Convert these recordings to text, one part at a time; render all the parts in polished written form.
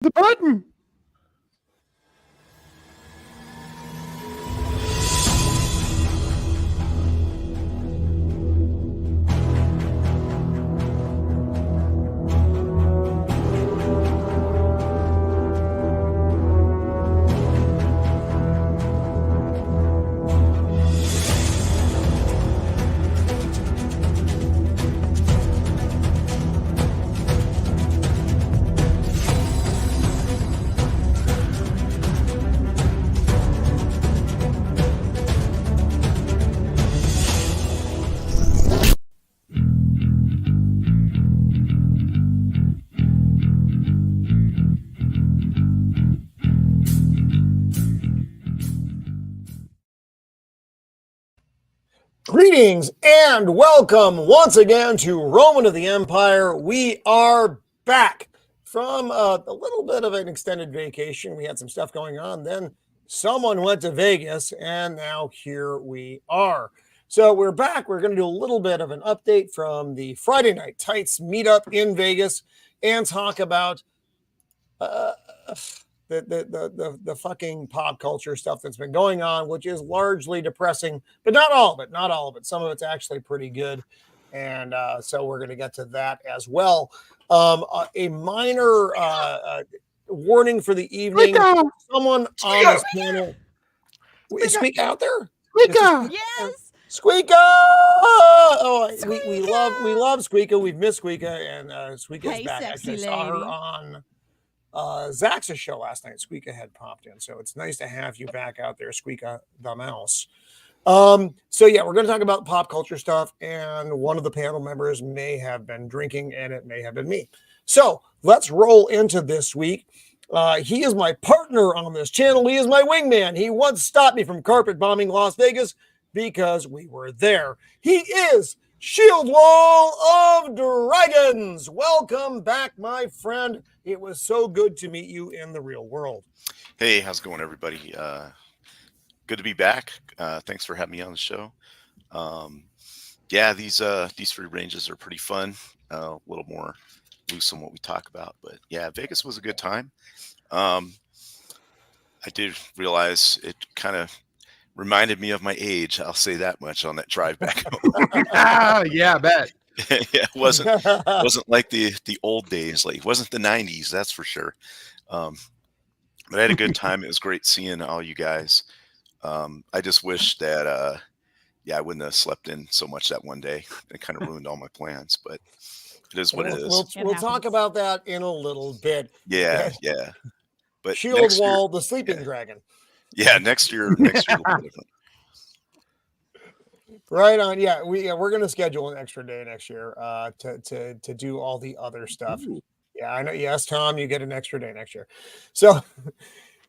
The button. Greetings and welcome once again to Roman of the Empire. We are back from a little bit of an extended vacation. We had some stuff going on. Then someone went to Vegas, and now here we are. So we're back. We're going to do a little bit of an update from the Friday Night Tights meetup in Vegas and talk about the fucking pop culture stuff that's been going on, which is largely depressing, but not all of it. Not all of it. Some of it's actually pretty good, and so we're going to get to that as well. A minor warning for the evening: someone on this panel. Squeak out there. Squeaka! Yes. Squeaka! Oh, we love Squeaka. We've missed Squeaka, and Squeaka's back. Actually, I saw her on Zach's show last night. Squeaka had popped in, so it's nice to have you back out there, Squeaka the mouse. So yeah, we're going to talk about pop culture stuff, and one of the panel members may have been drinking, and it may have been me. So let's roll into this week. He is my partner on this channel. He is my wingman. He once stopped me from carpet bombing Las Vegas because we were there. He is Shieldwall of Dragons. Welcome back, my friend. It was so good to meet you in the real world. Hey, how's it going, everybody? Good to be back. Thanks for having me on the show. Yeah, these free ranges are pretty fun. A little more loose on what we talk about, but yeah, Vegas was a good time. I did realize it kind of reminded me of my age. I'll say that much on that drive back home. Yeah, I bet. Yeah, it wasn't like the old days. Like, it wasn't the 90s, that's for sure. But I had a good time. It was great seeing all you guys. I just wish that I wouldn't have slept in so much that one day. It kind of ruined all my plans, but it is what it is. We'll talk about that in a little bit. Yeah. But Shieldwall, the sleeping dragon. Yeah, next year will be different. Right on. Yeah, we're going to schedule an extra day next year to do all the other stuff. Ooh. Yeah, I know. Yes, Tom, you get an extra day next year. So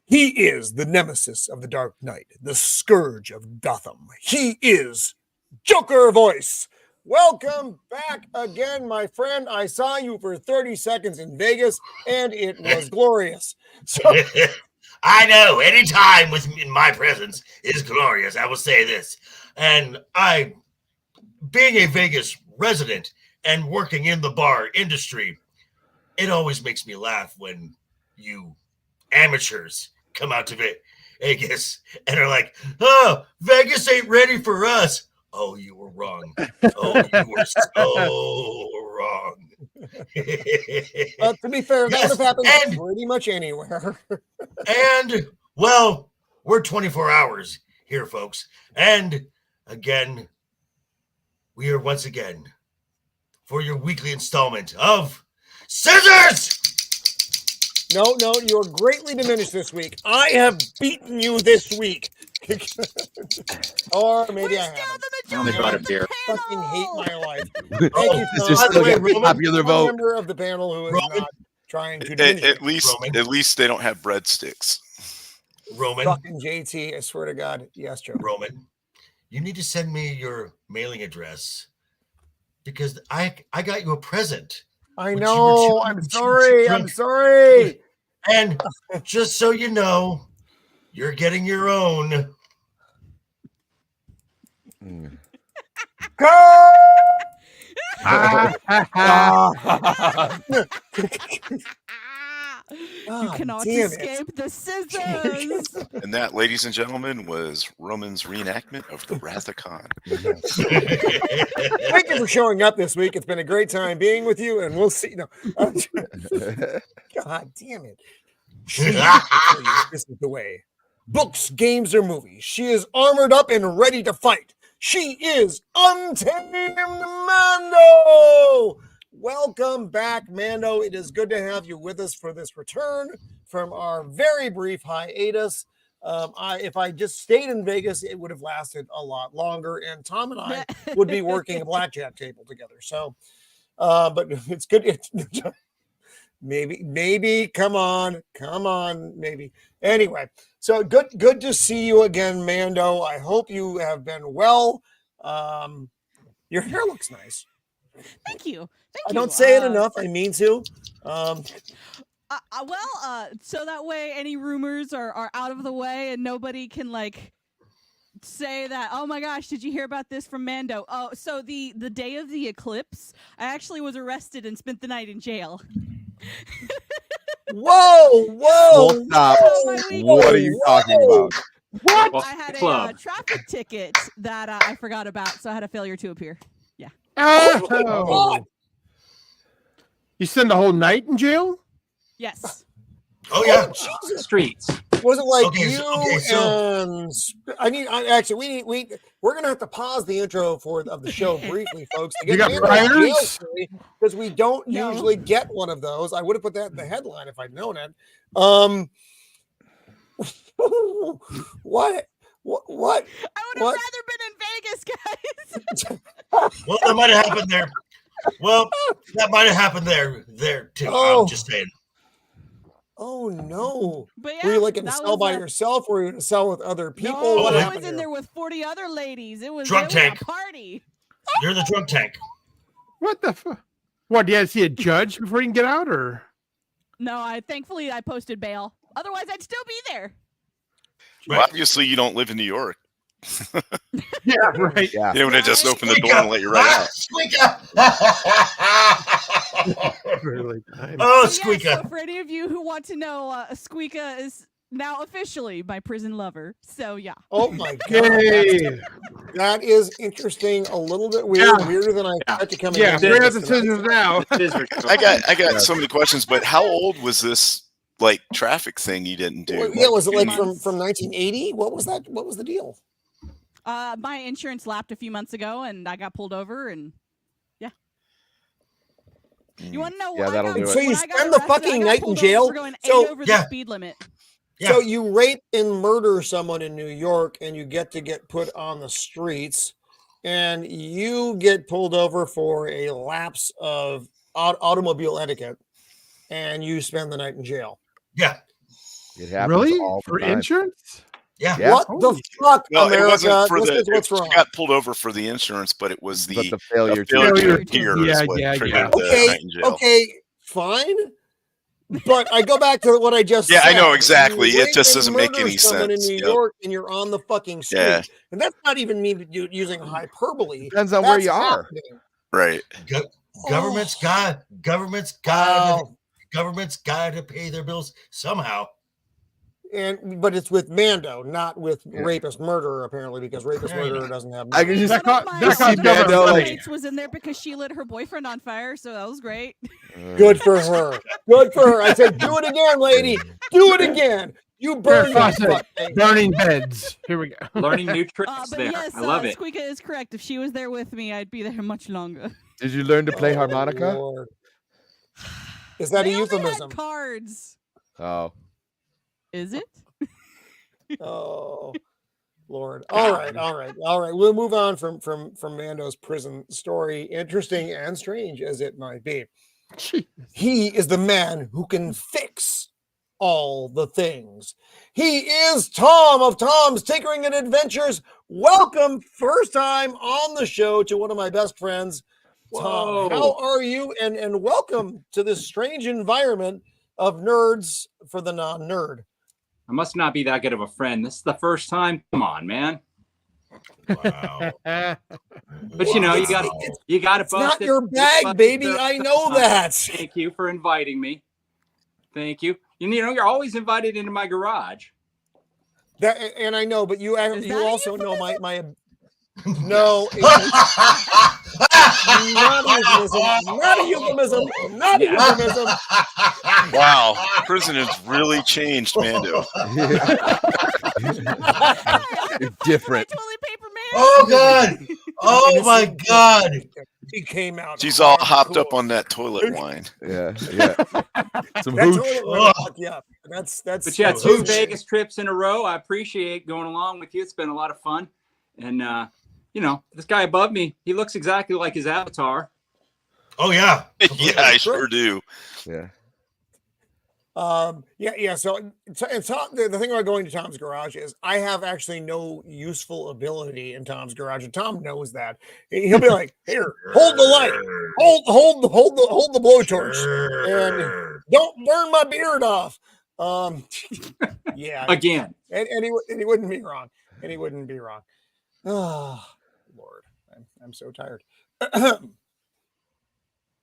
he is the nemesis of the Dark Knight, the scourge of Gotham. He is Joker Voice. Welcome back again, my friend. I saw you for 30 seconds in Vegas, and it was glorious. So I know. Any time in my presence is glorious. I will say this. And I, being a Vegas resident and working in the bar industry, it always makes me laugh when you amateurs come out to Vegas and are like, "Oh, Vegas ain't ready for us." Oh, you were wrong. Oh, you were so wrong. To be fair, that would have happened pretty much anywhere. And, well, we're 24 hours here, folks. And, again, we are once again for your weekly installment of Scissors! No, you're greatly diminished this week. I have beaten you this week. Or maybe I haven't. I brought a beer. Fucking hate my life. Thank you, Tom. By the way, Roman, popular vote. Member of the panel who is not trying to diminish at least they don't have breadsticks. Roman. Fucking JT, I swear to God. Yes, Joe. Roman, you need to send me your mailing address because I got you a present. I know. I'm sorry. And just so you know, you're getting your own. Go! You cannot escape the scissors. And that, ladies and gentlemen, was Roman's reenactment of the Wrath of Khan. Thank you for showing up this week. It's been a great time being with you, and we'll see. No, God damn it. This is the way. Books, games, or movies. She is armored up and ready to fight. She is Untamed Mando. Welcome back, Mando. It is good to have you with us for this return from our very brief hiatus. If I just stayed in Vegas, it would have lasted a lot longer, and Tom and I would be working a blackjack table together. So, but it's good. Maybe, come on, maybe. Anyway, so good to see you again, Mando. I hope you have been well. Your hair looks nice. Thank you. I don't say it enough. I mean to. So that way any rumors are out of the way and nobody can say that, oh my gosh, did you hear about this from Mando? Oh, so the day of the eclipse, I actually was arrested and spent the night in jail. Whoa! Stop. What are you talking about? What? I had a traffic ticket that I forgot about, so I had a failure to appear. Yeah. Oh my God. You spend the whole night in jail? Yes. Oh yeah. Jesus. Streets. Was it like we're gonna have to pause the intro of the show briefly, folks, to get You got priors? priors? Because we don't usually get one of those. I would have put that in the headline if I'd known it. What? I would have rather been in Vegas, guys. Well, that might have happened there. Well, that might have happened there too. Oh. I'm just saying. Oh no! But were you in a cell by yourself, or were you in a cell with other people? No, what I happened was in here? there with 40 other ladies. It was Drunk tank. a party. You're the drunk tank. What the fuck? What, do you have to see a judge before you can get out, or? No, thankfully I posted bail. Otherwise, I'd still be there. Well, obviously, you don't live in New York. Yeah, right. Yeah. They would have just opened the door and let you right out. Squeaker! Oh, Squeaker! Yeah, so for any of you who want to know, Squeaka is now officially my prison lover. So yeah. Oh my God! That is interesting. A little bit weird, weirder than I expected coming. Yeah, in. we're at the scissors now. I got so many questions, but how old was this traffic thing you didn't do? Yeah, was it from 1980? What was that? What was the deal? My insurance lapsed a few months ago, and I got pulled over, and yeah. You want to know? Yeah, that'll do it. So you spend the fucking night in jail. For going over the speed limit. Yeah. So you rape and murder someone in New York, and you get put on the streets, and you get pulled over for a lapse of automobile etiquette, and you spend the night in jail. Yeah. It happens Really? all the For time. insurance? Yeah. Yeah. What the fuck, No, America? it wasn't for What's wrong? You got pulled over for the insurance, but it was But the the failure failure to- to appear Yeah, is what yeah, triggered yeah. the night in jail. Okay, fine. But I go back to what I just Yeah, said. I know, exactly. You It just rape and doesn't make murder any someone sense. in New Yep. York, and you're on the fucking street. Yeah. And that's not even me using hyperbole. Depends on where That's you are. happening. Right. Government's got Wow. government's got to pay their bills somehow. But it's with Mando, not with rapist murderer, apparently, because rapist murderer doesn't have. I can just That caught My Mando, like- roommates was in there because she lit her boyfriend on fire, so that was great. Good for her. Good for her. I said, do it again, lady. Do it again. You burn that Faucet, fuck. burning beds. Here we go. Learning new tricks But there. yes, I love it. Squeaka is correct. If she was there with me, I'd be there much longer. Did you learn to play harmonica? Lord. Is that They a only had euphemism? cards. Oh. Is it? Oh, Lord. All right. We'll move on from Mando's prison story, interesting and strange as it might be. He is the man who can fix all the things. He is Tom of Tom's Tinkering and Adventures. Welcome, first time on the show, to one of my best friends, Tom. Whoa. How are you? And welcome to this strange environment of nerds for the non-nerd. I must not be that good of a friend. This is the first time. Come on, man. Wow. But you know, you got to It's not your bag, baby. I know that. Thank you for inviting me. Thank you. You know, you're always invited into my garage. That, and I know, but you Is you that a also know euphemism? my no, not a euphemism, not a euphemism, not a euphemism. Wow, prison has really changed Mando. It's different. Toilet paper man. Oh God! Oh my God! He came out. She's all hard hopped cool. up on that toilet wine. Yeah. Some That hooch. toilet will fuck you up. That's But yeah, that's 2 hooch. Vegas trips in a row. I appreciate going along with you. It's been a lot of fun. And, you know, this guy above me, he looks exactly like his avatar. Oh yeah! Yeah, I sure do. Yeah. Yeah. So Tom, the thing about going to Tom's garage is I have actually no useful ability in Tom's garage, and Tom knows that. He'll be like, "Here, hold the light, hold the blowtorch, and don't burn my beard off." Yeah, Again. and he wouldn't be wrong, and he wouldn't be wrong. Oh, Lord, I'm so tired.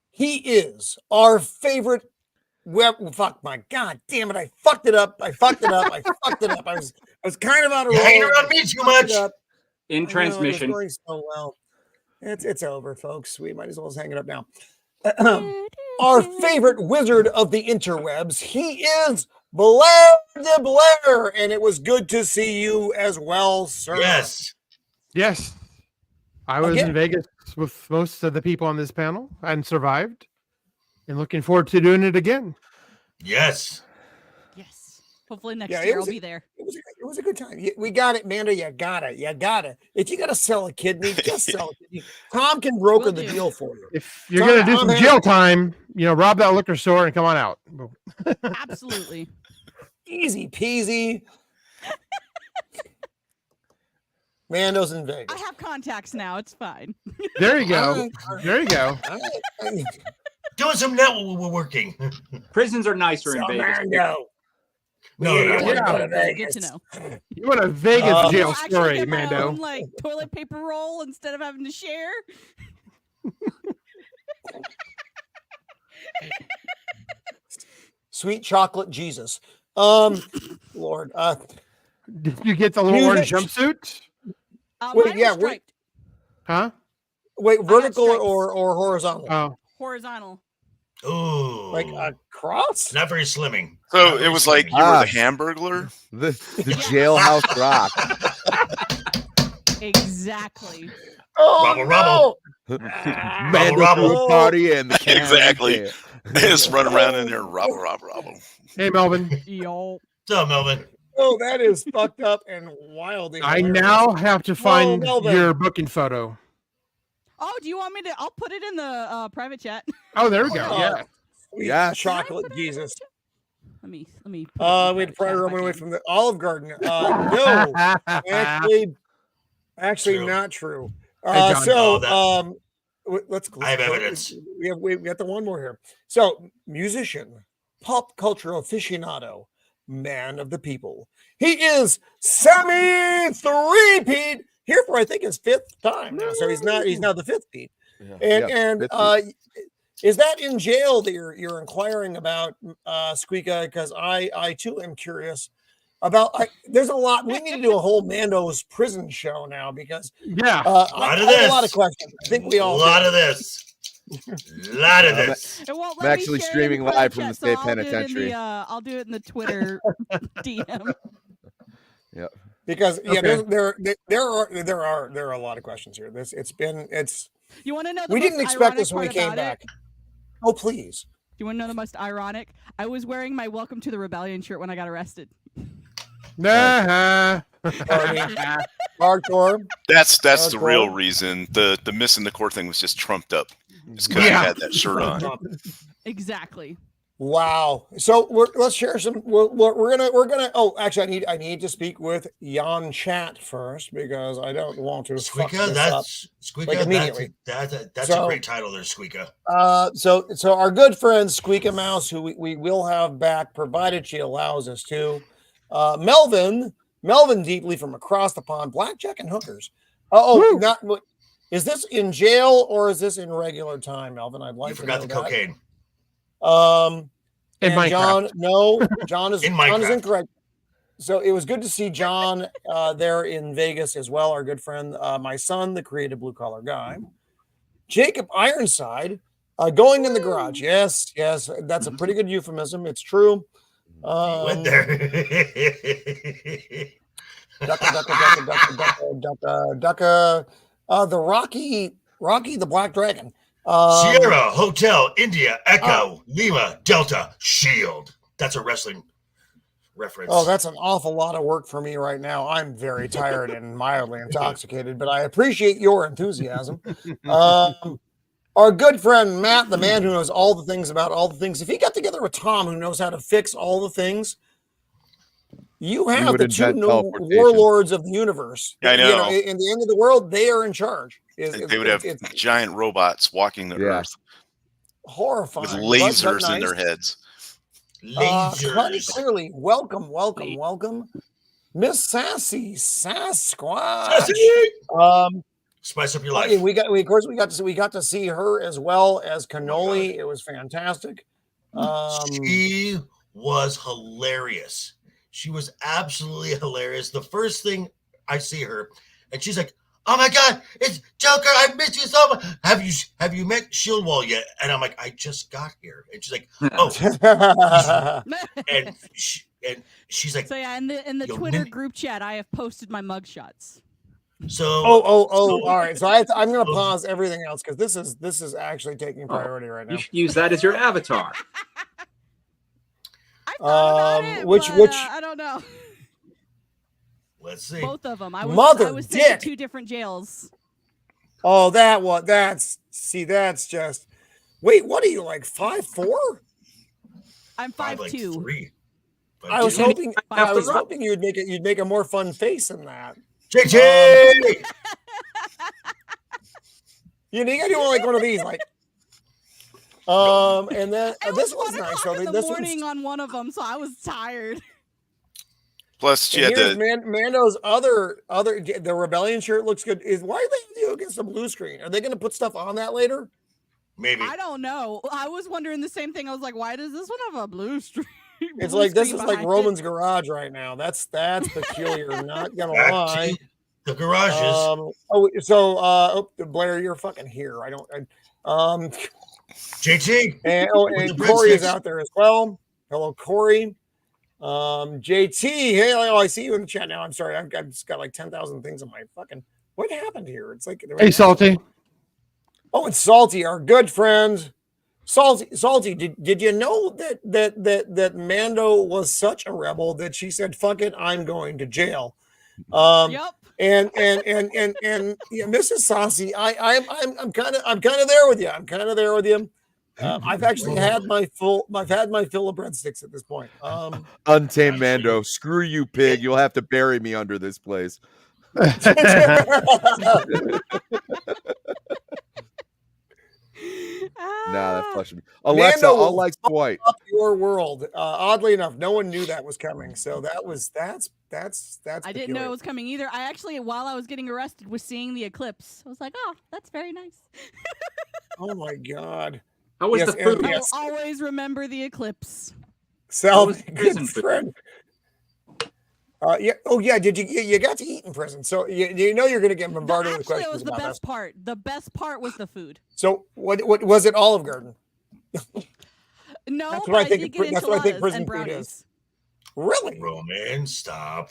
He is our favorite. Well, fuck my God damn it! I fucked it up. I was kind of out of You roll. hanging around me too much. In transmission. Going so well. It's over, folks. We might as well just hang it up now. Our favorite wizard of the interwebs. He is Blair de Blair, and it was good to see you as well, sir. Yes. Yes. I was Again. in Vegas with most of the people on this panel and survived. And looking forward to doing it again. Yes. Yes. Hopefully next Yeah, it year was I'll be there. It was a good time. We got it, Mando. You got it. If you got to sell a kidney, just sell a kidney. Tom can broker Will the do. deal for you. If you're Tom, going to do I'm some jail time, rob that liquor store and come on out. Absolutely. Easy peasy. Mando's in Vegas. I have contacts now. It's fine. There you go. All right. There you go. All right. Doing some networking. Prisons are nicer in So, Vegas. Mando. No, Yeah, no, you wanna no. go to Good Vegas. to know. You want a Vegas Oh. jail I'll actually story, get my Mando. own, like toilet paper roll instead of having to share. Sweet chocolate Jesus. Lord. Did you get the little orange Music. jumpsuit? Wait, Mine was yeah, wait. striped. Huh? Wait, vertical stripes. or horizontal? Oh. Horizontal. Ooh. Like a cross? Not very slimming. So Not it very was like slimming. you were Ah. the Hamburglar. The jailhouse rock. Exactly. Oh, Rubble, no. Mando Rubble. threw a party and the camera Exactly. was Just run around in there, rob. Hey, Melvin. Yo. So, Melvin. Oh, that is fucked up and wildly I hilarious. now have to find Melvin. your booking photo. Oh, do you want me to? I'll put it in the private chat. Oh, there we go. Oh, Yeah. Sweet Yeah. chocolate Jesus. Let me. put it in We the had to private pry chat if Roman I away can. from the Olive Garden. No, actually True. not true. Hey, John. So, Oh, let's. I have evidence. We got the one more here. So, musician, pop culture aficionado, man of the people. He is Sammy Three-Peat, here for I think his 5th time now. So he's now the 5th Pete. And is that in jail that you're inquiring about, Squeaka? Because I too am curious about. There's a lot. We need to do a whole Mando's prison show now because Yeah. I have a lot of questions. I think we all A lot do. of this. Lot of I'm this. It won't I'm let me actually share it streaming in the live private from the chat, state so I'll do it in the, penitentiary. I'll do it in the Twitter DM. Because Okay. there are a lot of questions here. It's You want to know? The we most didn't expect ironic this when we part came about back. it? Oh please. Do you want to know the most ironic? I was wearing my "Welcome to the Rebellion" shirt when I got arrested. Nah. Hardcore. That's the Hardcore. real reason. The missing the core thing was just trumped up. It's because Yeah. you had that shirt on. Exactly. Wow. So let's share some. We're gonna. Oh, actually, I need to speak with Jan Chat first because I don't want to fuck Squeaka, this up. that's Squeaka. Like immediately. That's a So- great title there, Squeaka. So our good friend Squeaka Mouse, who we will have back, provided she allows us to. Melvin Deeply from across the pond, blackjack and hookers. Woo. Not. Is this in jail or is this in regular time, Melvin? I'd like You to forgot know the that. cocaine. In And Minecraft. John, no, John is In John is Minecraft. incorrect. So it was good to see John there in Vegas as well. Our good friend, my son, the creative blue collar guy, Jacob Ironside, going in the garage. Yes, that's a pretty good euphemism. It's true. Went there. Ducka, the Rocky the Black Dragon. Sierra Hotel India Echo Lima Delta Shield. That's a wrestling reference. Oh, that's an awful lot of work for me right now. I'm very tired and mildly intoxicated, but I appreciate your enthusiasm. Our good friend Matt, the man who knows all the things about all the things, if he got together with Tom, who knows how to fix all the things, you have would the two invent new teleportation. warlords of the universe. I know. You know, in the end of the world, they are in charge. They would have It's giant robots walking the Yeah. earth horrifying. with but lasers in nice. their heads. Connie Lasers. Clearly, welcome, Miss Sassy Sasquatch. Sassy! Spice up your life. And we got to see her as well as Cannoli. It was fantastic. She was hilarious. She was absolutely hilarious. The first thing I see her, and she's like, "Oh my God, it's Joker! I missed you so much. Have you met Shieldwall yet?" And I'm like, "I just got here." And she's like, "Oh," and she's like, So yeah, in the Yo, Twitter Minnie. group chat, I have posted my mugshots. "So all right. So I'm going to pause everything else because this is actually taking priority right now. You should use that as your avatar. I thought about it, which- but, I don't know. let's see." Both of them. I Mother was dick. sent to 2 different jails. Oh, that's just. Wait, what are you like 5'4"? I'm 5'2". 5'3". I was 5'2". hoping you'd make a more fun face than that. JT. You gotta do like one of these, like. And then It this was was 1 nice. o'clock So in the this morning was. on one of them, so I was tired. Plus, she had Here's the Mando's other the rebellion shirt looks good. Why are they do against the blue screen? Are they going to put stuff on that later? Maybe. I don't know. I was wondering the same thing. I was like, why does this one have a blue screen? It's blue like this screen is like behind it? Roman's garage right now. That's peculiar. Not gonna Back lie. to the garages. Blair, you're fucking here. JT. And With the Corey is breadsticks. out there as well. Hello, Corey. JT, hey, I see you in the chat now. I'm sorry, I've just got like 10,000 things on my fucking. What happened here? It's like Hey, Salty. Oh, it's Salty, our good friend. Salty, did you know that Mando was such a rebel that she said, "Fuck it, I'm going to jail." Yep. And yeah, Mrs. Saucy, I'm kind of there with you. I'm kind of there with you. I've actually had my fill of breadsticks at this point. Untamed Mando. Screw you, pig. You'll have to bury me under this place. Nah, that flushed me. Alexa, Mando I'll like Dwight. Up your world. Oddly enough, no one knew that was coming. So that's. I didn't know it was coming either. I actually, while I was getting arrested, was seeing the eclipse. I was like, oh, that's very nice. Oh my God. How was Yes, the food? and I yes. will always remember the eclipse. Sal, was the good prison food? friend. Yeah. Oh, yeah. Did you got to eat in prison? So you know you're going to get bombarded with Actually, it questions was the about best part. The best part was the food. So what was it? Olive Garden? No, That's but what I I think did get that's what I think enchiladas prison and food is. brownies. Really? Roman, stop.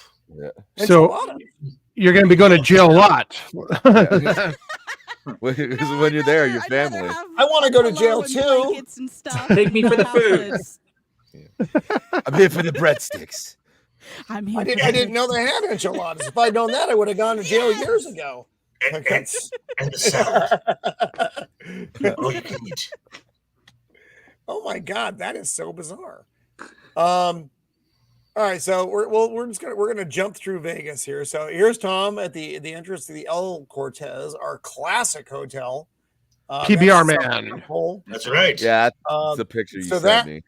So Enchilada? you're going to be going to jail a lot. When you're there, your I'd rather family. have I wanna go to jail, pillow and too. blankets and stuff Take me for the house food. goods. I'm here for the breadsticks. I'm here. I for didn't it. know they had enchiladas. If I'd known that, I would have gone to jail years ago. And the salad. All you can eat. Oh my God, that is so bizarre. All right, so we're gonna jump through Vegas here. So here's Tom at the entrance to the El Cortez, our classic hotel. PBR that's man. Hole. That's right. Yeah, that's Um, the picture you so sent me.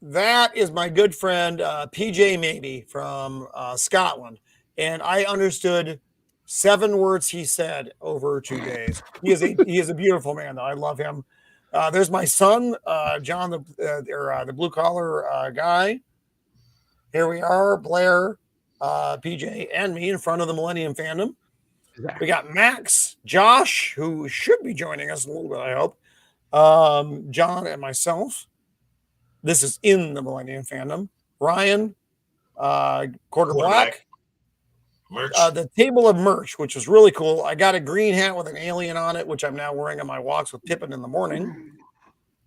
That is my good friend PJ Maybe from Scotland, and I understood 7 words he said over 2 days. He is a beautiful man, though. I love him. There's my son, John, the blue collar guy. Here we are, Blair, PJ, and me in front of the Millennium Fandom. We got Max, Josh, who should be joining us in a little bit, I hope. John and myself. This is in the Millennium Fandom. Ryan, Quarter Black. Merch. The table of merch, which was really cool. I got a green hat with an alien on it, which I'm now wearing on my walks with Pippin in the morning.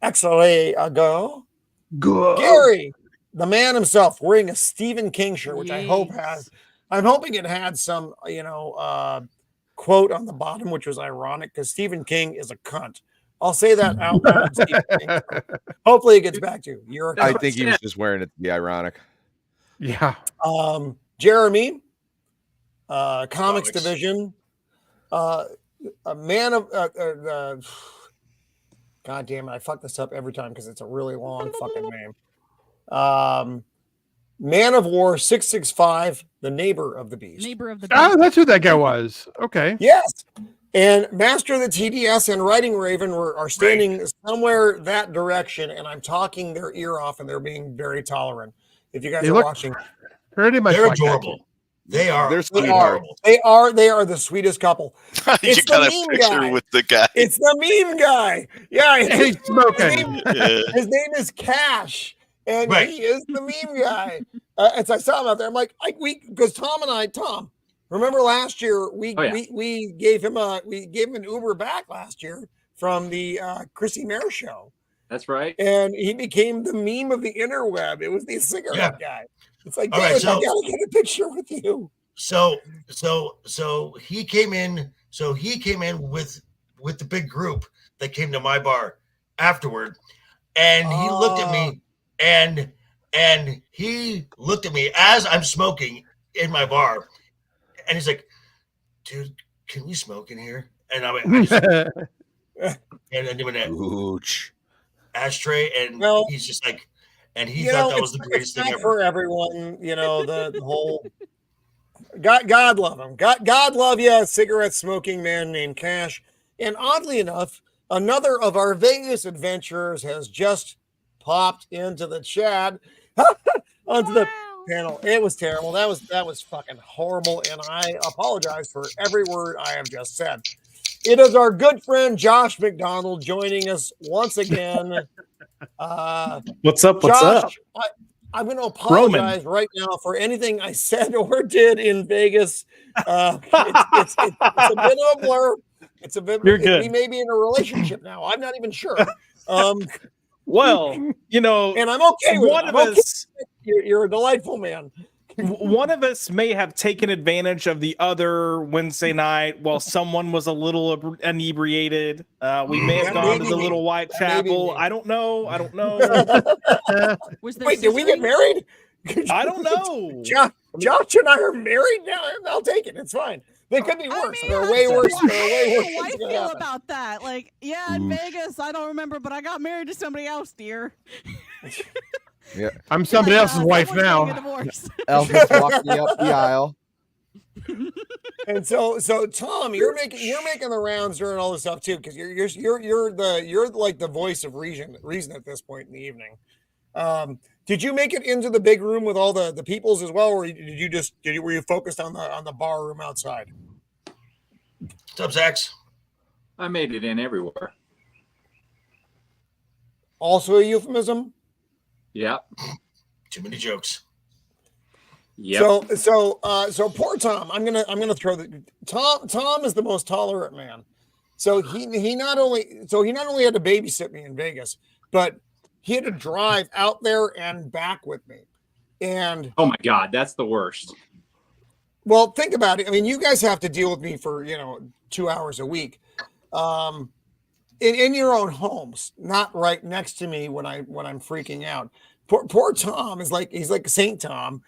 XOA ago. Good. Gary, the man himself, wearing a Stephen King shirt, which I hope Yes. I'm hoping it had some, quote on the bottom, which was ironic because Stephen King is a cunt. I'll say that out loud. Stephen King. Hopefully it gets back to you. You're a cunt. I think he was just wearing it to be ironic. Yeah. Jeremy, comics division, a man of God damn it, I fuck this up every time because it's a really long fucking name. Man of War 665, the neighbor of the beast. Neighbor of the Oh, beast. that's who that guy was. Okay. Yes. And Master of the TDS and Writing Raven are standing somewhere that direction, and I'm talking their ear off, and they're being very tolerant. If you guys They are look watching, pretty much They're like that. adorable. They are. They're they adorable. are the sweetest couple. You It's got the a meme picture guy. with the guy. It's the meme guy. Yeah, He's smoking. his name is Cash, and Right. he is the meme guy. As I saw him out there, I'm like, because Tom, remember last year we gave him an Uber back last year from the Chrissy Mayer show, That's right. and he became the meme of the interweb. It was the cigarette guy. It's like, All right, David, I so- gotta get a picture with you. So he came in. So he came in with the big group that came to my bar afterward, and he looked at me, and he looked at me as I'm smoking in my bar, and he's like, "Dude, can we smoke in here?" And I just, and then doing that Ooch. ashtray, and Well, he's just like, and he thought that was the greatest thing not ever. for everyone. The whole God love him. God love you, cigarette smoking man named Cash. And oddly enough, another of our Vegas adventurers has just popped into the chat onto the panel. It was terrible. That was fucking horrible, and I apologize for every word I have just said. It is our good friend Josh McDonald joining us once again. What's up? What's Josh, up? I'm going to apologize right now for anything I said or did in Vegas. It's a bit of a blur. It's a bit. You're good. We may be in a relationship now. I'm not even sure. Well, and I'm okay with one it. of I'm okay. us, You're a delightful man. one of us may have taken advantage of the other Wednesday night while someone was a little inebriated. We may have That gone may to be the me. little White That may be Chapel. me. I don't know. Was there Wait, did we get scissoring? married? I don't know. Josh and I are married now. I'll take it. It's fine. They could be I worse. mean, There are way worse. There are way worse. How do I things gonna feel happen. about that? Like, yeah, in Oof. Vegas, I don't remember, but I got married to somebody else, dear. I'm somebody else's wife someone's getting a now. divorce. Elvis walked me up the aisle. And so Tom, you're making the rounds during all this stuff too, because you're like the voice of reason at this point in the evening. Did you make it into the big room with all the peoples as well, or were you focused on the bar room outside? What's up, Zax? I made it in everywhere. Also a euphemism. Yep. Too many jokes. Yep. So poor Tom. I'm gonna throw the Tom is the most tolerant man. So he not only had to babysit me in Vegas, but he had to drive out there and back with me. And Oh my God, that's the worst. well, think about it. I mean, you guys have to deal with me for 2 hours a week, in your own homes, not right next to me when I'm freaking out. Poor Tom he's like Saint Tom,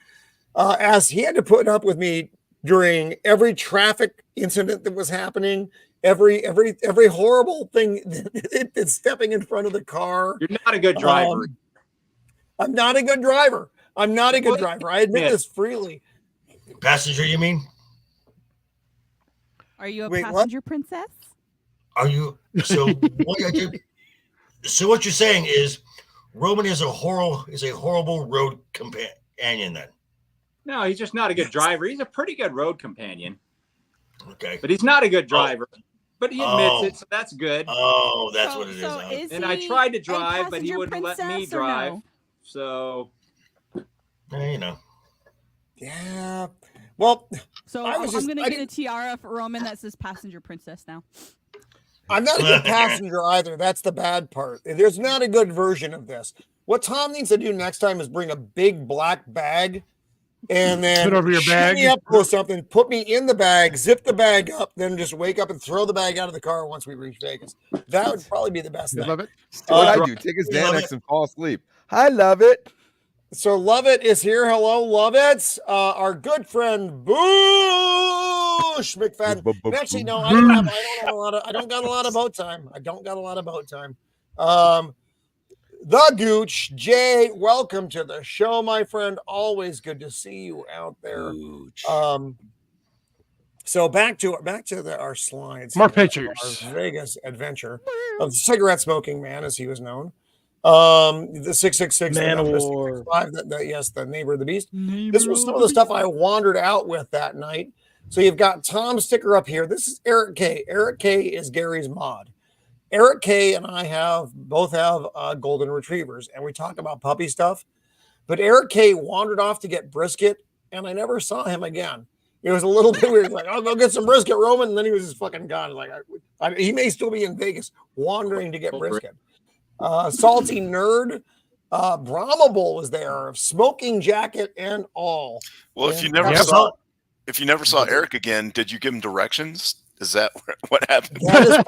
as he had to put up with me during every traffic incident that was happening, every horrible thing that's stepping in front of the car. You're not a good driver. I'm not a good driver. I admit this freely. Passenger, you mean? Are you a Wait, what? passenger princess? Are you? So what I do? So what you're saying is Roman is a horrible road companion then. No, he's just not a good driver. He's a pretty good road companion. Okay. But he's not a good driver. But he admits it, so that's good. Oh, that's what it is. And I tried to drive, but he wouldn't let me drive. No? So, you know. Yeah. Well, so I'm going to get a tiara for Roman that says passenger princess now. I'm not a good passenger either. That's the bad part. There's not a good version of this. What Tom needs to do next time is bring a big black bag and then put over your bag, me up with something, put me in the bag, zip the bag up, then just wake up and throw the bag out of the car once we reach Vegas. That would probably be the best thing. Love it. What I do, take his Xanax and fall asleep. I love it. So Love It is here. Hello, Love It. Our good friend Boosh McFadden. Actually, no, I don't got a lot of boat time. The Gooch, Jay, welcome to the show, my friend. Always good to see you out there. So back to our slides. More pictures. Our Vegas adventure of the cigarette smoking man, as he was known. The 666 yes, the neighbor of the beast. This was some of the stuff I wandered out with that night. So you've got Tom's sticker up here. This is Eric K. Eric K is Gary's mod. Eric K and I both have golden retrievers, and we talk about puppy stuff. But Eric K wandered off to get brisket, and I never saw him again. It was a little bit weird. Like, I'll go get some brisket, Roman, and then he was just fucking gone. Like, he may still be in Vegas wandering to get brisket. Salty Nerd, Brahmable was there, smoking jacket and all. Well, if you never saw Eric again, did you give him directions? Is that what happened? That is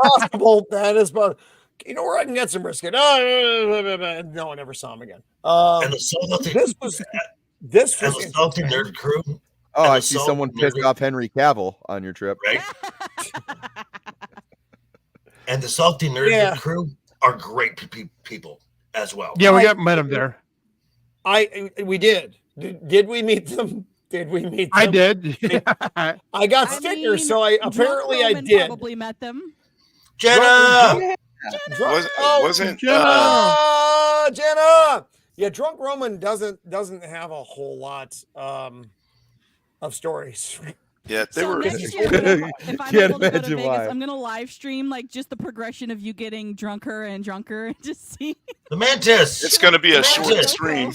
possible. You know where I can get some brisket? No, I never saw him again. And the salty Nerd crew. Oh, I see someone pissed off Henry Cavill on your trip. Right. And the Salty Nerd crew are great people as well. Yeah, we met them there. We did. Did we meet them? Did we meet them? I did. I got stickers, so I did. Probably met them. Jenna. Wasn't Jenna? Yeah, Drunk Roman doesn't have a whole lot of stories. Yeah, they were. Next year, if I'm able to go to Vegas, I'm gonna live stream like just the progression of you getting drunker and drunker and just see the Mantis. It's gonna be a short stream.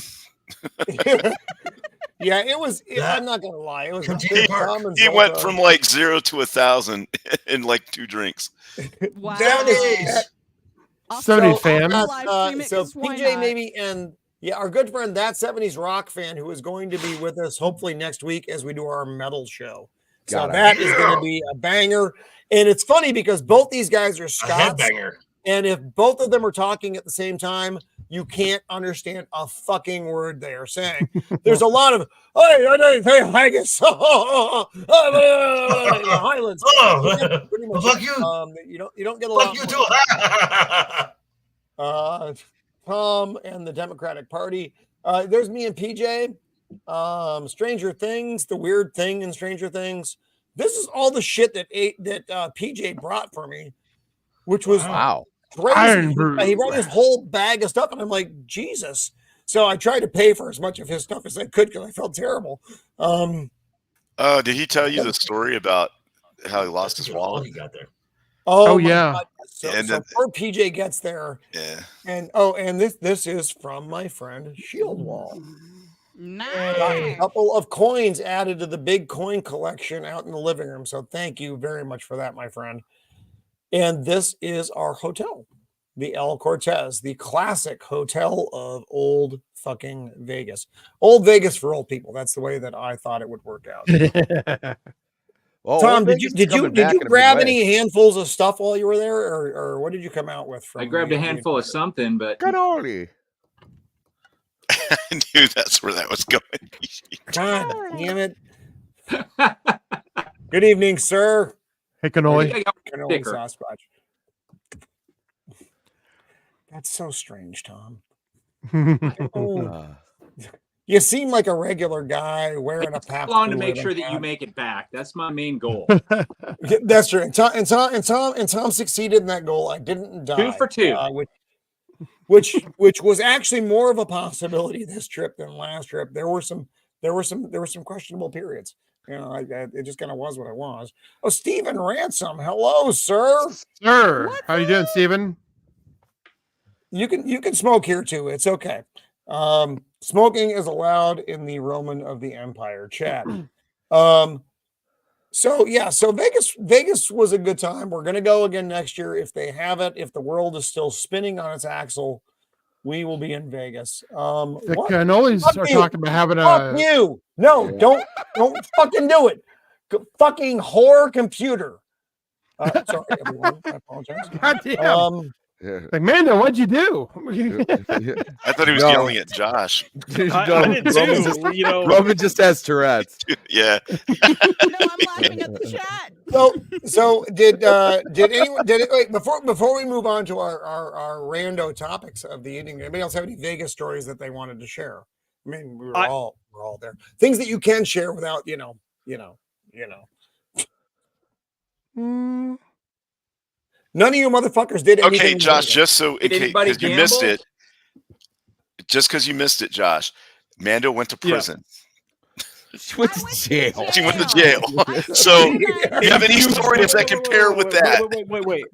Yeah, it was. I'm not gonna lie. It was. He went from like 0 to 1,000 in like 2 drinks. Wow. 70s fan. So PJ maybe and. Yeah, our good friend, That 70s Rock fan, who is going to be with us hopefully next week as we do our metal show. So that is going to be a banger. And it's funny because both these guys are Scots. And if both of them are talking at the same time, you can't understand a fucking word they are saying. There's a lot of, haggis. Highlands. Pretty much, fuck you. You don't get a lot. Fuck you too. Tom and the Democratic Party. There's me and PJ. Stranger Things, the weird thing in Stranger Things. This is all the shit that PJ brought for me, which was crazy. He brought his whole bag of stuff, and I'm like, Jesus. So I tried to pay for as much of his stuff as I could because I felt terrible. Did he tell you the story about how he lost his wallet? He got there. Oh yeah. God. So poor PJ gets there. Yeah. And this is from my friend Shieldwall. Nice. Got a couple of coins added to the big coin collection out in the living room. So thank you very much for that, my friend. And this is our hotel, the El Cortez, the classic hotel of old fucking Vegas. Old Vegas for old people. That's the way that I thought it would work out. Well, Tom, did you grab any handfuls of stuff while you were there, or what did you come out with? I grabbed a handful of something, but cannoli. I knew that's where that was going. God damn it! Good evening, sir. Hey, cannoli. Cannoli Sasquatch. That's so strange, Tom. You seem like a regular guy wearing a pack. Long to make sure that you make it back. That's my main goal. That's true. And Tom succeeded in that goal. I didn't die. 2 for 2. which was actually more of a possibility this trip than last trip. There were some questionable periods. You know, it just kind of was what it was. Oh, Stephen Ransom, hello, sir. Sir, What's how you doing, Stephen? You can smoke here too. It's okay. Smoking is allowed in the Roman of the Empire chat. So Vegas was a good time. We're gonna go again next year if they have it. If the world is still spinning on its axle, we will be in Vegas. The cannolis are talking about having Fuck you. No, don't fucking do it. Fucking whore computer. Sorry, everyone. I apologize. God damn. Like, Mando, what'd you do? I thought he was yelling at Josh. I did too. You know, Roman just has Tourette's. Yeah. No, I'm laughing at the chat. So did anyone wait, before we move on to our rando topics of the evening? Anybody else have any Vegas stories that they wanted to share? I mean, we're all there. Things that you can share without, you know. None of you motherfuckers did anything. Okay, Josh, just so Did anybody because you missed gamble? it, just because you missed it, Josh, Mando went to prison. She went to jail. She went to jail. So, do you have any stories that compare with that? Wait.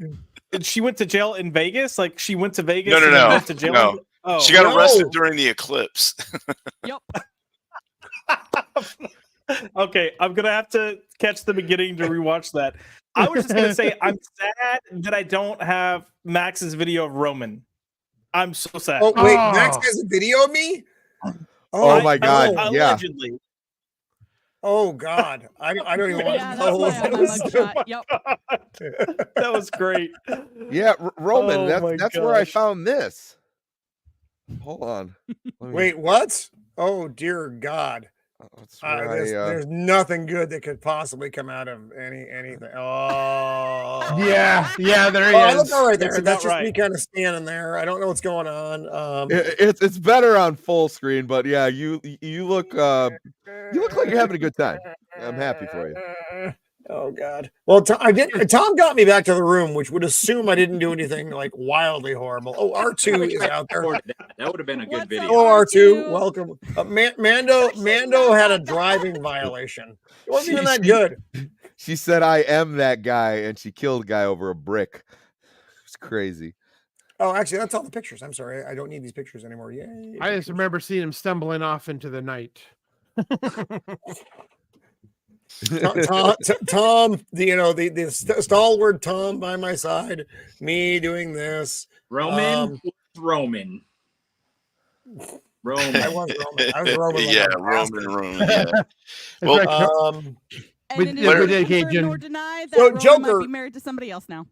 She went to jail in Vegas? Like, she went to Vegas? No. And then went to jail? No. Oh. She got arrested during the eclipse. Yep. Okay, I'm gonna have to catch the beginning to rewatch that. I was just gonna say I'm sad that I don't have Max's video of Roman. I'm so sad. Oh wait, Max has a video of me? Oh my God, yeah. Allegedly. Oh God, I don't even want to Yeah, know. that's why I have my mugshot. Yep. That was great. Yeah, Roman, Oh my that's where I gosh. found this. Hold on. Wait, what? Oh dear God. That's where There's nothing good that could possibly come out of anything. Oh Yeah, there he I is. look all right there. That's That's about just me right. kind of standing there. I don't know what's going on. It's better on full screen, but yeah, you look like you're having a good time. I'm happy for you. Oh God. Well, Tom got me back to the room, which would assume I didn't do anything like wildly horrible. Oh, R2 is out there. That would have been a good What's video. up? Oh, R2, R2. welcome. Mando had a driving violation. It wasn't even that good. She said, "I am that guy," and she killed a guy over a brick. It's crazy. Oh, actually, that's all the pictures. I'm sorry. I don't need these pictures anymore. Yay. I just remember seeing him stumbling off into the night. Tom, the stalwart Tom by my side, me doing this. Roman. I Roman. was Roman. I was Roman. Yeah, Roman. Yeah. Well, And We it did- is we neither did, confirmed Cajun. nor denied that So, Roman Joker- might be married to somebody else now.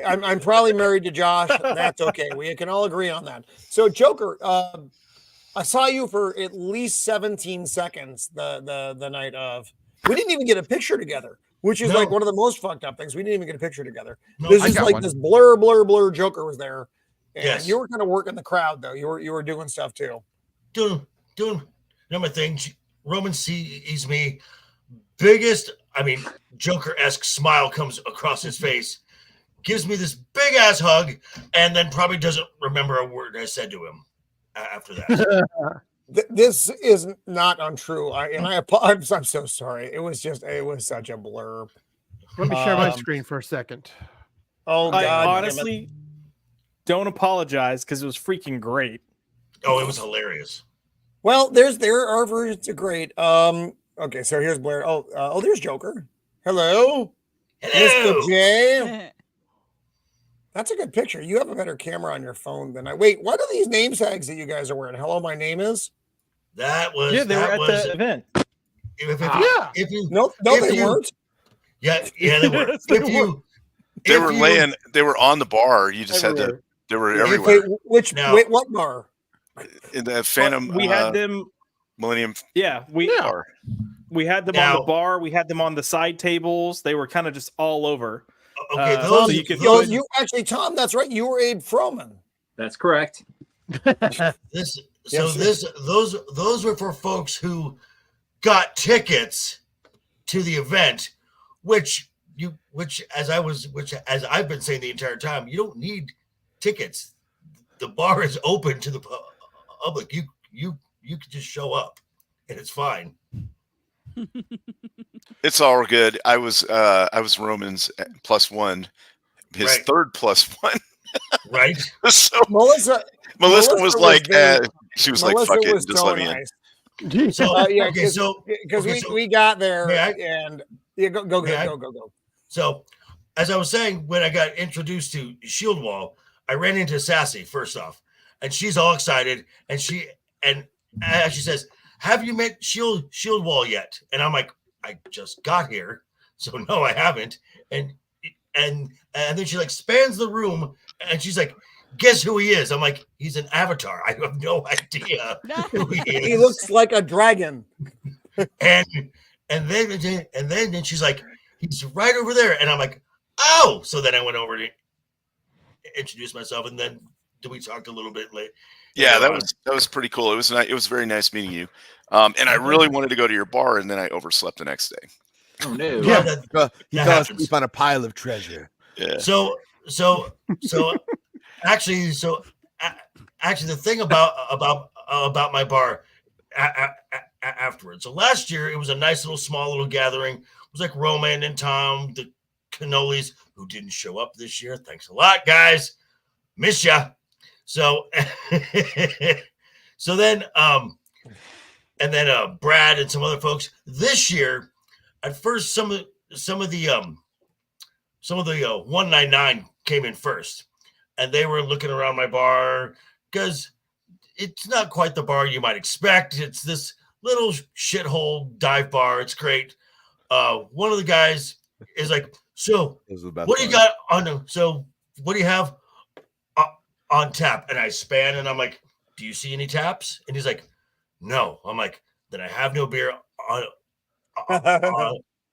I'm probably married to Josh. That's okay. We can all agree on that. So, Joker, I saw you for at least 17 seconds the night of. We didn't even get a picture together, which is like one of the most fucked up things. We didn't even get a picture together. No, This I is got like one. this blur. Joker was there, and Yes. you were kind of working the crowd though. You were doing stuff too. doing number thing. Roman sees me, biggest, Joker-esque smile comes across his face, gives me this big ass hug, and then probably doesn't remember a word I said to him after that. This is not untrue. I'm so sorry. It was such a blur. Let me share my Um, screen for a second. Oh I God! honestly don't apologize because it was freaking great. Oh, it was hilarious. Well, there are versions of great. Okay, so here's Blair. Oh, there's Joker. Hello, Hello. Mr. J. That's a good picture. You have a better camera on your phone than I. Wait, what are these name tags that you guys are wearing? Hello, my name is. That was Yeah, they were that at was the event. if you No, if they you- weren't. yeah they were. Yes, they they were on the bar. You just had to, Everywhere. they were If everywhere. Wait, what bar? In the Phantom We had them. Millennium Yeah, bar. we had them on the bar. We had them on the side tables. They were kind of just all over. Okay, so you could- Yo, you actually, Tom. That's right. You were Abe Froman. That's correct. those were for folks who got tickets to the event, which as I've been saying the entire time, you don't need tickets. the bar is open to the public. You can just show up, and it's fine. It's all good. I was Roman's +1, his Right. third +1. Right. So Melissa was like, she was like, Melissa "Fuck it, was just so let me nice. in." So Yeah, okay, because so we got there may I- and yeah, go. So, as I was saying, when I got introduced to Shieldwall, I ran into Sassy first off, and she's all excited, and she says, "Have you met Shieldwall yet?" And I'm like, "I just got here, so no, I haven't." And then she like spans the room, and she's like, "Guess who he is?" I'm like, "He's an avatar. I have no idea who he is." He looks like a dragon. And then she's like, "He's right over there," and I'm like, "Oh!" So then I went over to introduce myself, and then we talked a little bit late. Yeah, that was pretty cool. It was nice. It was very nice meeting you. And I really wanted to go to your bar, and then I overslept the next day. Oh no. Yeah, that he fell happens. asleep on a pile of treasure. Yeah. So actually, the thing about my bar afterwards. So last year it was a nice little small little gathering. It was like Roman and Tom, the cannolis, who didn't show up this year. Thanks a lot, guys. Miss ya. So so then and then Brad and some other folks. This year, at first, some of the 199 came in first, and they were looking around my bar because it's not quite the bar you might expect. It's this little shithole dive bar. It's great. One of the guys is like, "So, what do you got on? So, what do you have on tap?" And I span, and I'm like, "Do you see any taps?" And he's like, "No." I'm like, "Then I have no beer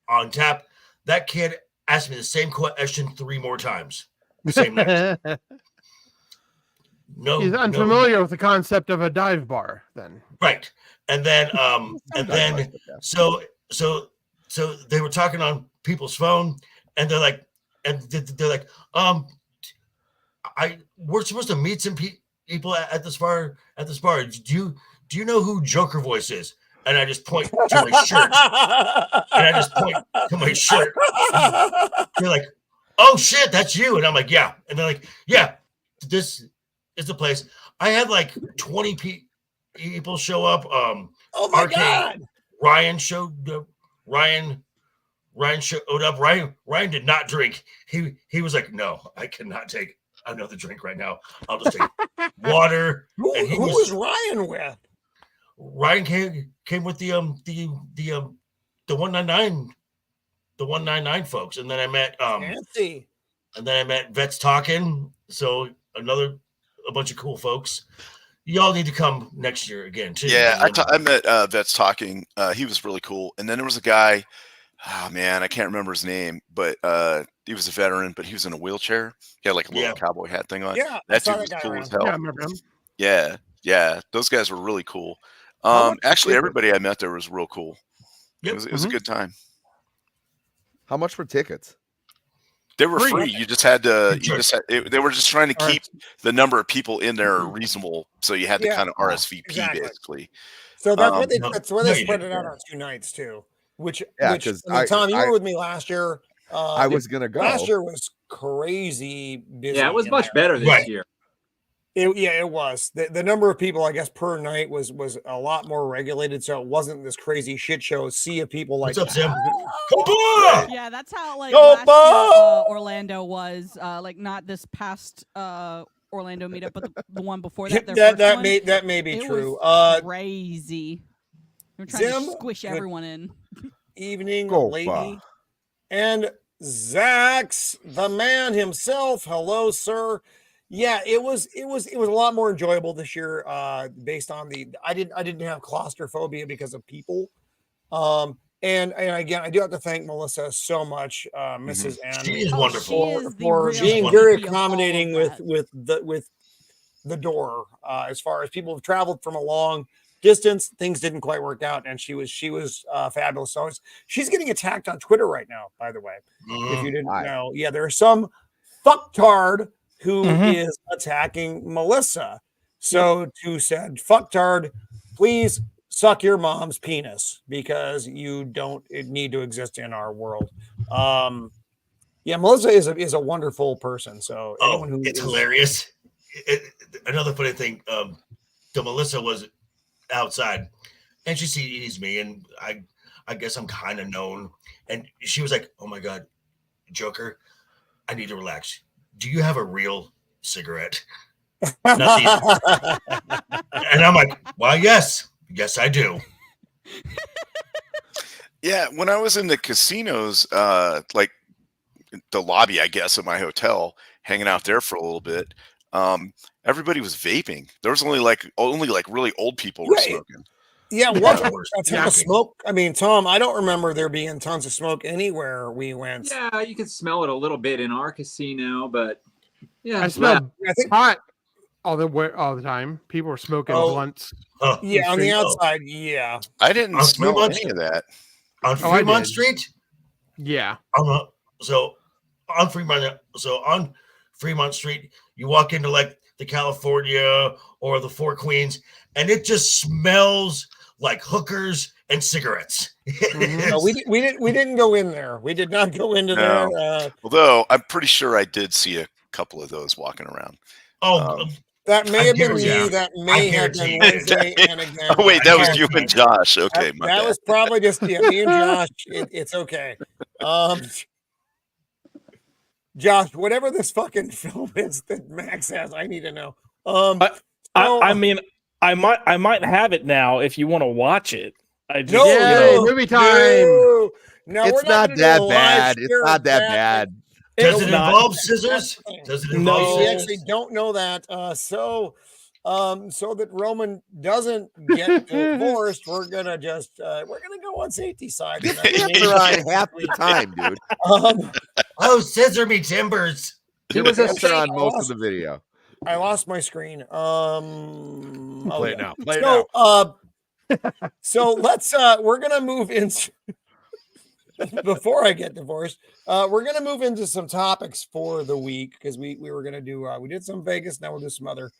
on tap." That kid asked me the same question 3 more times. Same night. No, He's unfamiliar with the concept of a dive bar. Then right, and then so they were talking on people's phone, and they're like, we're supposed to meet some people at this bar. Do you know who Joker Voice is? And I just point to my shirt. They're like, "Oh shit, that's you." And I'm like, "Yeah." And they're like, "Yeah, this is the place." I had like 20 people show up. Oh my God. Ryan showed up. Ryan showed up. Ryan did not drink. He was like, "No, I cannot take another drink right now. I'll just take water." Who was Ryan with? Ryan came with the 199 folks, and then I met Fancy. and then I met Vets Talking. So a bunch of cool folks. Y'all need to come next year again too. Yeah, I met Vets Talking. He was really cool. And then there was a guy, oh man, I can't remember his name, but he was a veteran, but he was in a wheelchair. He had like a little cowboy hat thing on. Yeah, that dude was cool as hell. yeah, I remember him. Yeah, those guys were really cool. Actually, everybody I met there was real cool. Yep. It was a good time. How much were tickets? They were free. You just had to. Sure. They were just trying to keep the number of people in there reasonable, so you had to kind of RSVP basically. So that's where they spread it out on 2 nights too. Which Tom, you were with me last year. I was gonna go. Last year was crazy busy. Yeah, it was much better this year. It was. The number of people, I guess, per night was a lot more regulated, so it wasn't this crazy shit show sea of people like. What's up, Sam? Yeah, that's how like last year, Orlando was like not this past Orlando meetup, but the one before that. That may be true. Crazy. They're trying to squish everyone in. Evening, lady, and Zax, the man himself. Hello, sir. Yeah, it was a lot more enjoyable this year, based on I didn't have claustrophobia because of people. And again, I do have to thank Melissa so much, Mrs. Ann. She is wonderful for being very accommodating with the door. As far as people have traveled from a long distance, things didn't quite work out, and she was fabulous. So she's getting attacked on Twitter right now, by the way. If you didn't know, yeah, there's some fucktard who is attacking Melissa. So Tu said, "Fucktard, please suck your mom's penis because you don't need to exist in our world." Yeah, Melissa is a wonderful person. So anyone who it's is hilarious. Another funny thing, the Melissa was outside, and she sees me, and I guess I'm kind of known, and she was like, "Oh my God, Joker, I need to relax. Do you have a real cigarette?" Not these. And I'm like, "Why, yes, I do." Yeah, when I was in the casinos, like the lobby, I guess, at my hotel, hanging out there for a little bit, everybody was vaping. There was only like really old people were smoking. Yeah, what a ton of smoke. I mean, Tom, I don't remember there being tons of smoke anywhere we went. Yeah, you can smell it a little bit in our casino, but yeah, I smelled hot all the time. People were smoking blunts. Yeah, on the outside, yeah. I didn't smell any of that. On Fremont Street? Yeah. So on Fremont Street, you walk into like the California or the Four Queens, and it just smells like hookers and cigarettes. No, we didn't go in there. We did not go into there. Although I'm pretty sure I did see a couple of those walking around. That may have been me. That may have been Wednesday. And again, oh wait, that was you and Josh. Okay, that was probably just me and Josh. It's okay. Josh, whatever this fucking film is that Max has, I need to know. I mean, I might have it now if you want to watch it. Movie time. No, it's not that bad. It's not that bad. Does it involve scissors? No, we actually don't know that. So that Roman doesn't get divorced, we're gonna go on safety side. They're on half the time, dude. Scissor me timbers. He was on most of the video. I lost my screen. Play it now. So let's we're gonna move into before I get divorced. We're gonna move into some topics for the week because we were gonna do we did some Vegas, now we'll do some other,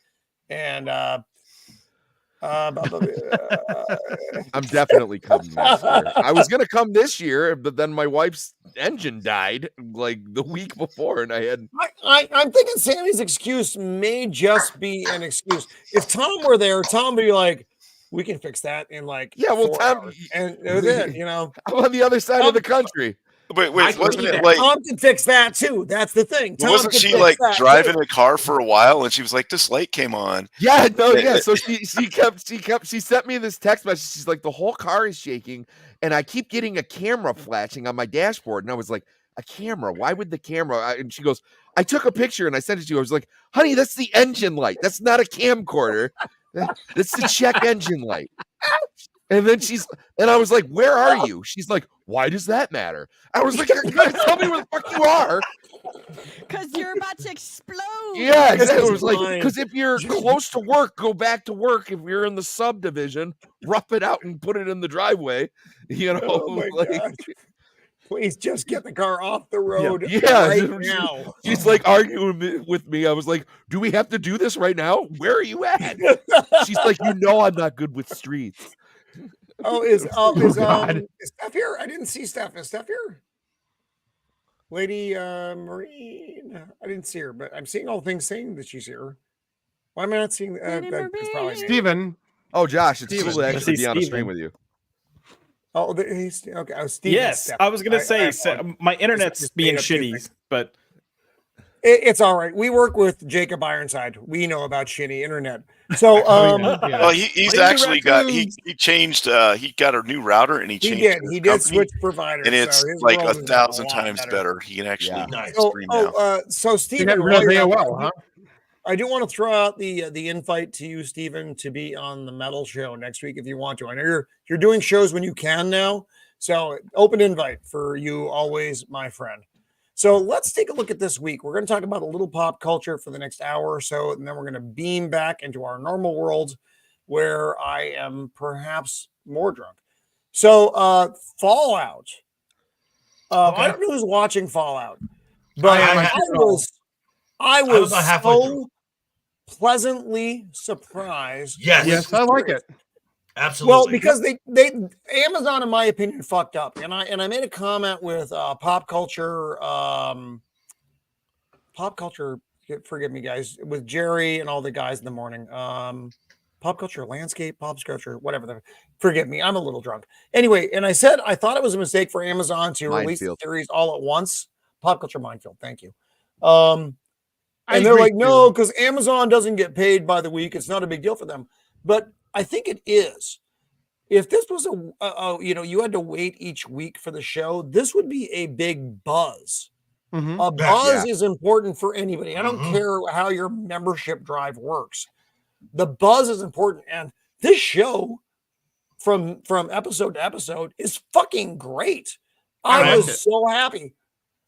and I'm definitely coming next year. I was gonna come this year, but then my wife's engine died like the week before, and I had. I'm thinking Sammy's excuse may just be an excuse. If Tom were there, Tom would be like, "We can fix that in like Tom, hours." And it was it. You know, I'm on the other side of the country. Wait, wasn't it like Tom can fix that too? That's the thing. Tom wasn't she like driving a car for a while and she was like, "This light came on"? Yeah, So she sent me this text message. She's like, "The whole car is shaking, and I keep getting a camera flashing on my dashboard." And I was like, "A camera? Why would the camera?" And she goes, "I took a picture and I sent it to you." I was like, "Honey, that's the engine light. That's not a camcorder. That's the check engine light." And then I was like, "Where are you?" She's like, "Why does that matter?" I was like, "You're gonna tell me where the fuck you are." Because you're about to explode. Yeah, exactly. It was like, because if you're close to work, go back to work. If you're in the subdivision, rough it out and put it in the driveway. You know, God. Please just get the car off the road now. She's like arguing with me. I was like, "Do we have to do this right now? Where are you at?" She's like, "I'm not good with streets." Is Steph here? I didn't see Steph. Is Steph here? Lady Marine. I didn't see her, but I'm seeing all things saying that she's here. Why am I not seeing Steven? Oh, Josh, it's cool to actually be on a stream with you. Oh, he's okay. Oh, Steven. Yes, I was gonna say my internet's being shitty, but it's all right. We work with Jacob Ironside. We know about shitty internet. So, well, he's actually he changed. He got a new router and he changed. He did switch providers, and it's like 1,000 times better. He can actually stream now. So Steven, I do want to throw out the invite to you, Steven, to be on the Metal Show next week if you want to. I know you're doing shows when you can now, so open invite for you always, my friend. So let's take a look at this week. We're going to talk about a little pop culture for the next hour or so, and then we're going to beam back into our normal world where I am perhaps more drunk. So Fallout. I don't know who's watching Fallout, but I I was about halfway through. pleasantly surprised. Yes, I like it. Absolutely. Well, because they Amazon, in my opinion, fucked up, and I made a comment with pop culture. Forgive me, guys, with Jerry and all the guys in the morning. Pop culture landscape, pop culture, whatever. Forgive me, I'm a little drunk. Anyway, and I said I thought it was a mistake for Amazon to release the series all at once. Pop culture minefield. Thank you. And they're like, no, because Amazon doesn't get paid by the week. It's not a big deal for them. But I think it is. If this was you had to wait each week for the show, this would be a big buzz. A buzz is important for anybody. I don't care how your membership drive works. The buzz is important. And this show from episode to episode is fucking great. I was so happy.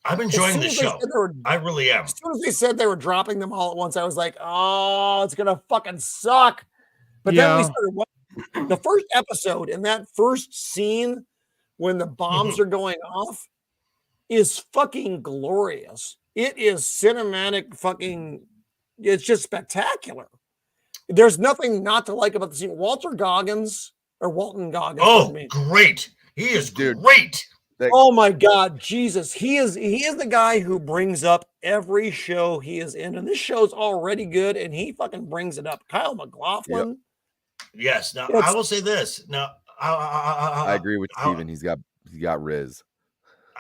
I'm enjoying this show. I really am. As soon as they said they were dropping them all at once, I was like, oh, it's going to fucking suck. But then we started watching the first episode, and that first scene when the bombs are going off is fucking glorious. It is cinematic fucking, it's just spectacular. There's nothing not to like about the scene. Walton Goggins. Oh, great. He is great. Oh my God, Jesus. He is the guy who brings up every show he is in. And this show's already good, and he fucking brings it up. Kyle MacLachlan. Yep. Yes. Now I will say this. Now I agree with Steven. He's got Riz.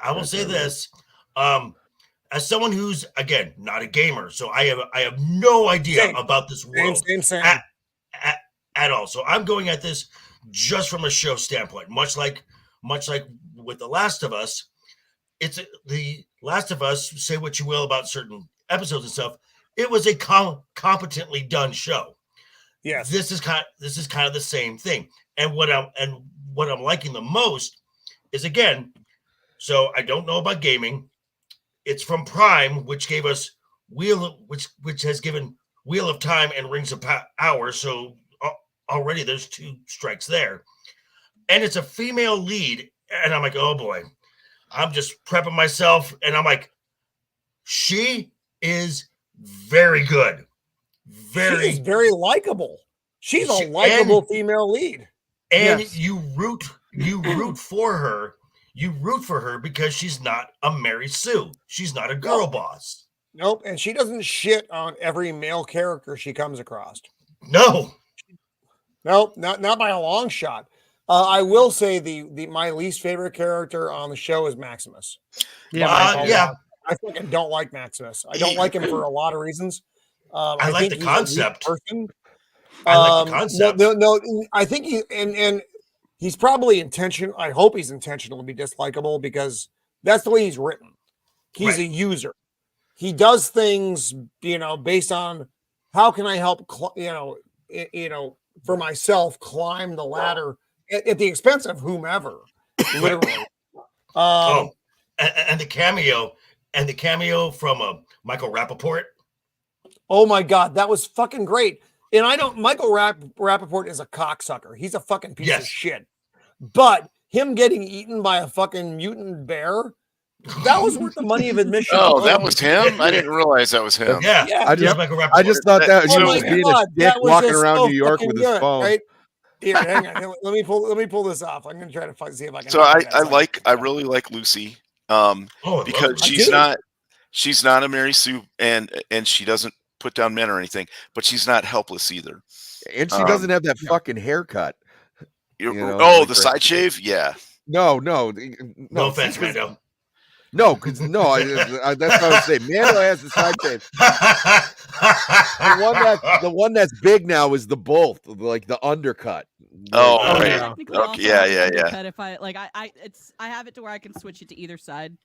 I will say this. As someone who's again not a gamer, so I have no idea about this world at all. So I'm going at this just from a show standpoint, much like with The Last of Us. It's The Last of Us. Say what you will about certain episodes and stuff. It was a competently done show. Yes, this is kind of the same thing. And what I'm liking the most is, again, so I don't know about gaming. It's from Prime, which gave us which has given Wheel of Time and Rings of Power. So already there's 2 strikes there, and it's a female lead. And I'm like, oh boy, I'm just prepping myself, and I'm like, she is very good. She's very likable. She's a likable female lead. And you root for her. You root for her because she's not a Mary Sue. She's not a girl boss. Nope. And she doesn't shit on every male character she comes across. No. Nope, not by a long shot. I will say my least favorite character on the show is Maximus. I fucking don't like Maximus. I don't like him for a lot of reasons. I like the concept. I like the concept. No, I think he's probably intentional. I hope he's intentional to be dislikable because that's the way he's written. He's a user. He does things, based on how can I help, for myself, climb the ladder at the expense of whomever, literally. And the cameo from Michael Rappaport. Oh my God, that was fucking great. And Michael Rappaport is a cocksucker. He's a fucking piece of shit. But him getting eaten by a fucking mutant bear, that was worth the money of admission. Oh, that was him? I didn't realize that was him. Yeah. I just thought that he was being a dick walking around New York with his phone. Right? Here, hang on. Let me pull this off. I'm gonna try to see if I can. So I really like Lucy. Because she's not a Mary Sue, and she doesn't put down men or anything, but she's not helpless either. And she doesn't have that fucking haircut. The side shave? Yeah. No offense, Mando. No, because that's what I was saying. Mando has the side shave. The one that's big now is the bolt, like the undercut. Right. Okay, yeah. If I have it to where I can switch it to either side.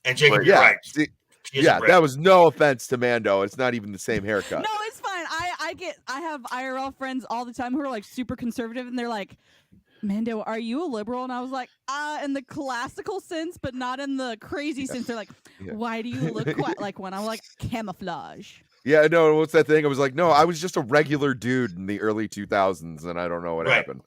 And Jacob, you're right. That was no offense to Mando. It's not even the same haircut. No, it's fine. I have IRL friends all the time who are like super conservative, and they're like, Mando, are you a liberal? And I was like, in the classical sense, but not in the crazy sense. They're like, why do you look like one? I'm like, camouflage. Yeah, no, what's that thing? I was like, no, I was just a regular dude in the early 2000s, and I don't know what happened.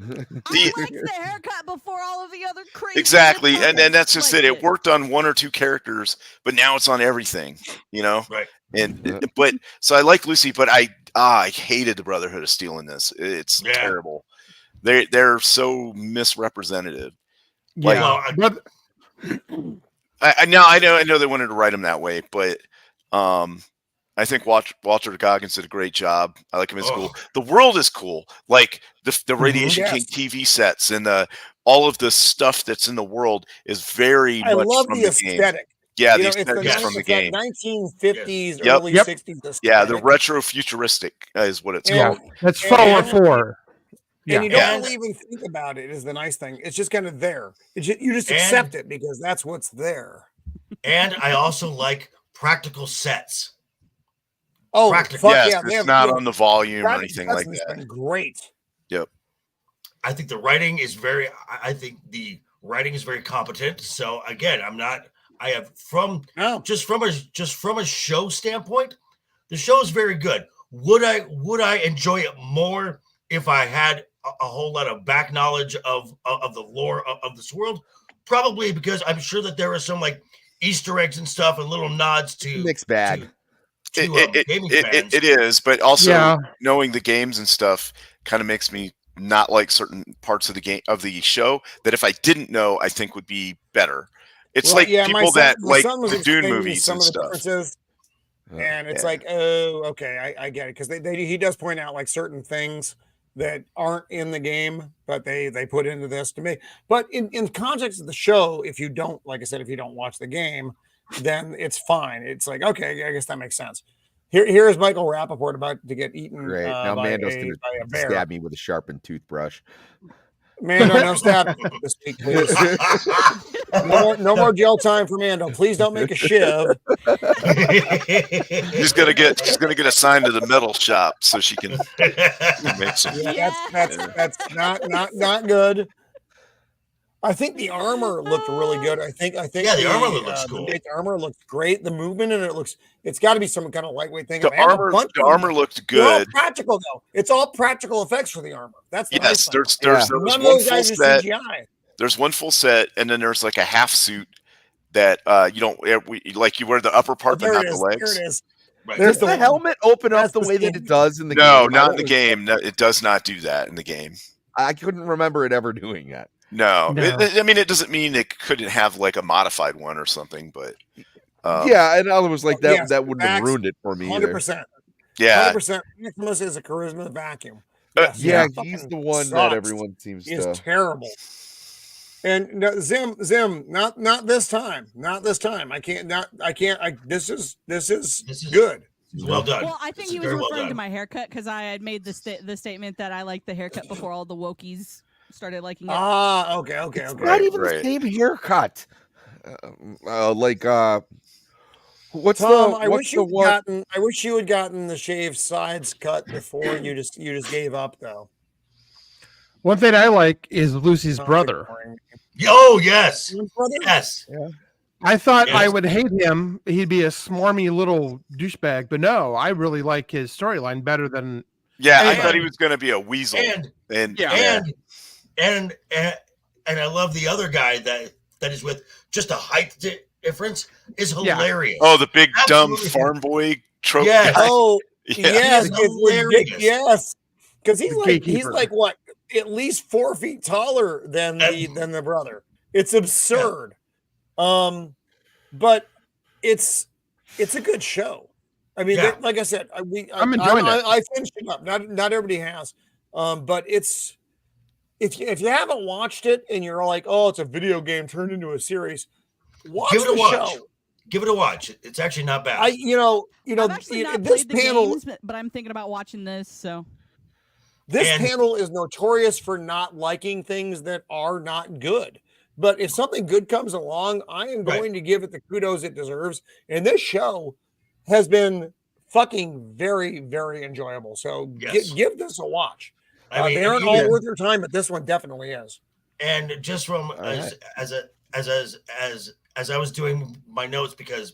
liked the haircut before all of the other crazy. Exactly, and that's just like it. It worked on one or two characters, but now it's on everything. Right. And but so I like Lucy, but I hated the Brotherhood of Steel in this. It's terrible. They're so misrepresentative. Like, but I know they wanted to write them that way, but I think Walter Goggins did a great job. I like him as cool. The world is cool, like the Radiation King TV sets and all of the stuff that's in the world is very much love from the the game. aesthetic. Yeah, You the know, aesthetic is from the game. 1950s, Yep. early 60s. Aesthetic. Yeah, the retro futuristic is what it's called. That's Fallout 4. And you don't really even think about it is the nice thing. It's just kind of there. You just accept it because that's what's there. And I also like practical sets. Oh, practical. Yes, it's not on the volume or anything like that. Been great. Yep. I think the writing is very. I think the writing is very competent. So again, I have just from a show standpoint, the show is very good. Would I enjoy it more if I had a whole lot of back knowledge of the lore of this world? Probably, because I'm sure that there are some like Easter eggs and stuff and little nods to mixed bag. It is, but also knowing the games and stuff kind of makes me not like certain parts of the game of the show that if I didn't know, I think would be better. It's people that like the Dune movies and stuff. And it's like, oh, okay, I get it, because he does point out like certain things that aren't in the game, but they put into this to me. But in context of the show, if you don't, like I said, if you don't watch the game, then it's fine. It's like, okay, I guess that makes sense. Here is Michael Rappaport about to get eaten. Great. Now Mando's going to stab me with a sharpened toothbrush. Mando, no stab this week, please. No more jail time for Mando. Please don't make a shiv. She's gonna get assigned to the metal shop so she can make some. Yeah, that's not good. I think the armor looked really good. I think the armor looks cool. The armor looks great. The movement in it's got to be some kind of lightweight thing. The armor looked good. All practical though. It's all practical effects for the armor. That's the nice thing. There's one full set. There's one full set, and then there's like a half suit that you don't like. You wear the upper part, but not the legs. There it is. Right. Does the helmet open up the way that it does in the game? No, not in the game. No, it does not do that in the game. I couldn't remember it ever doing that. No. I mean, it doesn't mean it couldn't have like a modified one or something, but and I was like that. That wouldn't have ruined it for me. 100%. Yeah, 100%. Maximus is a charisma vacuum. He's the one that everyone seems to. Is terrible. And no, Zim, not this time. Not this time. I can't. This is good. Well done. Well, I think he was referring to my haircut because I had made the statement that I liked the haircut before all the wokies started liking it. Okay. It's not even the same haircut. What's Tom, I wish you had gotten the shaved sides cut before you just gave up though. One thing I like is Lucy's brother. Oh yes, yes. Yeah. I thought I would hate him. He'd be a smarmy little douchebag, but no, I really like his storyline better than. Yeah, I thought he was going to be a weasel. And I love the other guy that is with just a height difference is hilarious. Oh, the big dumb farm boy trope. Yes. Guy. Oh, yes, hilarious. Yes, because he's like what, at least 4 feet taller than the brother. It's absurd. But it's a good show. I mean, like I said, I'm enjoying it. I finished it up. Not everybody has, but it's if you haven't watched it and you're like, oh, it's a video game turned into a series, give it a watch. Give it a watch. It's actually not bad. I've actually not this played panel, the games, but I'm thinking about watching this. So this panel is notorious for not liking things that are not good. But if something good comes along, I am going to give it the kudos it deserves. And this show has been fucking very, very enjoyable. So give this a watch. They aren't all worth your time, but this one definitely is. And just from as I was doing my notes because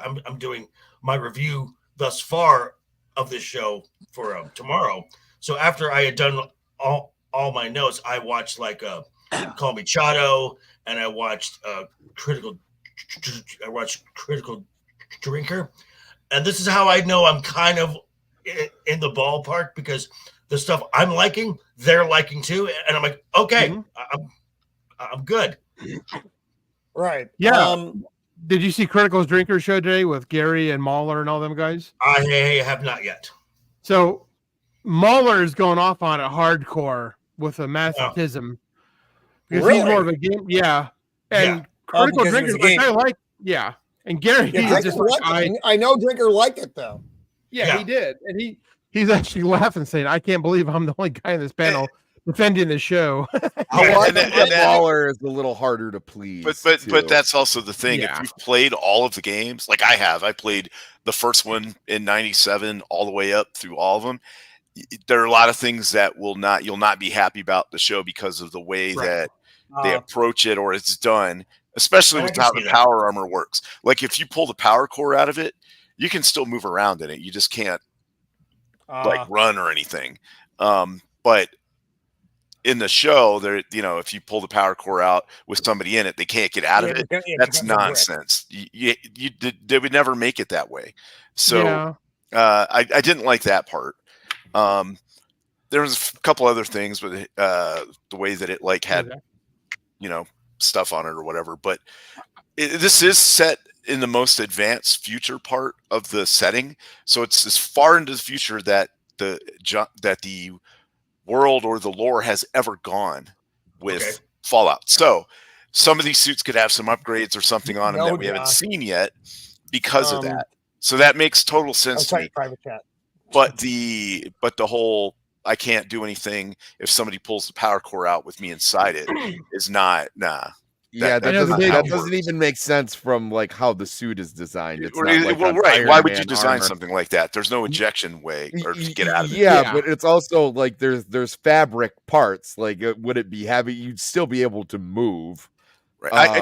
I'm doing my review thus far of this show for tomorrow. So after I had done all all my notes, I watched like Call Me Chado, and I watched Critical Drinker, and this is how I know I'm kind of in the ballpark, because the stuff I'm liking, they're liking too, and I'm like, okay, I'm good. Right. Yeah. Did you see Critical's Drinker show today with Gary and Mahler and all them guys? I have not yet. So Mahler is going off on it hardcore with a masochism. Because he's more of a game. Yeah. And Critical Drinker, like, I like, and Gary, he's just like, I know Drinker liked it though. Yeah, he did. And he's actually laughing, saying, I can't believe I'm the only guy in this panel defending the show. Waller is a little harder to please. But that's also the thing. If you've played all of the games, like I have, I played the first one in '97 all the way up through all of them. There are a lot of things that you'll not be happy about the show because of the way that they approach it or it's done, especially with how the power armor works. Like if you pull the power core out of it, you can still move around in it. You just can't like run or anything. But in the show, there, if you pull the power core out with somebody in it, they can't get out of it. That's nonsense. They would never make it that way. So I didn't like that part. There was a couple other things with the way that it like had, stuff on it or whatever. But this is set in the most advanced future part of the setting, so it's as far into the future that the world or the lore has ever gone with Fallout. So some of these suits could have some upgrades or something on them that we haven't seen yet because of that. So that makes total sense to me. Private chat. But the whole I can't do anything if somebody pulls the power core out with me inside it is not That doesn't even make sense from like how the suit is designed. It's not like right. Why would you design something like that? There's no ejection way or to get out of it. Yeah, but it's also like there's fabric parts. Like would it be heavy? You'd still be able to move. Right.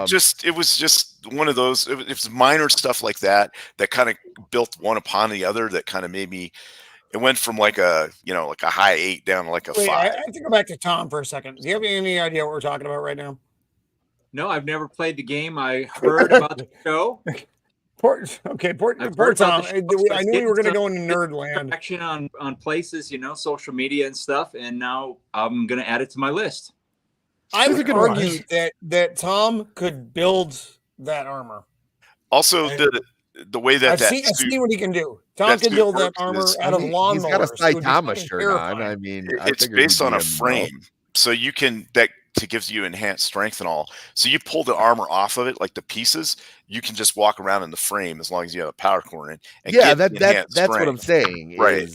It was just one of those. It was minor stuff like that kind of built one upon the other. That kind of made me. It went from like a high 8 down to like a 5. I have to go back to Tom for a second. Do you have any idea what we're talking about right now? No, I've never played the game. I heard about the show. Poor Tom. I knew we were going to go into nerd land. Action on places, social media and stuff, and now I'm going to add it to my list. I would argue that Tom could build that armor. Also, the way that I've seen what he can do. Tom can build that armor out of lawnmowers. He's got a Saitama shirt on. I mean, it's based on a frame, so you can to gives you enhanced strength and all. So you pull the armor off of it, like the pieces, you can just walk around in the frame as long as you have a power core in it. And that's what I'm saying. Right.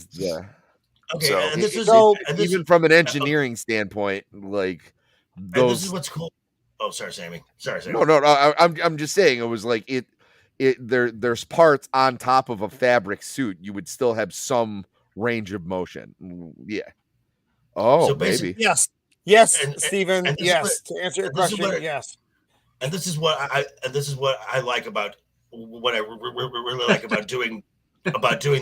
Even from an engineering standpoint, like those. This is what's cool. Oh, sorry, Sammy. No. I'm just saying it was like there's parts on top of a fabric suit. You would still have some range of motion. Yeah. Oh, so maybe. Yes, Stephen. Yes, to answer your question, yes. And this is what I like about what I really like about doing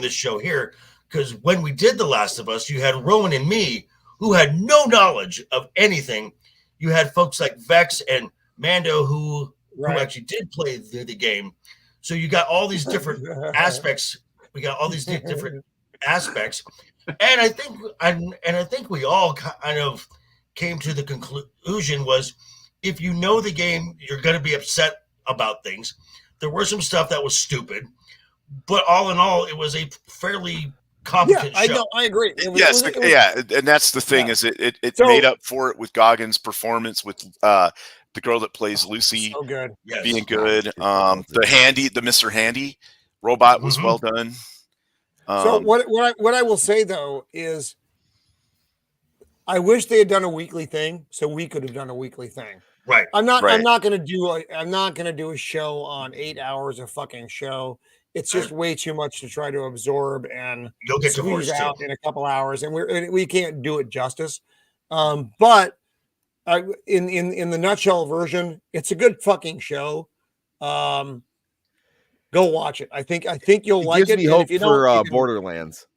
this show here. Because when we did The Last of Us, you had Rowan and me who had no knowledge of anything. You had folks like Vex and Mando who actually did play the game. So you got all these different aspects. We got all these different aspects, and I think we all kind of came to the conclusion was if you know the game, you're going to be upset about things. There were some stuff that was stupid, but all in all, it was a fairly competent show. I agree. And that's the thing is it made up for it with Goggins' performance with the girl that plays Lucy being good. The Mr. Handy robot was well done. So what I will say though is I wish they had done a weekly thing so we could have done a weekly thing. Right. I'm not going to do a show on 8 hours of fucking show. It's just way too much to try to absorb and you'll get squeeze out in a couple hours, and we can't do it justice. But in the nutshell version, it's a good fucking show. Go watch it. I think you'll like it. Gives me hope for Borderlands.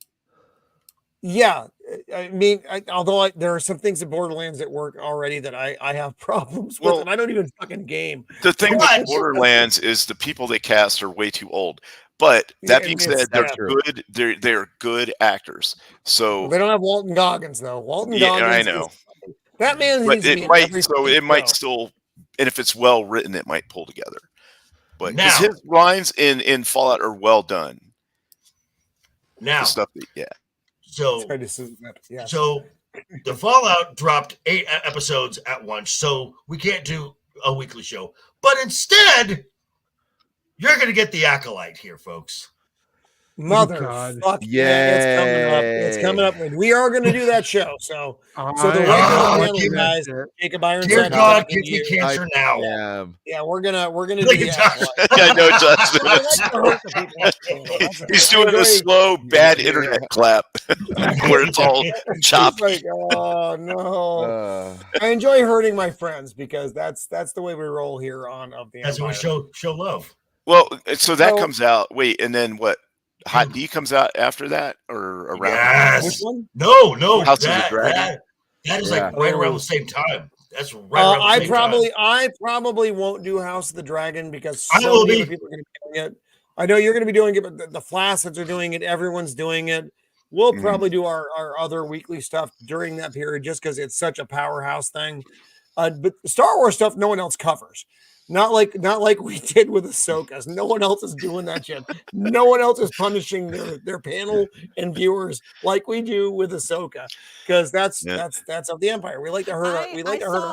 Yeah, I mean, although there are some things in Borderlands that work already that I have problems with, and I don't even fucking game. The thing with Borderlands is the people they cast are way too old. But that being said, they're good. They're good actors. So they don't have Walton Goggins though. Walton Goggins. I know. That man but needs to be it might. in So it might still, and if it's well written, it might pull together. But because his lines in Fallout are well done. Now, the stuff So the Fallout dropped 8 episodes at once, so we can't do a weekly show. But instead, you're going to get the Acolyte here, folks. Motherfucker. Yeah, it's coming up. We are going to do that show. So the regular guys, Jacob Ironside. Dear God, give me cancer now. Yeah, we're gonna do that. I know Josh. He's doing a slow, bad internet clap where it's all chopped. Like, oh no! I enjoy hurting my friends because that's the way we roll here on Of the Empire. That's what we show love. Well, so that comes out. Wait, and then what? Hot D comes out after that, or around? Yes. No. House of the Dragon. That is like right around the same time. That's right around the same time. I probably won't do House of the Dragon because I will be. People are going to be doing it. I know you're going to be doing it, but the Flaccid are doing it. Everyone's doing it. We'll probably do our other weekly stuff during that period just because it's such a powerhouse thing. But Star Wars stuff, no one else covers. Not like we did with Ahsoka. No one else is doing that shit. No one else is punishing their panel and viewers like we do with Ahsoka, because that's Of the Empire. We like to hurt.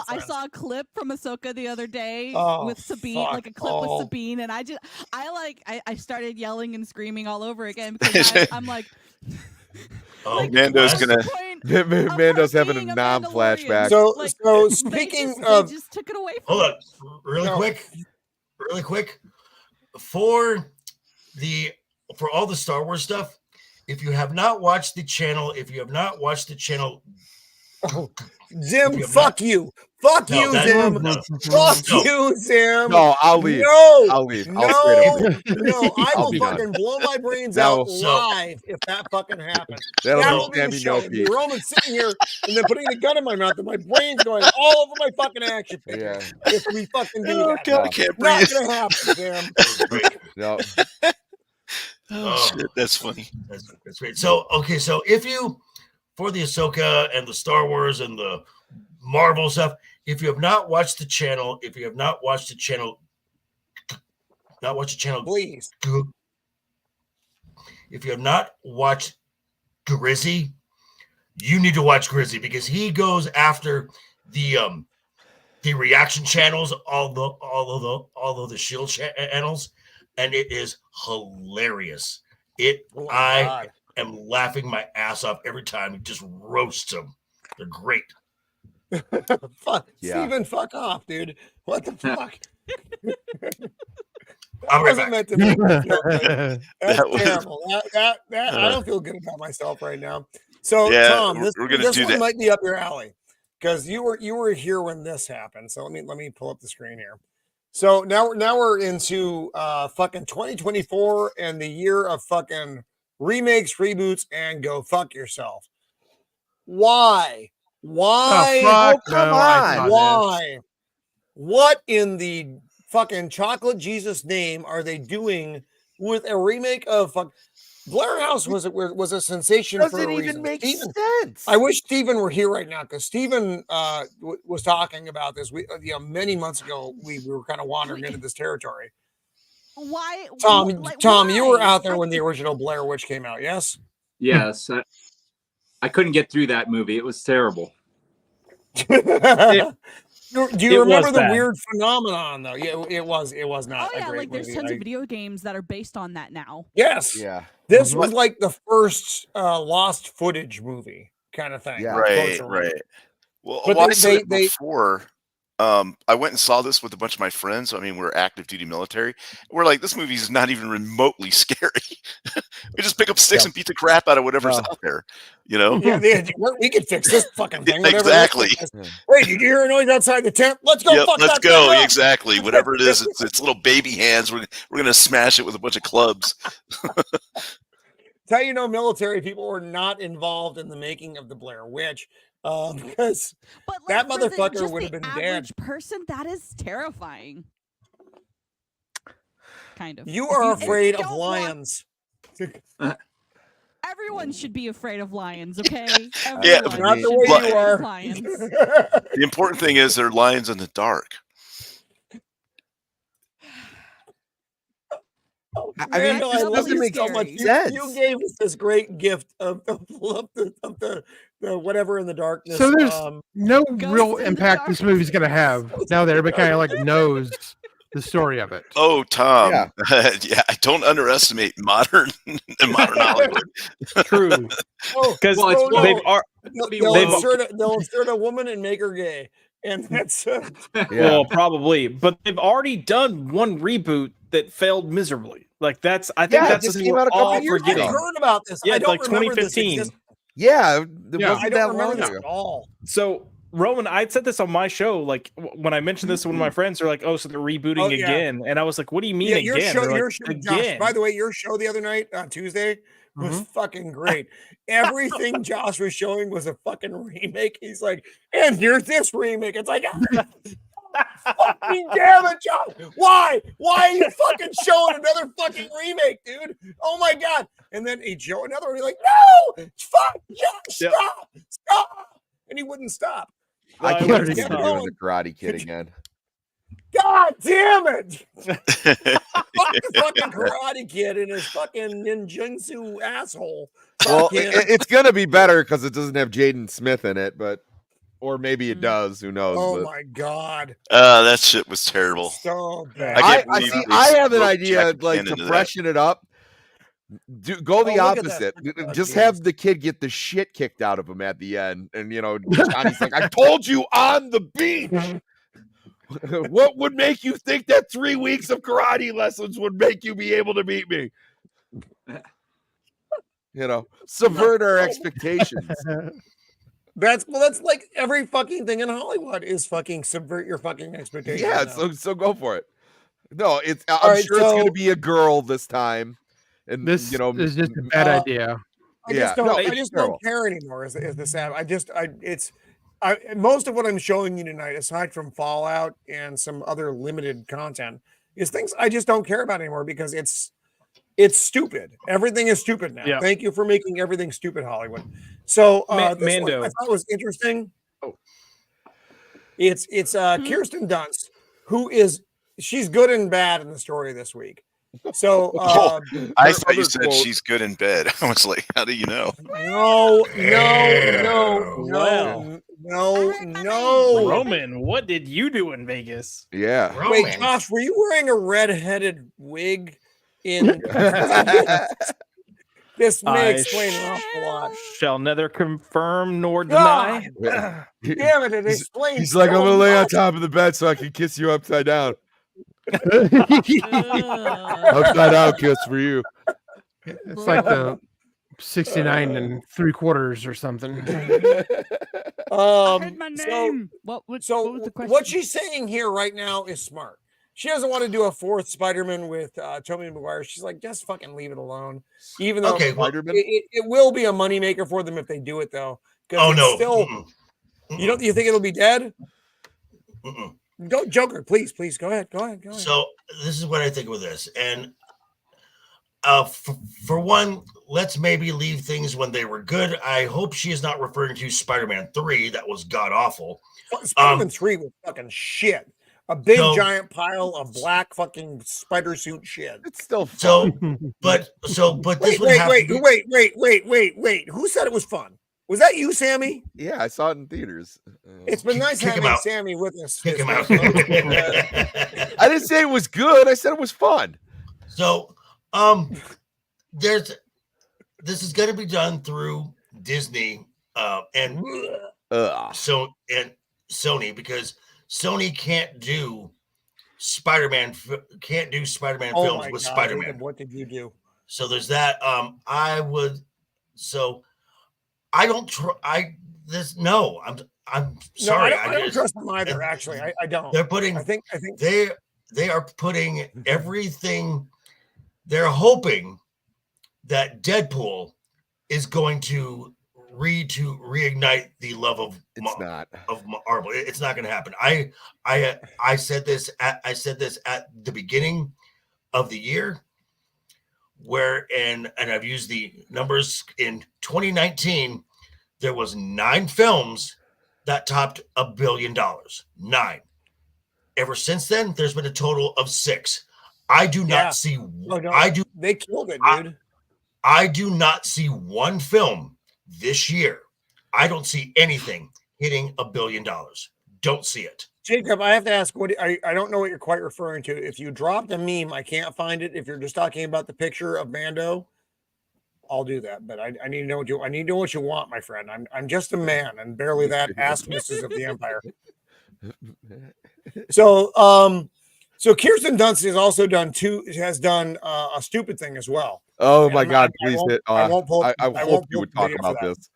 I saw a clip from Ahsoka the other day with Sabine, fuck. like a clip with Sabine, and I started yelling and screaming all over again because I'm like. Like, Mando's Mando's having a non-flashback. So speaking of, they just took it away from hold on, really quick, for all the Star Wars stuff. If you have not watched the channel, Zim, fuck you. Fuck you, Zim. Fuck you, Zim. No, I'll leave. No, I'll leave. No, I will fucking blow my brains out live if that fucking happens. That will be the show. Roman's sitting here and then putting the gun in my mouth and my brain's going all over my fucking action figure. If we fucking do that. God, I can't breathe. Not gonna happen, Zim. No. Oh shit, that's funny. That's great. So if you, for the Ahsoka and the Star Wars and the Marvel stuff, if you have not watched the channel, please. If you have not watched Grizzy, you need to watch Grizzy because he goes after the reaction channels, all of the Shield channels, and it is hilarious. I am laughing my ass off every time he just roasts them. They're great. Fuck, Steven, fuck off, dude. What the fuck? I'm right wasn't back. meant to make me feel good. That's terrible. That I don't feel good about myself right now. So Tom, this one might be up your alley because you were here when this happened. So let me pull up the screen here. So now we're into fucking 2024 and the year of fucking remakes, reboots, and go fuck yourself. Why? Oh, come on. Why? What in the fucking chocolate Jesus name are they doing with a remake of Blair House? Was a sensation for a reason. Doesn't even make sense. I wish Steven were here right now because Steven was talking about this. Many months ago we were kind of wandering into this territory. Why, Tom, you were out there when the original Blair Witch came out, yes? Yes. I couldn't get through that movie. It was terrible. Do you remember the weird phenomenon though? Yeah, it was not. Oh yeah, a great like there's movie. tons of video games that are based on that now. Yes. Yeah. This was like the first lost footage movie kind of thing. Yeah. Right. Well, I said it before. I went and saw this with a bunch of my friends. I mean, we're active duty military. We're like, this movie is not even remotely scary. We just pick up sticks and beat the crap out of whatever's out there, you know? Yeah, we could fix this fucking thing. Exactly. Wait, did you hear a noise outside the tent? Let's go. Let's go. Exactly. Whatever it is, it's little baby hands. We're gonna smash it with a bunch of clubs. how you know military people were not involved in the making of the Blair Witch. Because that motherfucker would have been dead. Person, that is terrifying. Kind of. You are afraid of lions. Everyone should be afraid of lions, okay? Yeah, not the way you are. Lions. The important thing is they're lions in the dark. I mean, it doesn't make so much sense. You gave us this great gift of the whatever in the darkness. So there's no real impact this movie's going to have now that everybody kind of like knows the story of it. Oh, Tom. Yeah, yeah, don't underestimate modern Hollywood. True. Because they'll insert a woman and make her gay. And that's well, probably, but they've already done one reboot that failed miserably. Like that's that's the thing we're all forgetting. I heard about this. Yeah, I don't like 2015. Yeah, I don't remember this at all. So Roman, I said this on my show. Like when I mentioned this to one of my friends, they're like, "Oh, so they're rebooting again?" And I was like, "What do you mean your again?" Show, like, Josh, by the way, your show the other night on Tuesday was fucking great. Everything Josh was showing was a fucking remake. He's like, and here's this remake. It's like, fucking damn it, Josh. Why are you fucking showing another fucking remake, dude? Oh my God. And then he'd show another one. He's like, no, fuck, Josh, stop. And he wouldn't stop. I can't see doing the Karate Kid again. God damn it! fucking Karate Kid and his fucking ninjutsu asshole. Well, it's gonna be better because it doesn't have Jaden Smith in it, or maybe it does. Who knows? Oh my God! That shit was terrible. So bad. I have an idea, like to freshen it up. Go the opposite. Just have the kid get the shit kicked out of him at the end, and Johnny's like, "I told you on the beach." What would make you think that 3 weeks of karate lessons would make you be able to beat me? Subvert our expectations. That's like every fucking thing in Hollywood is fucking subvert your fucking expectations. Yeah, so go for it. No, I'm sure it's going to be a girl this time, and this is just a bad idea. I just don't care anymore. Is the sad? Most of what I'm showing you tonight, aside from Fallout and some other limited content, is things I just don't care about anymore because it's stupid. Everything is stupid now. Yeah. Thank you for making everything stupid, Hollywood. So Mando, I thought was interesting. It's Kirsten Dunst, she's good and bad in the story this week. So I thought you said she's good in bed. I was like, how do you know? No. Roman, what did you do in Vegas? Yeah. Wait, Josh, were you wearing a red-headed wig in this may explain an awful lot. Shall neither confirm nor deny. Damn it explains. He's like, I'm gonna lay on top of the bed so I can kiss you upside down. Upside down kiss for you. It's like the 69 3/4 or something. I heard my name. What was the question? What she's saying here right now is smart. She doesn't want to do a fourth Spider-Man with Tobey Maguire. She's like, just fucking leave it alone. Even though it will be a moneymaker for them if they do it, though. Oh no! Still, you think it'll be dead? Go, Joker, please, go ahead. So this is what I think with this, and for one, let's maybe leave things when they were good. I hope she is not referring to Spider-Man 3. That was god awful. Spider-Man 3 was fucking shit. A big giant pile of black fucking spider suit shit. It's still fun. But this wait. Who said it was fun? Was that you, Sammy? Yeah, I saw it in theaters. It's been nice having Sammy with us. Kick him out. I didn't say it was good. I said it was fun. So, this is going to be done through Disney and Sony because Sony can't do Spider-Man films with Spider-Man. What did you do? So there's that. I'm sorry. I don't trust them either. Actually, I don't. They're putting. I think they are putting everything. They're hoping that Deadpool is going to reignite the love of Marvel. It's not going to happen. I said this at the beginning of the year, and I've used the numbers in 2019. There was 9 films that topped $1 billion. 9. Ever since then, there's been a total of 6. I do not see. They killed it, dude. I do not see one film this year. I don't see anything hitting $1 billion. Don't see it. Jacob, I have to ask, I don't know what you're quite referring to. If you dropped a meme, I can't find it. If you're just talking about the picture of Mando, I'll do that. But I need to know what you want, my friend. I'm just a man and barely that ass misses of the Empire. So Kirsten Dunst has done a stupid thing as well. Oh my God! Please hit. I hope you would talk about this.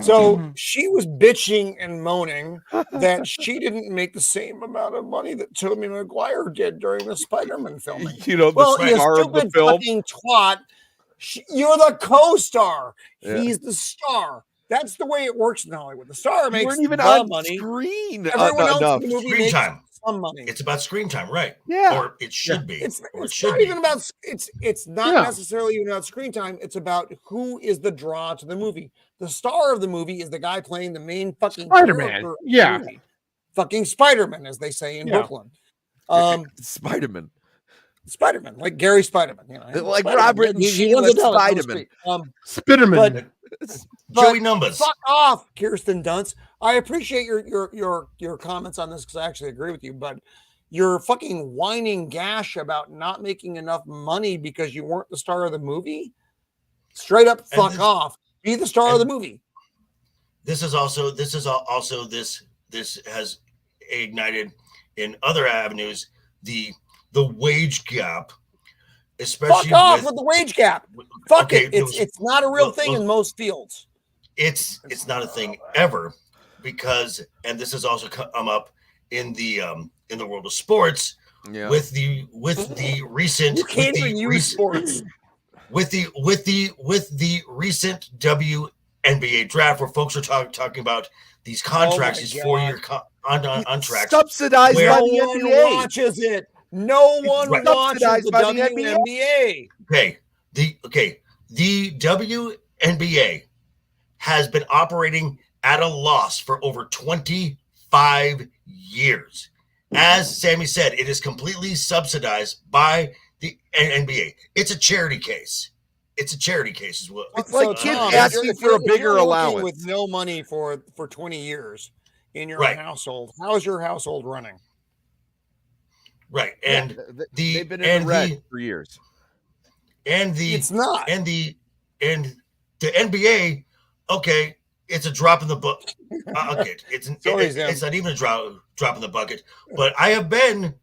So she was bitching and moaning that she didn't make the same amount of money that Tobey Maguire did during the Spider-Man filming. You know, you stupid fucking twat. You're the co-star. Yeah. He's the star. That's the way it works in Hollywood. The star makes weren't even the on money. Screen. Everyone else in the movie screen makes time. Some money. It's about screen time, right? Yeah, or it should be. It's not even about. It's not necessarily even about screen time. It's about who is the draw to the movie. The star of the movie is the guy playing the main fucking Spider-Man. Yeah, fucking Spider-Man, as they say in Brooklyn. Spider-Man, like Gary Spider-Man, you know, like Spider-Man. Robert and Sheila Spider-Man, Spider-Man. Joey Numbers. Fuck off, Kirsten Dunst. I appreciate your comments on this because I actually agree with you, but you're fucking whining gash about not making enough money because you weren't the star of the movie. Straight up, fuck off. Be the star of the movie. This has ignited in other avenues the wage gap, especially fuck off with the wage gap. Fuck it. It's not a real thing in most fields. It's not a thing ever because, and this has also come up in the world of sports with the recent recent WNBA draft where folks are talking about these contracts, these 4-year contracts subsidized by the NBA. NBA. Watches it. No one watches the WNBA. The WNBA has been operating at a loss for over 25 years. As Sammy said, it is completely subsidized by the NBA. It's a charity case. It's well. It's like kids asking for a bigger allowance with no money for 20 years in your household. How is your household running? Right, and they've been in the red for years. And it's not. And the NBA, okay, it's a drop in the bucket. Okay, it's not even a drop in the bucket. But I have been,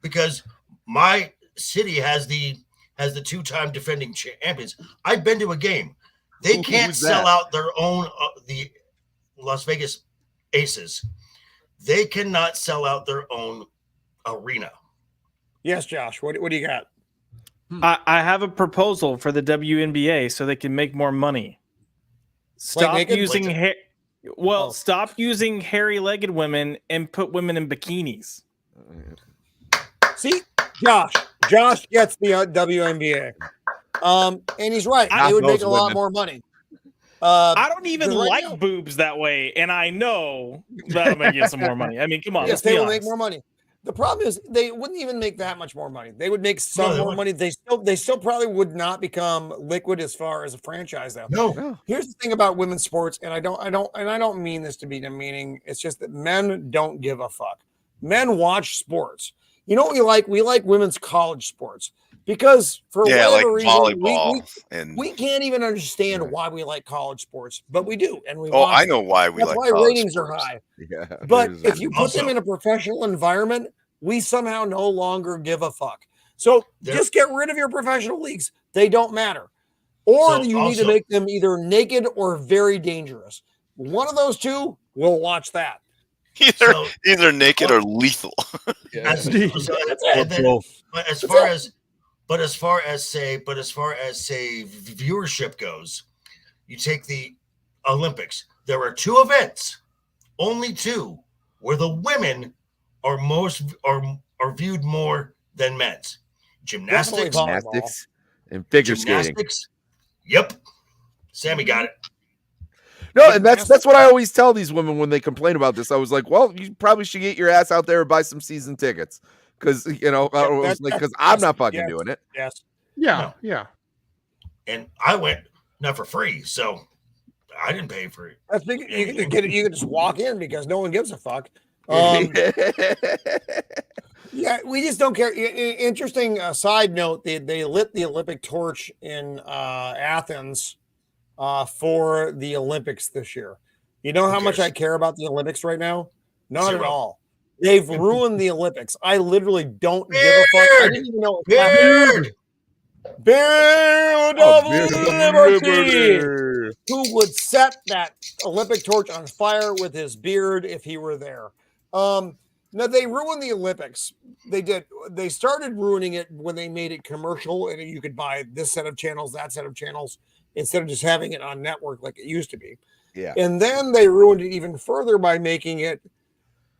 because my city has the 2-time defending champions. I've been to a game. They can't sell out their own the Las Vegas Aces. They cannot sell out their own arena. Yes, Josh. What do you got? I have a proposal for the WNBA so they can make more money. Stop using stop using hairy-legged women and put women in bikinis. See, Josh gets the WNBA, and he's right. They would make a lot more money. I don't even like boobs that way, and I know that'll make you some more money. I mean, come on. Yes, they will make more money. The problem is they wouldn't even make that much more money. They would make some more money. They still probably would not become liquid as far as a franchise though. No. Here's the thing about women's sports, and I don't mean this to be demeaning. It's just that men don't give a fuck. Men watch sports. You know what we like? We like women's college sports because for whatever reason, volleyball we can't even understand why we like college sports, but we do, and we. I know why we That's like. why ratings sports. are high. Yeah, but if you put them in a professional environment, we somehow no longer give a fuck. So just get rid of your professional leagues; they don't matter. Or you need to make them either naked or very dangerous. One of those two, we'll watch that. Either naked or lethal. But as far as But as far as say viewership goes, you take the Olympics. There are 2 events, only 2, where the women are viewed more than men's. Gymnastics and figure skating. Yep. Sammy got it. No, and that's what I always tell these women when they complain about this. I was like, well, you probably should get your ass out there and buy some season tickets. Because, because I'm not fucking doing it. Yes. Yeah. Yeah. And I went not for free, so I didn't pay for it. That's big. You can just walk in because no one gives a fuck. Yeah, we just don't care. Interesting side note: they lit the Olympic torch in Athens for the Olympics this year. You know how much I care about the Olympics right now? Not at all. They've ruined the Olympics. I literally don't give a fuck. I didn't even know it was Beard of Liberty, who would set that Olympic torch on fire with his beard if he were there. Now, they ruined the Olympics. They did. They started ruining it when they made it commercial and you could buy this set of channels, that set of channels, instead of just having it on network like it used to be. Yeah. And then they ruined it even further by making it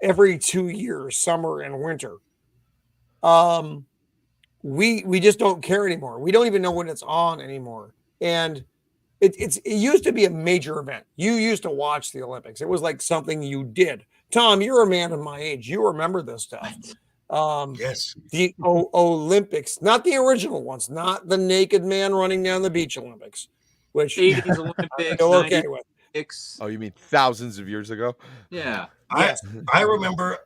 every 2 years, summer and winter. We just don't care anymore. We don't even know when it's on anymore. And it used to be a major event. You used to watch the Olympics. It was like something you did. Tom, you're a man of my age. You remember this stuff. Yes. The Olympics, not the original ones, not the naked man running down the beach Olympics, which 80s Olympics, okay with. Oh, you mean thousands of years ago? Yeah. Yes. I remember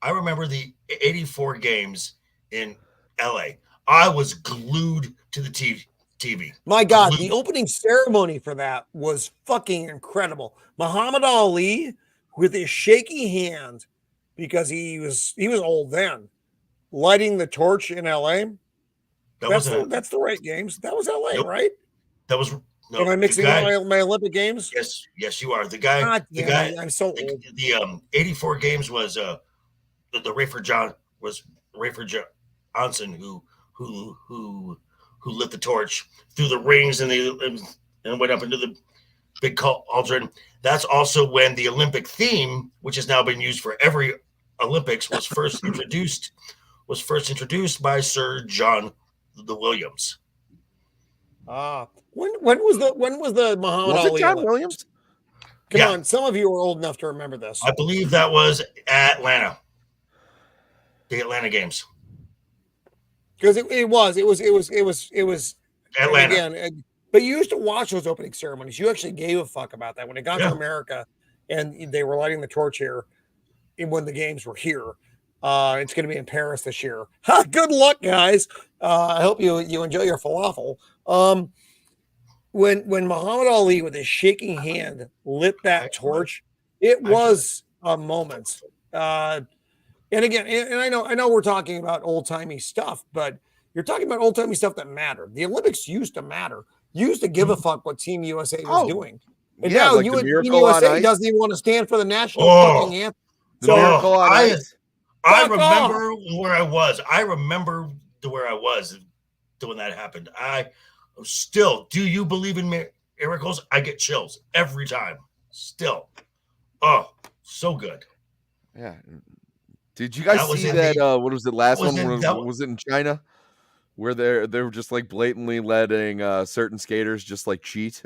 the 84 games in LA. I was glued to the TV. My God, the opening ceremony for that was fucking incredible. Muhammad Ali with his shaky hand, because he was old then, lighting the torch in LA. That's the right games. That was LA, nope. Right? That was. No, am I mixing up my Olympic games? Yes, you are. The guy. I'm so old. The 84 games was the Rafer Johnson who lit the torch through the rings and went up into the big cauldron. That's also when the Olympic theme, which has now been used for every Olympics, was first introduced by Sir John Williams. When was the Muhammad Ali? Was it John Williams? Come on, some of you are old enough to remember this. I believe that was Atlanta, the Atlanta Games. Because it was Atlanta. Again, but you used to watch those opening ceremonies. You actually gave a fuck about that when it got to America, and they were lighting the torch here, when the games were here. It's going to be in Paris this year. Good luck, guys. I hope you enjoy your falafel. When Muhammad Ali with his shaking hand lit that torch, it was a moment. And again, and I know we're talking about old timey stuff, but you're talking about old timey stuff that mattered. The Olympics used to matter. You used to give a fuck what Team USA was doing. And now Team USA doesn't even want to stand for the national fucking anthem. The Miracle on Ice. I remember where I was. I remember where I was when that happened. Still, do you believe in miracles? I get chills every time. Still. Oh, so good. Yeah. Did you guys see that? What was it? Last one was it in China, where they were just like blatantly letting certain skaters just like cheat?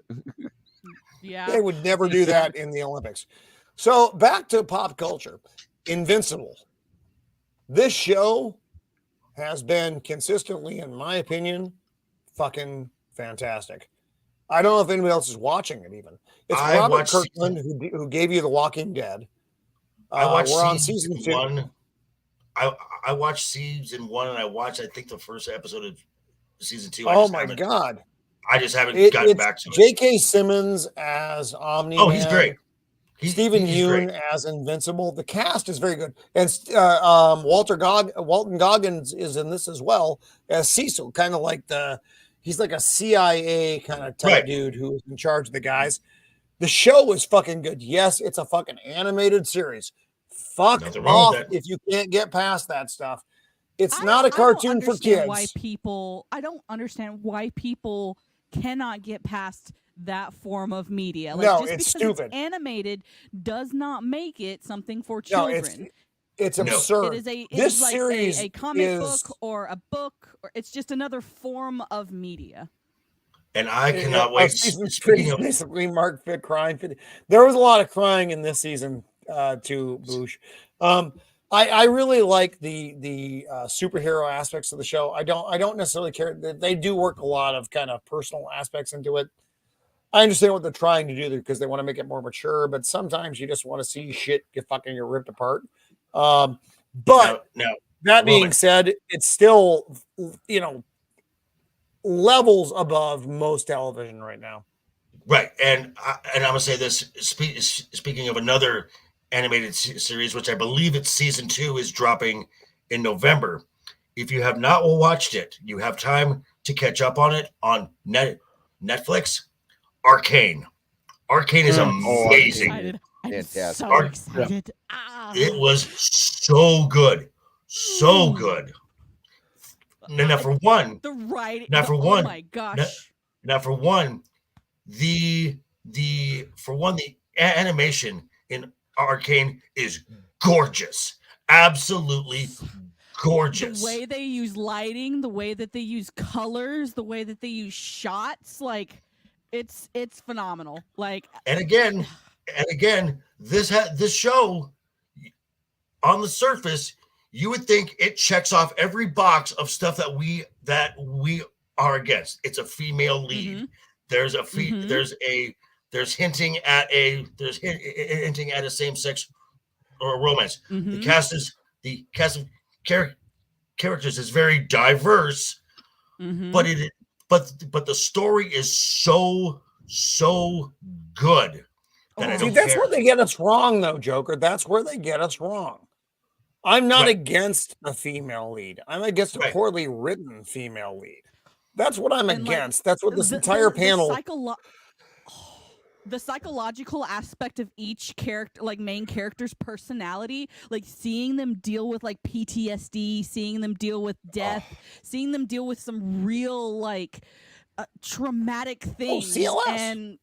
Yeah, they would never do that in the Olympics. So back to pop culture, Invincible. This show has been consistently, in my opinion, fucking fantastic. I don't know if anybody else is watching it. Even it's Robert Kirkland who gave you The Walking Dead. We're on season 2. I watched season 1 and I watched, I think, the first episode of season 2. Oh my God. I just haven't gotten back to it. J.K. Simmons as Omni-Man. Oh, he's great. Stephen Yeun as Invincible. The cast is very good. And Walton Goggins is in this as well as Cecil, kind of like he's like a CIA kind of type dude who's in charge of the guys. The show is fucking good. Yes, it's a fucking animated series. Fuck off if you can't get past that stuff. It's not a cartoon for kids. I don't understand why people cannot get past that form of media. Like, no, just it's because stupid. It's animated does not make it something for children. No, it's absurd. It is this like series a comic book or a book, or it's just another form of media. And I cannot wait. Speaking of basically Mark Fit crying, there was a lot of crying in this season too, Boosh. I really like the superhero aspects of the show. I don't necessarily care. They do work a lot of kind of personal aspects into it. I understand what they're trying to do there because they want to make it more mature, but sometimes you just want to see shit get ripped apart. But that being said, it's still, levels above most television right now. Right. And I'm going to say this, speaking of another animated series, which I believe it's season 2 is dropping in November. If you have not watched it, you have time to catch up on it on Netflix. Arcane. Arcane is amazing. Fantastic. So excited. It was so good. So good. Now for one, the writing. Oh my gosh. Now for one, the animation in Arcane is gorgeous. Absolutely gorgeous. The way they use lighting, the way that they use colors, the way that they use shots, like it's phenomenal. Like, and again, this show on the surface, you would think it checks off every box of stuff that we are against. It's a female lead. Mm-hmm. There's hinting at a same-sex or romance. Mm-hmm. The cast of characters is very diverse, mm-hmm. but the story is so good that I don't that's care. where they get us wrong, though, Joker. That's where they get us wrong. I'm not against a female lead. I'm against a poorly written female lead. That's what I'm against. That's what this entire panel. The psychological aspect of each character, like main character's personality, like seeing them deal with like PTSD, seeing them deal with death, seeing them deal with some real like traumatic things. CLS. And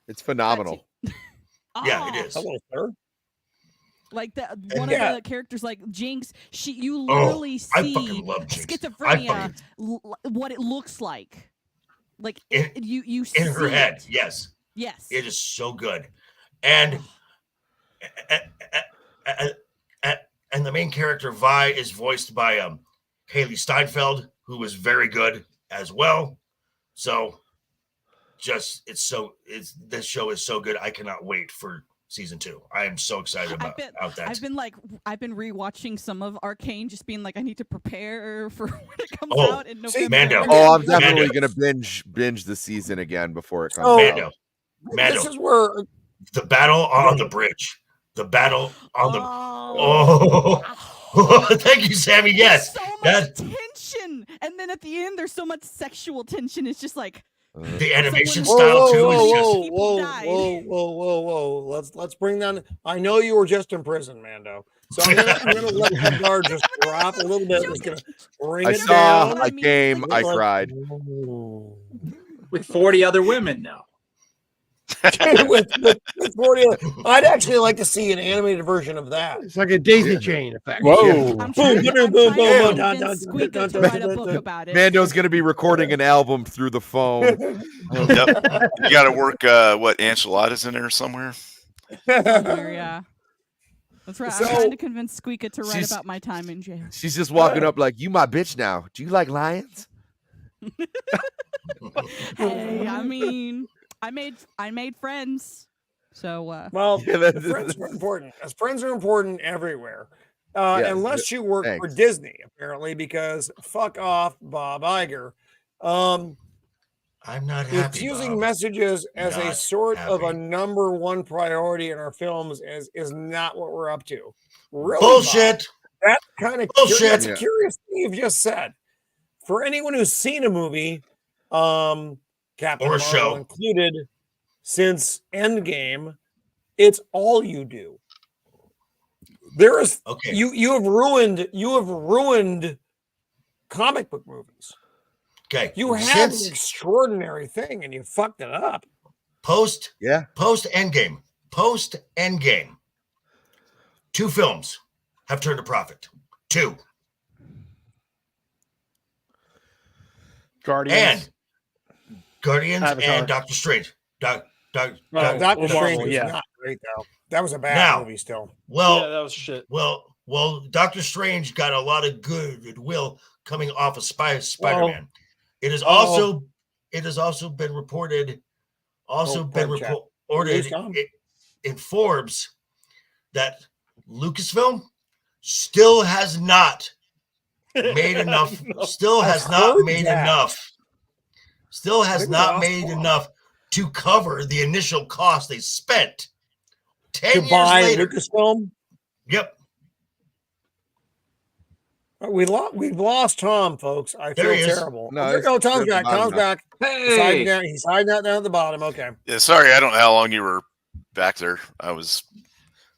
it's phenomenal. Yeah, it is. Hello, sir. Like one of the characters, like Jinx, you literally see schizophrenia, what it looks like. Like you see in her head, it. yes, it is so good, and the main character Vi is voiced by Haley Steinfeld, who was very good as well. So, this show is so good. I cannot wait for season 2. I am so excited about that. I've been rewatching some of Arcane, just being like, I need to prepare for when it comes out in November. Mando. I'm definitely gonna binge the season again before it comes out. Mando. This is where the battle on the bridge. The battle on the. Thank you, Sammy. Yes, so much tension, and then at the end, there's so much sexual tension. It's just like. The animation style too is just whoa. Let's bring down. I know you were just in prison, Mando. So I'm gonna let the guard just drop a little bit. Just gonna bring it down. I came. I cried. With 40 other women now. with 40 I'd actually like to see an animated version of that. It's like a daisy chain effect. Whoa. Mando's going to be recording an album through the phone. Yep. You got to work, enchiladas in there somewhere? Yeah. That's right. I'm trying to convince Squeaka to write about my time in jail. She's just walking up like, you my bitch now. Do you like lions? Hey, I mean... I made friends, so friends are important. As friends are important everywhere, unless you work for Disney, apparently, because fuck off, Bob Iger. I'm not happy. It's using messages as a sort of a number one priority in our films is not what we're up to. Really, bullshit. Bob, that's kind of bullshit. That's a curious thing you've just said. For anyone who's seen a movie, Captain Marvel included, since Endgame, it's all you do. There is okay. You have ruined comic book movies. Okay. You had an extraordinary thing and you fucked it up. Post Endgame. 2 films have turned a profit. 2. Guardians And Doctor Strange. Doctor Strange was not great though. That was a bad movie still. Well, yeah, that was shit. Well, Doctor Strange got a lot of goodwill coming off of Spider-Man. It has also been reported in Forbes that Lucasfilm still has not made enough. Still has not made enough to cover the initial cost they spent. 10 years later, Lucasfilm. Yep. We've lost Tom, folks. I feel terrible. No, Tom's back. Tom's back. Hey, He's hiding out down at the bottom. Okay. Yeah, sorry, I don't know how long you were back there. I was.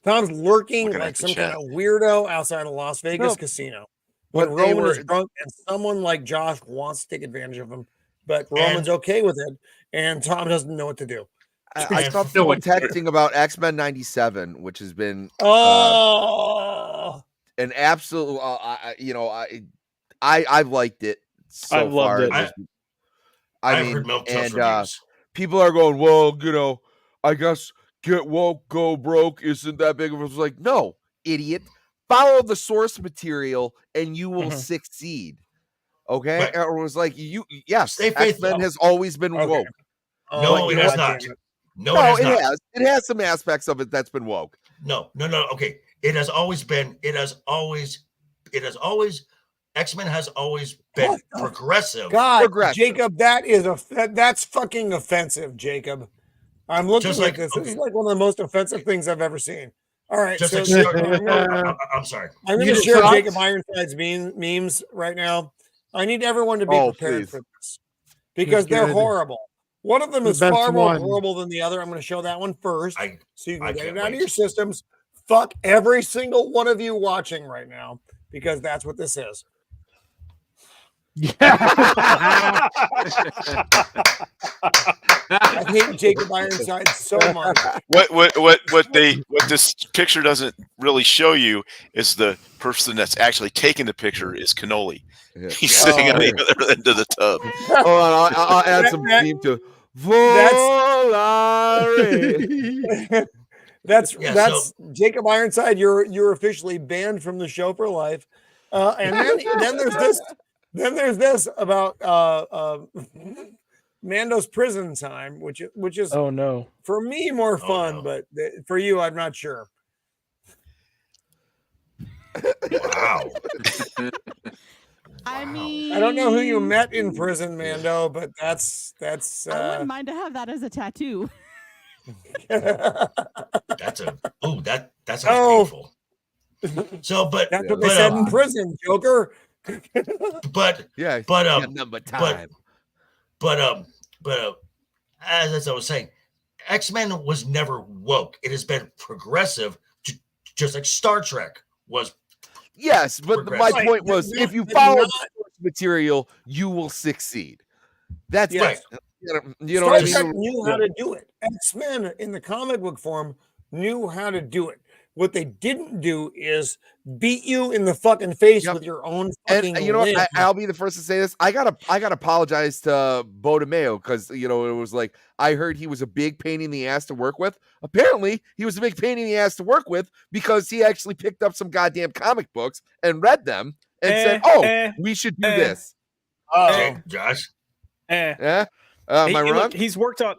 Tom's lurking like some kind of weirdo outside a Las Vegas casino. When Roman is drunk and someone like Josh wants to take advantage of him, but Roman's okay with it, and Tom doesn't know what to do. I saw people texting about X-Men 97, which has been an absolute. I've liked it so I've loved far. it. I mean, people are going, well, I guess get woke, go broke isn't that big of a. I was like, no, idiot. Follow the source material and you will succeed. Okay, right. It was like yes, X-Men has always been woke. No, it has not. No, it has. It has some aspects of it that's been woke. No. Okay, it has always been. X-Men has always been progressive. Jacob, that's fucking offensive, Jacob. I'm looking at this. Okay. This is like one of the most offensive things I've ever seen. All right, I'm sorry. I'm going to share Jacob Ironside's memes right now. I need everyone to be prepared for this because they're horrible. One of them is far more horrible than the other. I'm going to show that one first so you can get it out of your systems. Fuck every single one of you watching right now because that's what this is. I hate Jacob Ironside so much. What this picture doesn't really show you is the person that's actually taking the picture is Cannoli. Yeah. He's sitting on the other end of the tub. Hold on, I'll add some theme to That's Jacob Ironside. You're officially banned from the show for life. And then there's this. Then there's this about Mando's prison time, which is for me more fun, but for you, I'm not sure. Wow. I mean, I don't know who you met in prison, Mando, but that's. I wouldn't mind to have that as a tattoo. That's painful. So, but that's what they said in prison, Joker. But as I was saying, X-Men was never woke. It has been progressive, just like Star Trek was. Yes, but my point was, if you follow material, you will succeed. That's right. You know what I mean? Star Trek knew how to do it. X-Men in the comic book form knew how to do it. What they didn't do is beat you in the fucking face with your own fucking. And you know what? I'll be the first to say this. I gotta apologize to Bo DeMeo because it was like I heard he was a big pain in the ass to work with. Apparently, he was a big pain in the ass to work with because he actually picked up some goddamn comic books and read them and said, we should do this." Josh. Am I wrong? Look, he's worked on.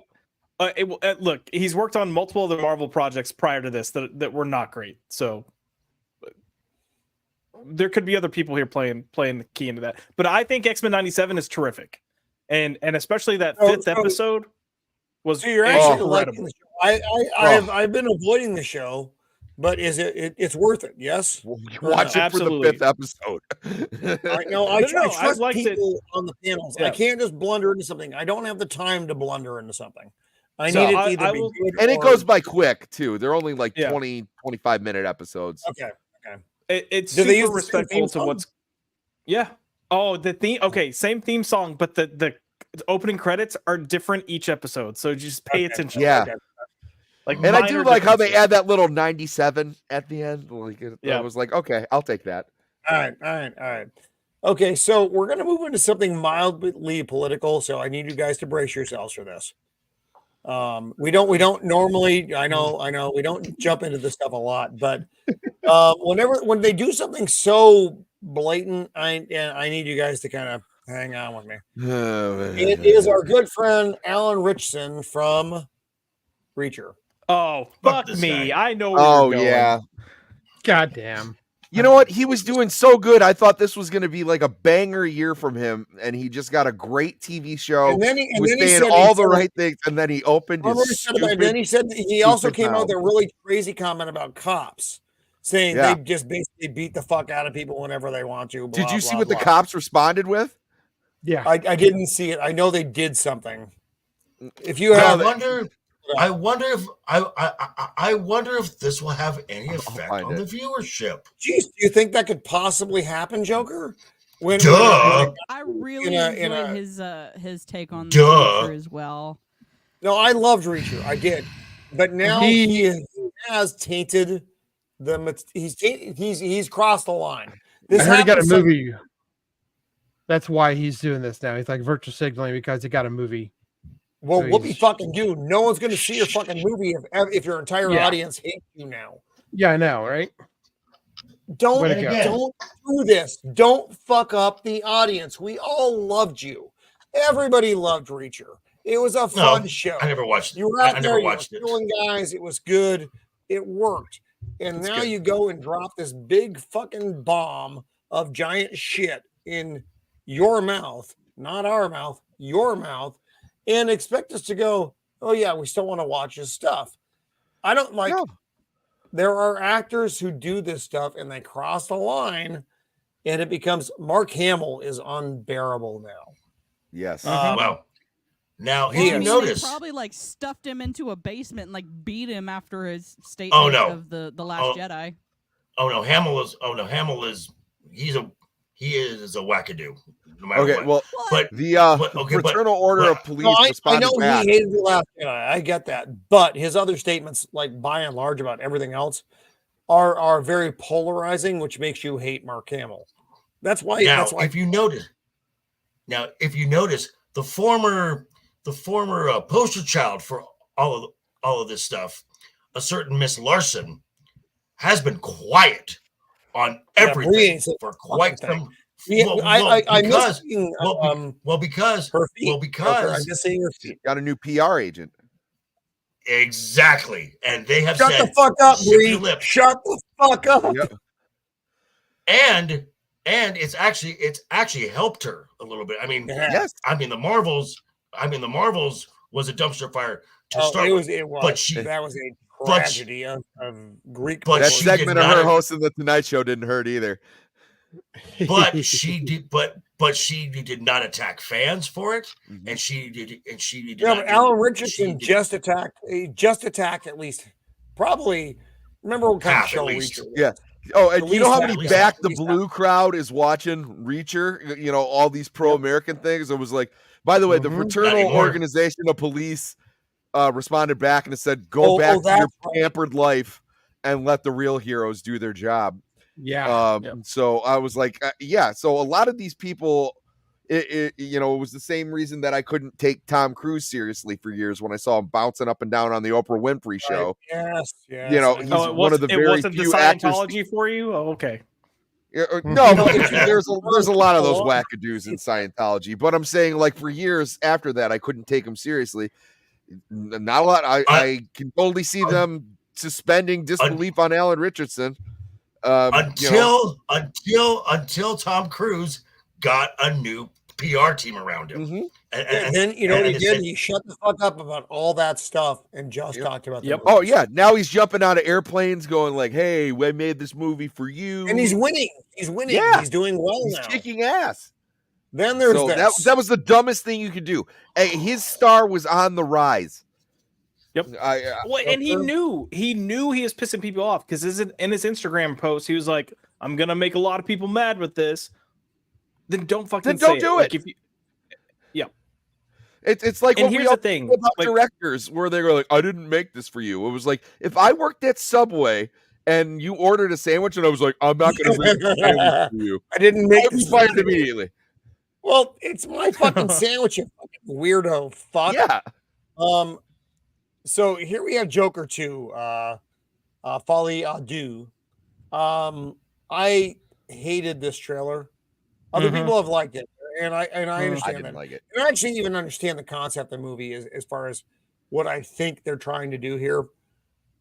He's worked on multiple other Marvel projects prior to this that were not great. So there could be other people here playing the key into that. But I think X-Men 97 is terrific, and especially that fifth episode was. So you're actually liking the show. I've been avoiding the show, but it's worth it? Yes. Watch it for the fifth episode. I trust people on the panels. Yeah. I can't just blunder into something. I don't have the time to blunder into something. I need it to either be good and it goes by quick too. They're only like 20, 25-minute episodes. Okay. Okay. It's Do they super use the same respectful theme to song? what's. Yeah. Oh, the theme. Okay, same theme song, but the opening credits are different each episode. So just pay attention. Yeah. Okay. Like, And I do like how they differences. add that little 97 at the end. Like, I was like, okay, I'll take that. All right. Okay, so we're gonna move into something mildly political. So I need you guys to brace yourselves for this. We don't normally. I know we don't jump into this stuff a lot, but when they do something so blatant, I need you guys to kind of hang on with me. It is our good friend Alan Richardson from Reacher. Oh, fuck me! guy. I know where Oh you're going. yeah. Goddamn. You know what? He was doing so good. I thought this was going to be like a banger year from him, and he just got a great TV show. And then he was saying all the right things, and then he opened his then he said he also came out with a really crazy comment about cops, saying they just basically beat the fuck out of people whenever they want to. Did you see what the cops responded with? Yeah, I didn't see it. I know they did something. If you have, I wonder if this will have any effect on the viewership. Jeez, do you think that could possibly happen, Joker? Duh. I really enjoyed his take on Duh. Reacher as well. No, I loved Reacher. I did, but now he has tainted the. He's crossed the line. This I heard he got a happened movie. That's why he's doing this now. He's like virtual signaling because he got a movie. Well, So whoopie fucking do. No one's going to see your fucking movie if your entire audience hates you now. Yeah, I know, right? Don't do this. Don't fuck up the audience. We all loved you. Everybody loved Reacher. It was a fun show. I never watched it. You were out I there, never you were watched it. killing guys. It was good. It worked. And now you go and drop this big fucking bomb of giant shit in your mouth, not our mouth, your mouth, and expect us to go, oh yeah, we still want to watch his stuff. I don't like. No. There are actors who do this stuff and they cross the line, and it becomes Mark Hamill is unbearable now. Yes. Well, now Well, you notice they probably like stuffed him into a basement and like beat him after his statement of the Last Jedi. Hamill is he is a wackadoo. No matter okay, what. well, but the Fraternal Order of Police responded I know back. he hated the Last Jedi. I get that, but his other statements, like by and large about everything else, are very polarizing, which makes you hate Mark Hamill. That's why. If you notice, the former poster child for all of this stuff, a certain Miss Larson, has been quiet on everything for quite some. Because her feet. Because I'm just saying her feet. Got a new PR agent. Exactly, and they have shut said, the fuck up, Bree. Shut the fuck up. Yep. And it's actually helped her a little bit. I mean, yes. I mean the Marvels was a dumpster fire to start with. But that was a tragedy of Greek. But that segment of her hosting the Tonight Show didn't hurt either. But she did. But she did not attack fans for it, and she did. But Alan Richardson just attacked at least probably. Remember what kind of show Reacher was? Yeah. Oh, and you know how many Back the Blue crowd is watching Reacher? You know, all these pro-American things. It was like, by the way, the Fraternal Organization of Police responded back and it said, "Go back to your pampered life and let the real heroes do their job." Yeah. So I was like, So a lot of these people, it was the same reason that I couldn't take Tom Cruise seriously for years when I saw him bouncing up and down on the Oprah Winfrey show. Yes. You know, he's one of the very few actors. Scientology for you? Oh, okay. No, there's a lot of those wackadoos in Scientology, but I'm saying like for years after that, I couldn't take him seriously. Not a lot. I can totally see them suspending disbelief on Alan Richardson. Until Tom Cruise got a new PR team around him. And then what he did? He shut the fuck up about all that stuff and just talked about the Oh yeah, now he's jumping out of airplanes going like, "Hey, we made this movie for you." And he's winning. Yeah. He's doing well now. He's kicking ass. Then there's this. That was the dumbest thing you could do. Hey, his star was on the rise. Yep. And he knew he was pissing people off because in his Instagram post, he was like, "I'm gonna make a lot of people mad with this." Then don't fucking don't do it. Like if you, yeah. It's like and what here's we all the thing about like, directors where they go like, "I didn't make this for you." It was like if I worked at Subway and you ordered a sandwich and I was like, "I'm not going to make a sandwich for you," I didn't make I'd be fired immediately. Well, it's my fucking sandwich, you fucking weirdo fuck. Yeah. So here we have Joker 2, Folie à Deux. I hated this trailer. Other people have liked it, and I understand I didn't like it. And I actually even understand the concept of the movie as far as what I think they're trying to do here.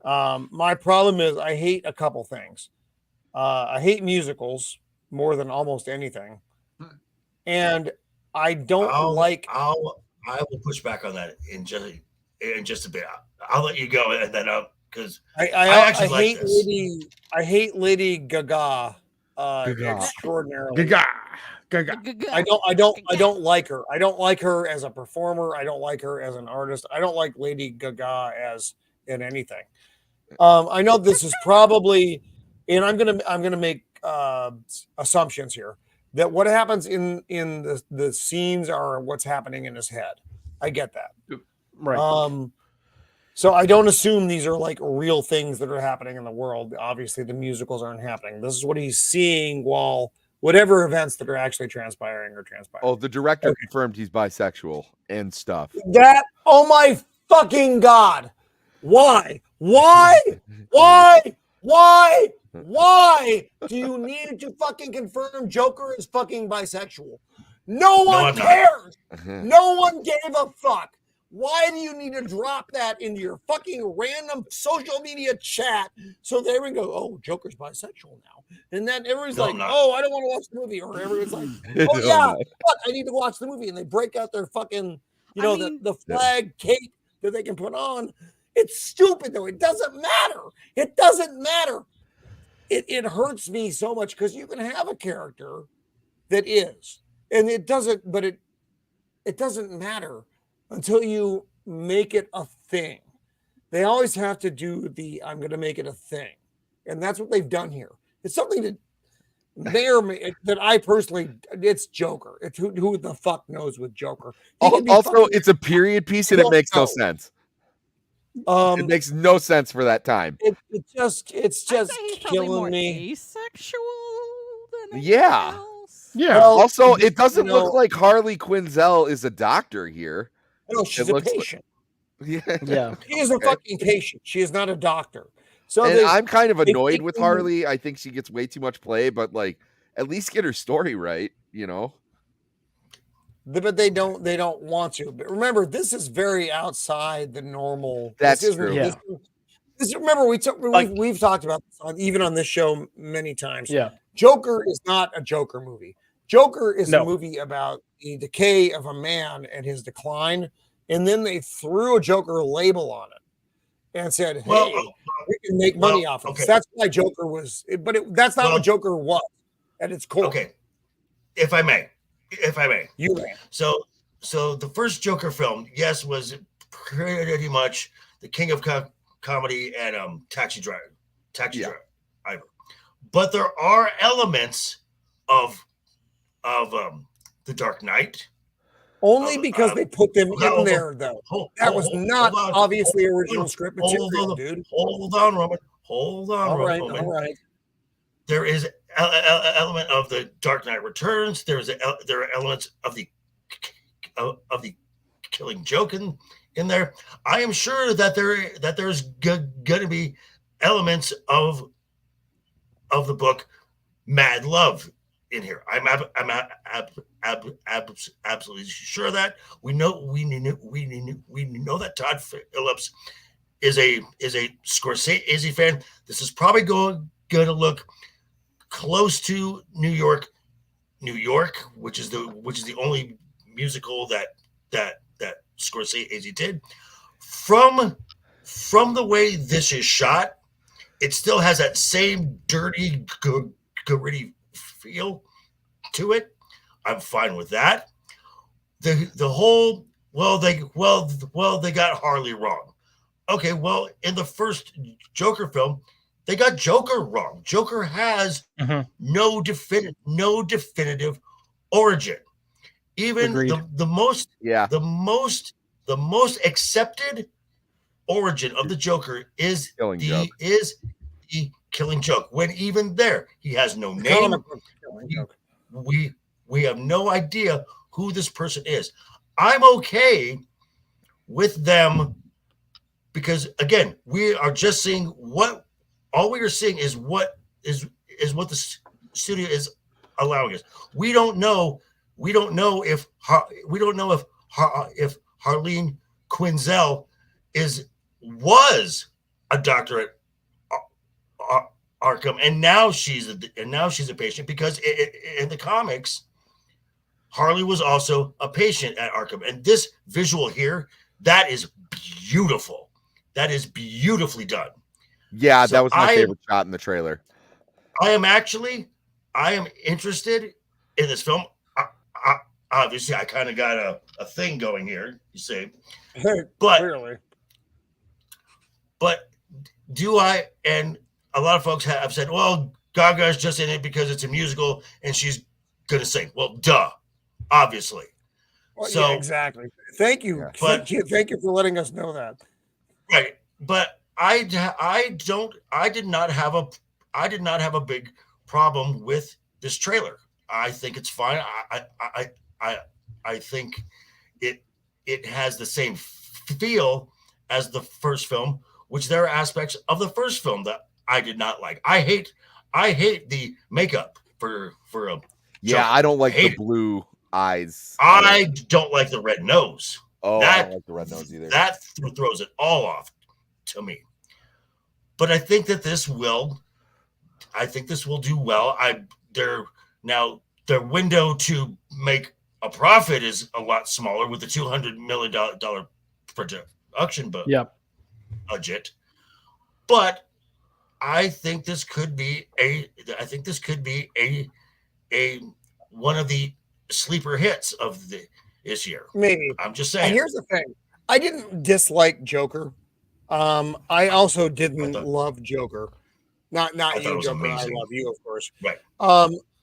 My problem is I hate a couple things. I hate musicals more than almost anything. And I don't I will push back on that in just a bit. I'll let you go and then because I actually like hate this. I hate Lady Gaga extraordinarily. Gaga. I don't like her. I don't like her as a performer. I don't like her as an artist. I don't like Lady Gaga as in anything. I know this is probably, and I'm gonna make assumptions here that what happens in the scenes are what's happening in his head. I get that. Right. So I don't assume these are like real things that are happening in the world. Obviously, the musicals aren't happening. This is what he's seeing while whatever events that are actually transpiring are transpiring. Oh, the director confirmed he's bisexual and stuff. Oh my fucking God. Why do you need to fucking confirm Joker is fucking bisexual? No one cares. No one gave a fuck. Why do you need to drop that into your fucking random social media chat so that everyone goes, "Oh, Joker's bisexual now," and then everyone's like, "Oh, I don't want to watch the movie," or everyone's like, "Oh yeah, fuck, I need to watch the movie," and they break out their fucking, the flag cape that they can put on. It's stupid though. It doesn't matter. It doesn't matter. It hurts me so much because you can have a character that is, and it doesn't, but it doesn't matter until you make it a thing. They always have to do I'm going to make it a thing. And that's what they've done here. It's something that that I personally, it's Joker. It's who the fuck knows with Joker. Also, it's a period piece and it makes no sense. It makes no sense for that time. It's just killing me. Asexual than yeah. else. Yeah. Well, also, it doesn't look like Harley Quinzel is a doctor here. No, she's a patient. Yeah. She is a fucking patient. She is not a doctor. So I'm kind of annoyed with Harley. I think she gets way too much play, but like at least get her story right, But they don't want to. But remember, this is very outside the normal. That's true. Remember, we've talked about this even on this show many times. Yeah. Joker is not a Joker movie. Joker is a movie about the decay of a man and his decline. And then they threw a Joker label on it and said, "Hey, we can make money off of this." That's why Joker was, but that's not what Joker was at its core. Okay. If I may. You may. So the first Joker film, yes, was pretty much the king of comedy and Taxi Driver. But there are elements of The Dark Knight. Only because they put them in there, though. That was not obviously original script material, dude. Hold on, Roman. Hold on, all right, Roman. All right. There is an element of The Dark Knight Returns. There are elements of the Killing Joke in there. I am sure that there's going to be elements of the book Mad Love in here. I'm absolutely sure of that. We know that Todd Phillips is a Scorsese fan. This is probably going to look close to New York, which is the only musical that Scorsese did. From the way this is shot, it still has that same dirty, gritty feel to it. I'm fine with that. The whole they got Harley wrong. okay, well, in the first Joker film, they got Joker wrong. Joker has no definitive origin. Even the most accepted origin of the Joker is the Killing Joke. When even there, he has no name. We have no idea who this person is. I'm okay with them because again, we are just seeing what all we are seeing is what the studio is allowing us. We don't know if Harleen Quinzel was a doctor at Arkham, and now she's a patient because in the comics, Harley was also a patient at Arkham. And this visual here, that is beautiful. That is beautifully done. Yeah, so that was my favorite shot in the trailer. I am interested in this film. Obviously, I kind of got a thing going here, you say. But clearly. But do I, and a lot of folks have said, well, Gaga's just in it because it's a musical and she's going to sing. Well, duh, obviously. Well, so yeah, exactly. Thank you. Yeah. Thank you for letting us know that. Right. But I did not have a big problem with this trailer. I think it's fine. I think it has the same feel as the first film, which there are aspects of the first film that I did not like. I hate the makeup for yeah, I don't like the blue eyes. I don't like the red nose. Oh, I don't like the red nose either. That throws it all off to me. But I think that this will do well. Their window to make a profit is a lot smaller with the $200 million production budget. But I think this could be a one of the sleeper hits of this year. Maybe. I'm just saying. And here's the thing. I didn't dislike Joker. I also didn't love Joker. Not you, Joker. Amazing. I love you, of course. Right.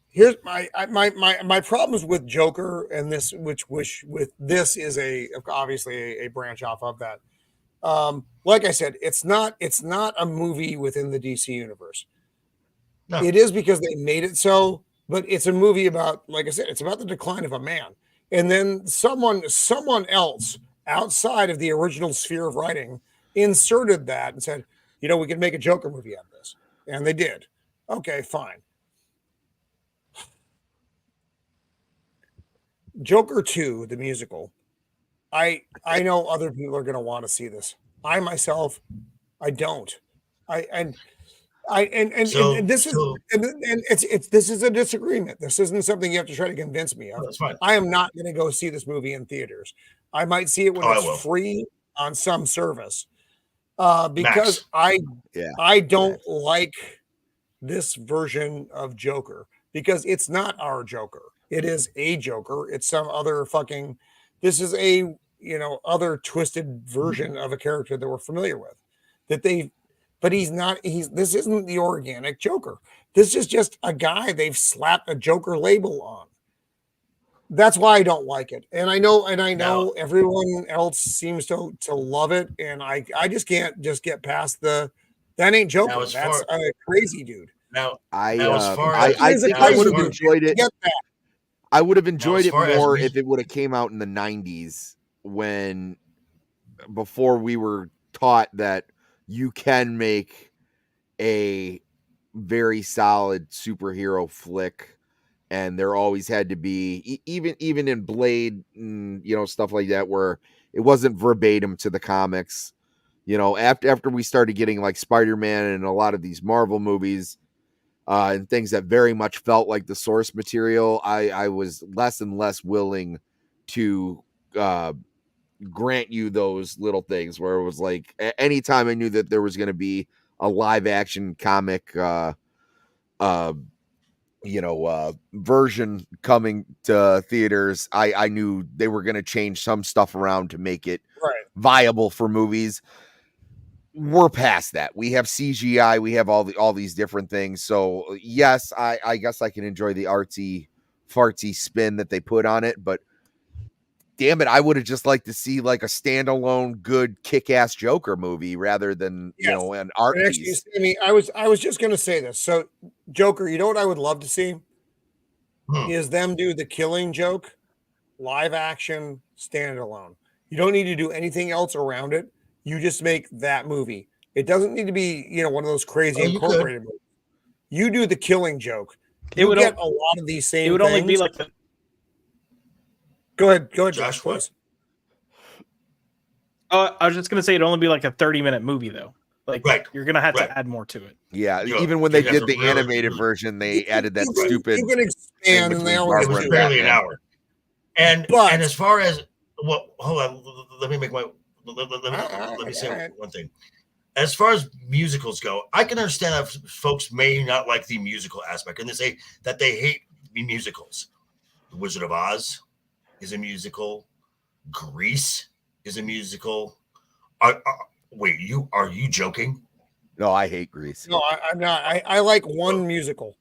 Here's my problems with Joker and this, which with this is obviously a branch off of that. Like I said, it's not a movie within the DC universe. No. It is because they made it so, but it's a movie about, like I said, it's about the decline of a man. And then someone else outside of the original sphere of writing inserted that and said, we could make a Joker movie out of this. And they did. Okay, fine. Joker 2, the musical. I know other people are going to want to see this. I myself, I don't. This is a disagreement. This isn't something you have to try to convince me of. That's fine. I am not going to go see this movie in theaters. I might see it when it's free on some service. Because I don't like this version of Joker because it's not our Joker. It is a Joker. It's some other this is a, other twisted version of a character that we're familiar with but this isn't the organic Joker. This is just a guy they've slapped a Joker label on. That's why I don't like it. And I know everyone else seems to love it. And I just can't get past that ain't Joker. That's a crazy dude. I think I would have enjoyed it. I would have enjoyed it more if it would have came out in the 90s before we were taught that you can make a very solid superhero flick, and there always had to be even in Blade, stuff like that, where it wasn't verbatim to the comics. After we started getting like Spider-Man and a lot of these Marvel movies, and things that very much felt like the source material, I was less and less willing to grant you those little things where it was like anytime I knew that there was going to be a live action comic version coming to theaters, I knew they were going to change some stuff around to make it viable for movies. we're past that. We have CGI. We have all these different things. So yes, I guess I can enjoy the artsy fartsy spin that they put on it, but damn it, I would have just liked to see like a standalone good kick-ass Joker movie rather than an art piece. Actually, I was just gonna say this. So Joker, you know what I would love to see is them do the Killing Joke live action standalone. You don't need to do anything else around it. You just make that movie. It doesn't need to be, one of those crazy incorporated movies. You do the Killing Joke. You would get a lot of these same. It would things. only be like. Go ahead, Josh. Please. I was just gonna say it'd only be like a 30-minute movie though. Like you're gonna have to add more to it. Yeah, even when they did the animated version, they added that stupid. You can expand, and they always it was barely an hour. And as far as hold on, let me make my let me say one thing. As far as musicals go, I can understand that folks may not like the musical aspect, and they say that they hate musicals. The Wizard of Oz is a musical. Grease is a musical. Wait, are you joking? No, I hate Grease. No, I'm not. I like one musical.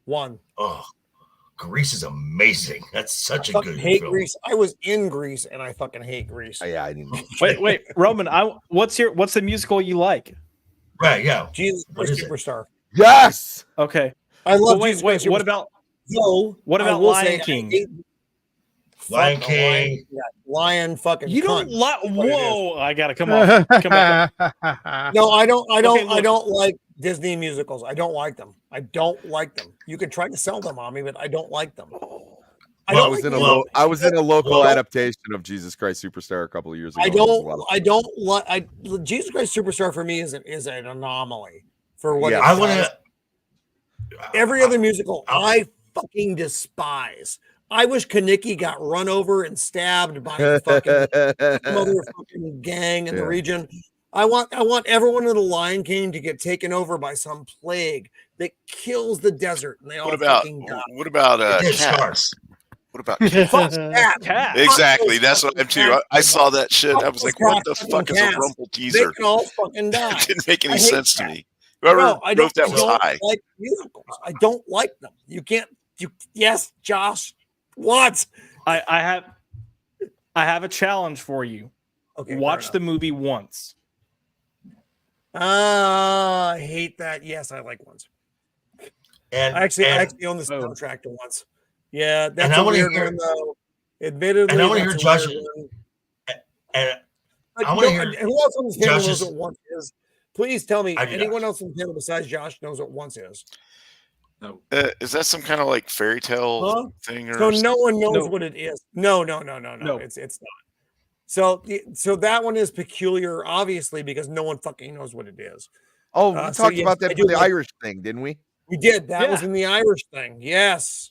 One. Oh, Grease is amazing. That's such a good hate film. Grease. I was in Grease and I fucking hate Grease. Yeah, I didn't. Wait, Roman. What's the musical you like? Right, yeah. Jesus Christ Superstar. Yes. Okay. I love Jesus Christ Superstar. What about Lion King? Lion King. Lion fucking. You don't like. Whoa! I gotta come on. Come back. No, I don't. I don't like Disney musicals. I don't like them. I don't like them. You can try to sell them on me, but I don't like them. I was in a local adaptation of Jesus Christ Superstar a couple of years ago. I don't like. Jesus Christ Superstar for me is an anomaly for what. Yeah, I want to. Every other musical I fucking despise. I wish Kaneki got run over and stabbed by the fucking motherfucking gang in the region. I want everyone in the Lion King to get taken over by some plague that kills the desert, and they all fucking die. What about Cats? What about Cats? Exactly, that's what I'm too. I saw that shit. I was like, what the fuck is a Rumple teaser? They can all fucking die. It didn't make any sense to me. Whoever wrote that was high. Like musicals. I don't like them. You can't. Yes, Josh. What? I have a challenge for you. Okay, watch the movie once. I hate that. Yes, I like ones. And I actually own the soundtrack to once. Yeah, that's a weird one though. Admittedly, and I want to hear Josh. And I want to hear who else on this panel knows what once is. Please tell me anyone else on the panel besides Josh knows what once is. No. Is that some kind of like fairy tale thing? Or so no one knows what it is. No. It's not. So that one is peculiar, obviously, because no one fucking knows what it is. Oh, we talked about that for the Irish thing, didn't we? We did. That was in the Irish thing. Yes.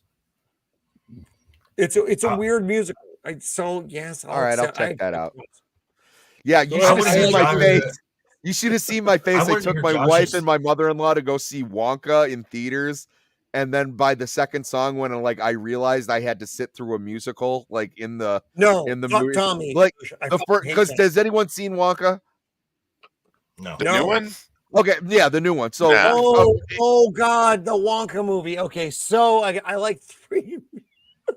It's a weird musical. Yes. All right, I'll check that out. Yeah, you should have seen my face. You should have seen my face. I took my wife and my mother-in-law to go see Wonka in theaters. And then by the second song, when I realized I had to sit through a musical, like in the movie, Tommy, like because has anyone seen Wonka? No, the new one. Okay, yeah, the new one. So, oh God, the Wonka movie. Okay, so I like three.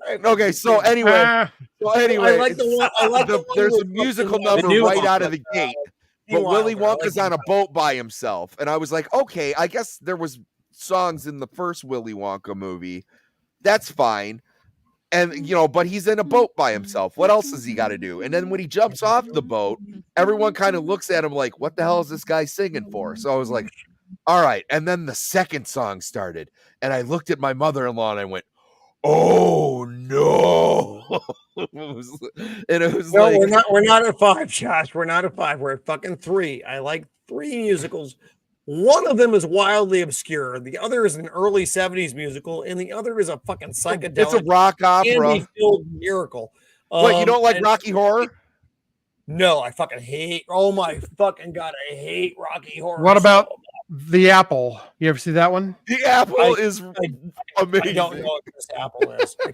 Okay, so anyway, I like the one. There's a musical number right out of the gate. But Willy Wonka's on a boat by himself. And I was like, okay, I guess there was songs in the first Willy Wonka movie. That's fine. And, but he's in a boat by himself. What else has he got to do? And then when he jumps off the boat, everyone kind of looks at him like, what the hell is this guy singing for? So I was like, all right. And then the second song started. And I looked at my mother-in-law and I went, oh no. We're not at 5, Josh. We're not at 5. We're at fucking 3. I like 3 musicals. One of them is wildly obscure. The other is an early 70s musical, and the other is a fucking psychedelic. It's a rock opera. Candy-filled miracle. What, you don't like Rocky Horror? No, I fucking hate. Oh my fucking God, I hate Rocky Horror. What about The Apple? You ever see that one? The Apple is amazing. I don't know what this apple is. I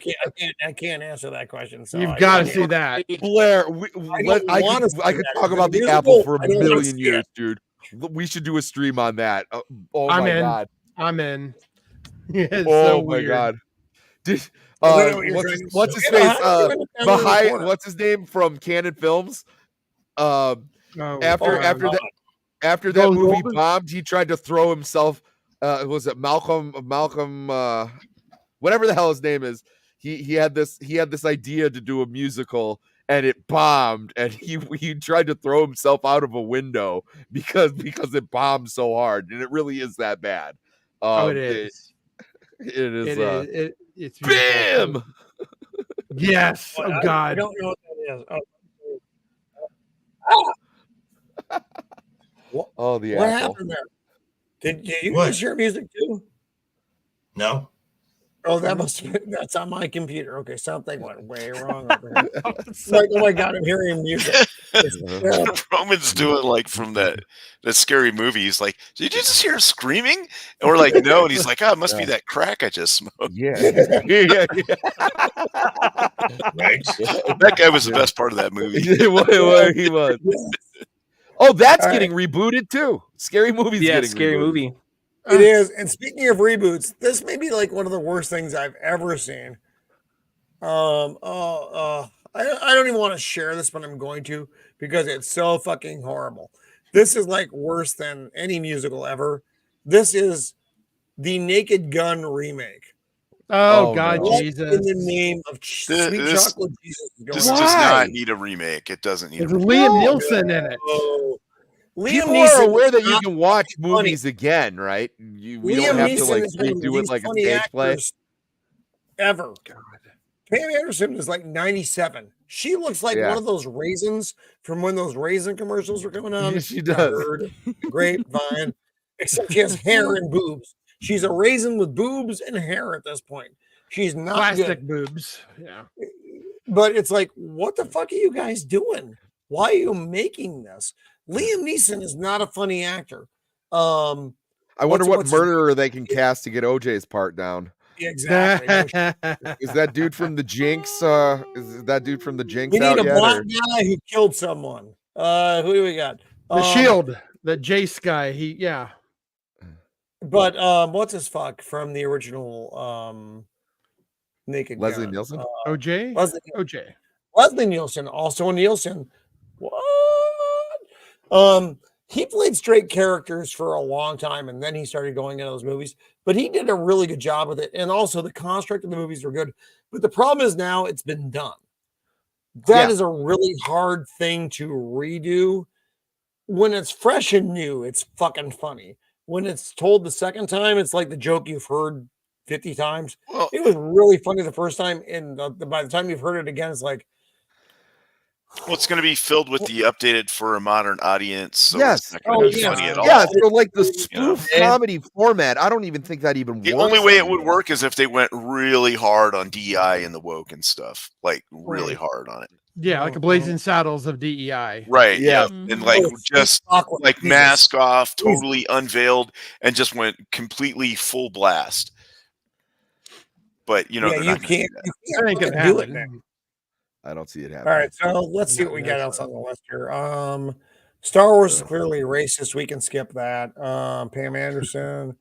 can't answer that question. So you've got to see that. Blair, I could talk about The Apple for a million years, dude. We should do a stream on that. Oh I'm my in. god. I'm in. Yeah, it's Oh so my weird. god. Did, what's his face? What's his name from Canon Films? After that movie bombed, he tried to throw himself. Was it Malcolm? Whatever the hell his name is. He had this idea to do a musical, and it bombed, and he tried to throw himself out of a window because it bombed so hard, and it really is that bad. It is. It is. It's BAM! Yes. Oh God. I don't know what that is. Oh, the what apple. happened there? Did you guys hear music too? No. Oh, that's on my computer. Okay, something went way wrong over here. Like, oh my god, I'm hearing music. Roman's doing like from that scary movie. He's like, did you just hear screaming? And we're like, no. And he's like, oh, it must be that crack I just smoked. Yeah. Right. That guy was the best part of that movie. He was. Oh, that's getting rebooted too. Scary Movie's getting Scary rebooted. Movie. It is. And speaking of reboots, this may be like one of the worst things I've ever seen. I don't even want to share this, but I'm going to because it's so fucking horrible. This is like worse than any musical ever. This is the Naked Gun remake. Oh God, what Jesus! In the name of sweet chocolate Jesus. This does not need a remake. It doesn't need. There's Liam Nielsen in it. People are aware that you can watch movies again, right? You don't have to like redo it like a stage play. Ever. God. Pam Anderson is like 97. She looks like one of those raisins from when those raisin commercials were coming on. Yes, she does. Grapevine. Except she has hair and boobs. She's a raisin with boobs and hair at this point. She's not plastic good. boobs. Yeah. But it's like, what the fuck are you guys doing? Why are you making this? Liam Neeson is not a funny actor. I wonder what murderer they can cast to get OJ's part down. Exactly. Is that dude from the Jinx? Is that dude from the Jinx? We need a black guy who killed someone. Who do we got? The Shield, the Jace guy. But what's his fuck from the original Naked Leslie Gun? Nielsen? OJ? OJ. Leslie Nielsen, also a Nielsen. What? He played straight characters for a long time, and then he started going into those movies. But he did a really good job with it, and also the construct of the movies were good. But the problem is now it's been done. That is a really hard thing to redo. When it's fresh and new, it's fucking funny. When it's told the second time, it's like the joke you've heard 50 times. Well, it was really funny the first time, and by the time you've heard it again, it's like, well, it's going to be filled with the updated for a modern audience. So yes. It's not going to be funny at all. Yeah, so like the spoof comedy format, I don't even think that even the works. only way it would work is if they went really hard on DEI and the woke and stuff, like really hard on it. Yeah, like a Blazing Saddles of DEI. Right. Yeah. And like just like mask off, totally unveiled, and just went completely full blast. But you know, you can't do it, man. I don't see it happening. All right, so let's see what we got else on the list here. Star Wars is clearly racist. We can skip that. Pam Anderson,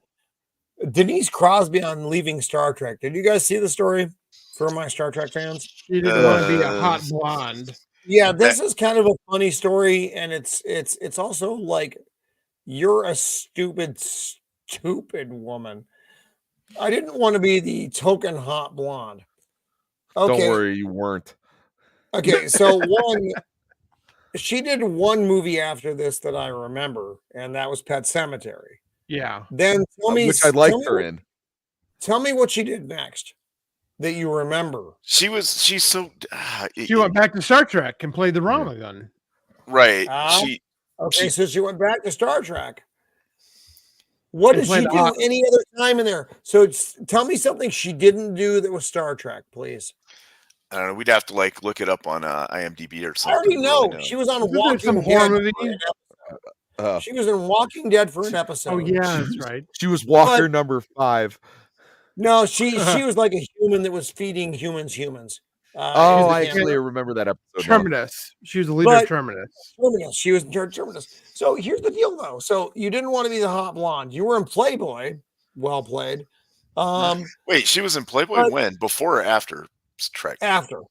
Denise Crosby on leaving Star Trek. Did you guys see the story for my Star Trek fans? She didn't want to be a hot blonde. Yeah, this is kind of a funny story, and it's also like you're a stupid woman. I didn't want to be the token hot blonde. Okay. Don't worry, you weren't. Okay, so she did one movie after this that I remember, and that was Pet Sematary. Yeah. Then tell me, which I liked her in. Tell me what she did next that you remember. She's so. She went back to Star Trek and played the Romulan. Right. So she went back to Star Trek. What did she do any other time in there? So tell me something she didn't do that was Star Trek, please. I don't know. We'd have to like look it up on IMDb or something. I already know. She was on Walking Dead. She was in Walking Dead for an episode. Oh yeah, that's right. She was Walker number 5. No, she was like a human that was feeding humans. I actually remember that episode. Terminus. She was the leader of Terminus. She was in charge of Terminus. So here's the deal, though. So you didn't want to be the hot blonde. You were in Playboy. Well played. Wait, she was in Playboy when? Before or after Trek? After.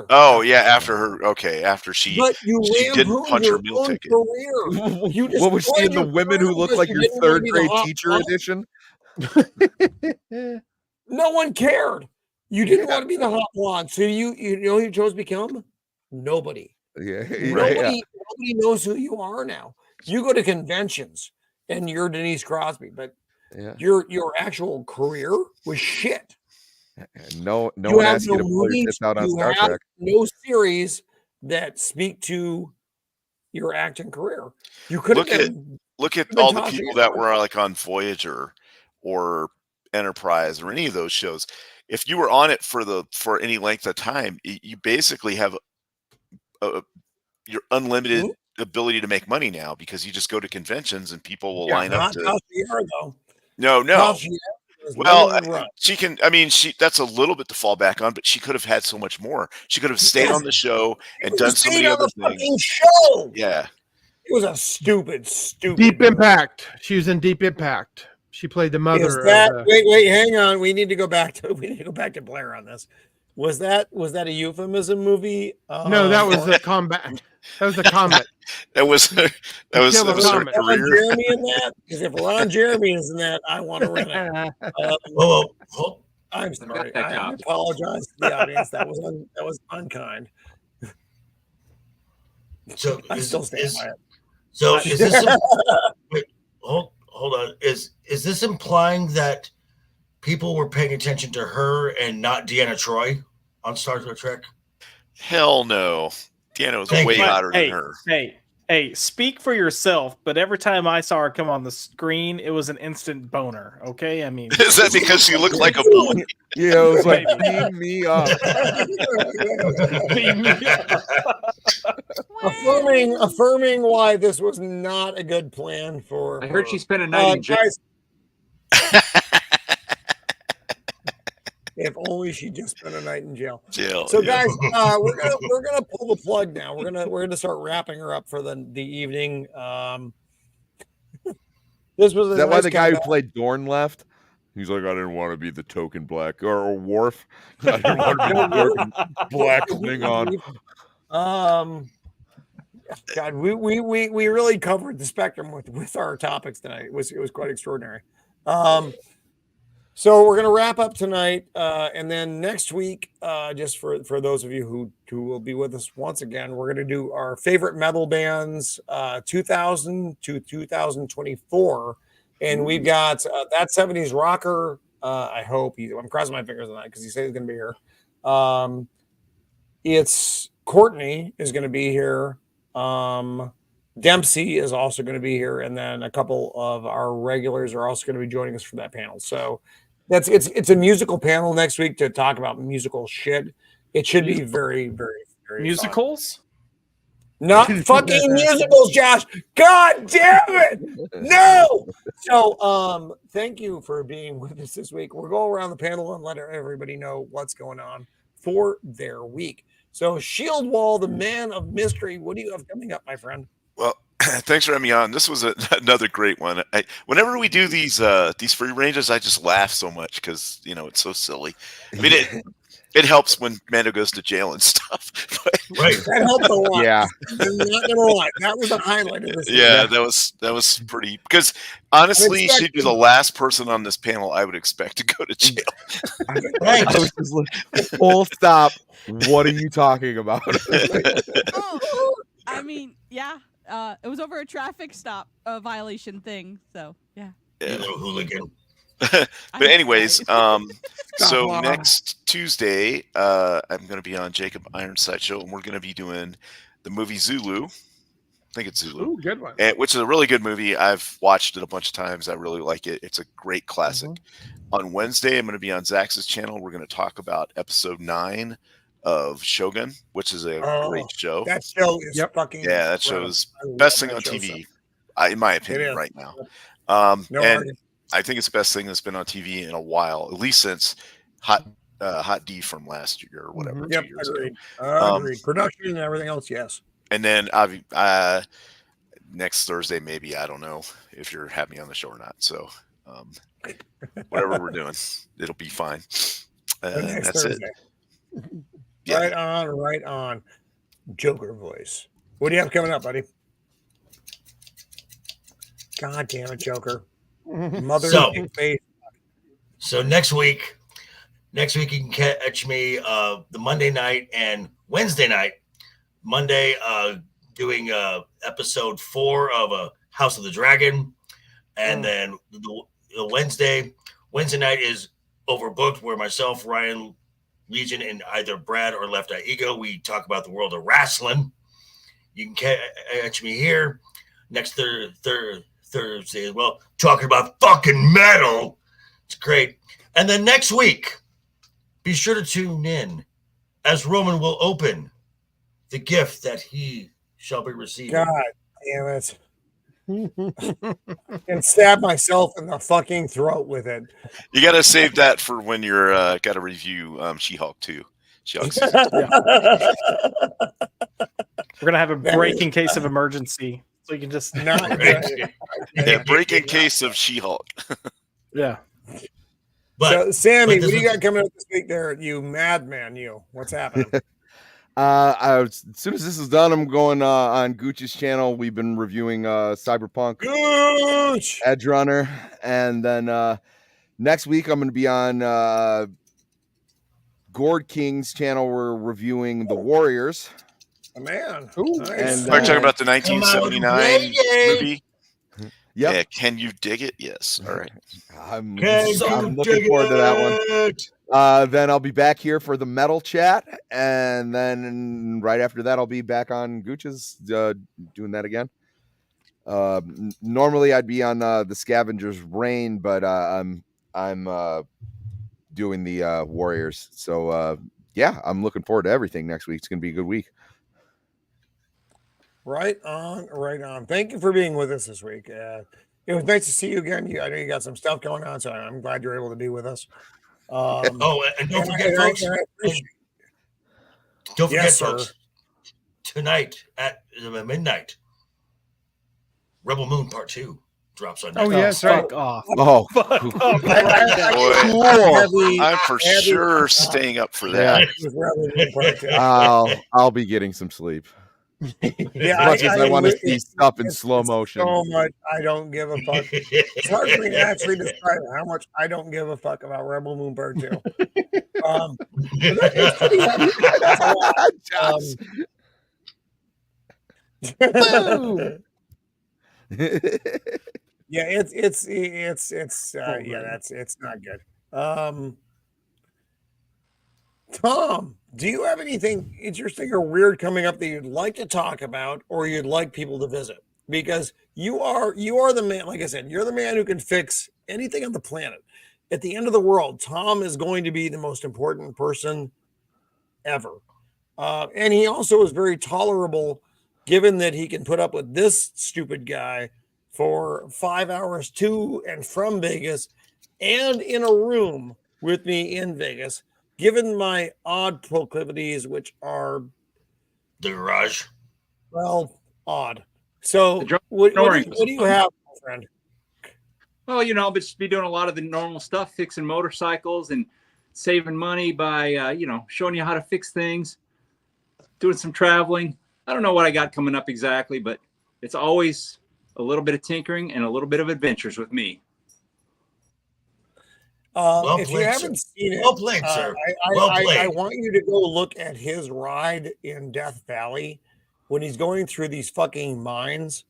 Oh, yeah, after her. Okay, after she didn't punch her meal ticket. What was she in the Women Who Look Like Your Third Grade Teacher edition? No one cared. You didn't want to be the hot blonde. So you know who you chose to become? Nobody. Nobody knows who you are now. You go to conventions and you're Denise Crosby, but your actual career was shit. No one asked you to pull your tits out on Star Trek. No series that speak to your acting career. You could look at all the people that were like on Voyager or Enterprise or any of those shows. If you were on it for any length of time, you basically have your unlimited ability to make money now because you just go to conventions and people will line up to. Though. No. Well, she can. I mean, that's a little bit to fall back on, but she could have had so much more. She could have stayed on the show and done so many other things. Show. Yeah, it was a stupid. Deep Impact. She was in Deep Impact. She played the mother. Wait, hang on. We need to go back to Blair on this. Was that a euphemism movie? No, that was a combat. That was a comment. that was her career. Jeremy in that? Because if Ron Jeremy is in that, I want to rent it. I'm sorry. I apologize to the audience. That was unkind. So I'm still standing by it. So is this? Wait, hold on. Is this implying that people were paying attention to her and not Deanna Troi on Star Trek? Hell no. Deanna was way hotter than her. Hey, speak for yourself, but every time I saw her come on the screen, it was an instant boner, okay? I mean... Is that because she looked like a boy? Yeah, it was like, beam me up. Beam me up. affirming why this was not a good plan for I heard she spent a night in jail. If only she just spent a night in jail. So guys, we're gonna pull the plug now. We're gonna start wrapping her up for the evening. This was Is that why the guy who played Dorn left? He's like, I didn't want to be the token black or Worf. I didn't want to be the token black Klingon. God, we really covered the spectrum with our topics tonight. It was quite extraordinary. So we're going to wrap up tonight, and then next week, just for those of you who will be with us once again, we're going to do our favorite metal bands 2000 to 2024, and we've got that 70s rocker. I hope I'm crossing my fingers on that because he said he's going to be here. It's Courtney is going to be here. Dempsey is also going to be here, and then a couple of our regulars are also going to be joining us for that panel. So it's a musical panel next week to talk about musical shit. It should be very, very, very musicals. Fun. Not fucking musicals, Josh. God damn it! No. So, thank you for being with us this week. We'll go around the panel and let everybody know what's going on for their week. So, Shieldwall, the man of mystery, what do you have coming up, my friend? Well, thanks for having me on. This was another great one. Whenever we do these free ranges, I just laugh so much because it's so silly. I mean, it helps when Mando goes to jail and stuff. Right, that helped a lot. Yeah, I'm not gonna lie, that was a highlight of this. Yeah, that was pretty. Because honestly, she'd be the last person on this panel I would expect to go to jail. I was just like, full stop. What are you talking about? I mean, yeah. It was over a traffic stop violation thing, so yeah. Little hooligan. But anyways, so next Tuesday, I'm going to be on Jacob Ironside show, and we're going to be doing the movie Zulu. I think it's Zulu. Ooh, good one. Which is a really good movie. I've watched it a bunch of times. I really like it. It's a great classic. On Wednesday, I'm going to be on Zach's channel. We're going to talk about episode 9 of Shogun, which is a great show. That show is fucking that show is best thing on TV, in my opinion, right now. And I think it's the best thing that's been on TV in a while, at least since Hot Hot D from last year or whatever. Yep, 2 years agreed. ago. Agreed. Production and everything else, yes. And then next Thursday, maybe, I don't know if you're having me on the show or not. So whatever we're doing, it'll be fine. That's Thursday. it. Yeah. Right on. Joker voice. What do you have coming up, buddy? God damn it, Joker. Mother face. So next week you can catch me the Monday night and Wednesday night. Monday, doing episode 4 of House of the Dragon, and then the Wednesday night is overbooked, where myself, Ryan Legion, and either Brad or Left Eye Ego, we talk about the world of wrestling. You can catch me here next Thursday as well, talking about fucking metal. It's great. And then next week, be sure to tune in as Roman will open the gift that he shall be receiving. God damn it. And stab myself in the fucking throat with it. You got to save that for when you're got to review She-Hulk 2. She-Hulk season 2. We're gonna have a break in case of emergency, so you can just break in case of She-Hulk. Yeah. So, Sammy, what do you got coming up this week there, you madman, you? What's happening? As soon as this is done, I'm going on Gooch's channel. We've been reviewing Cyberpunk, Gooch! Edge Runner, and then next week I'm going to be on Gord King's channel. We're reviewing The Warriors. Oh, man. Nice. And we're talking about the 1979 movie. Yep. Yeah, can you dig it? Yes. All right. I'm looking forward to that one. Then I'll be back here for the metal chat, and then right after that, I'll be back on Gooch's doing that again. Normally, I'd be on the Scavenger's Reign, but I'm doing the Warriors. So yeah, I'm looking forward to everything next week. It's going to be a good week. Right on, right on. Thank you for being with us this week. It was nice to see you again. I know you got some stuff going on, so I'm glad you're able to be with us. And don't forget, folks. Don't forget, folks. Tonight at midnight, Rebel Moon Part 2 drops on. Oh yes, right. Off. Oh, I'm for sure staying up for that. I'll be getting some sleep. Yeah, as much as I want to see stuff in slow motion. So much I don't give a fuck. It's hard for me to actually describe how much I don't give a fuck about Rebel Moon Part 2. Yeah, it's not good. Tom, do you have anything interesting or weird coming up that you'd like to talk about or you'd like people to visit? Because you are the man, like I said, you're the man who can fix anything on the planet. At the end of the world, Tom is going to be the most important person ever. And he also is very tolerable, given that he can put up with this stupid guy for 5 hours to and from Vegas and in a room with me in Vegas. Given my odd proclivities, which are the garage, well, odd. So, what do you have, my friend? Well, but just be doing a lot of the normal stuff, fixing motorcycles and saving money by, showing you how to fix things, doing some traveling. I don't know what I got coming up exactly, but it's always a little bit of tinkering and a little bit of adventures with me. If you haven't seen it, well played, sir. I want you to go look at his ride in Death Valley when he's going through these fucking mines.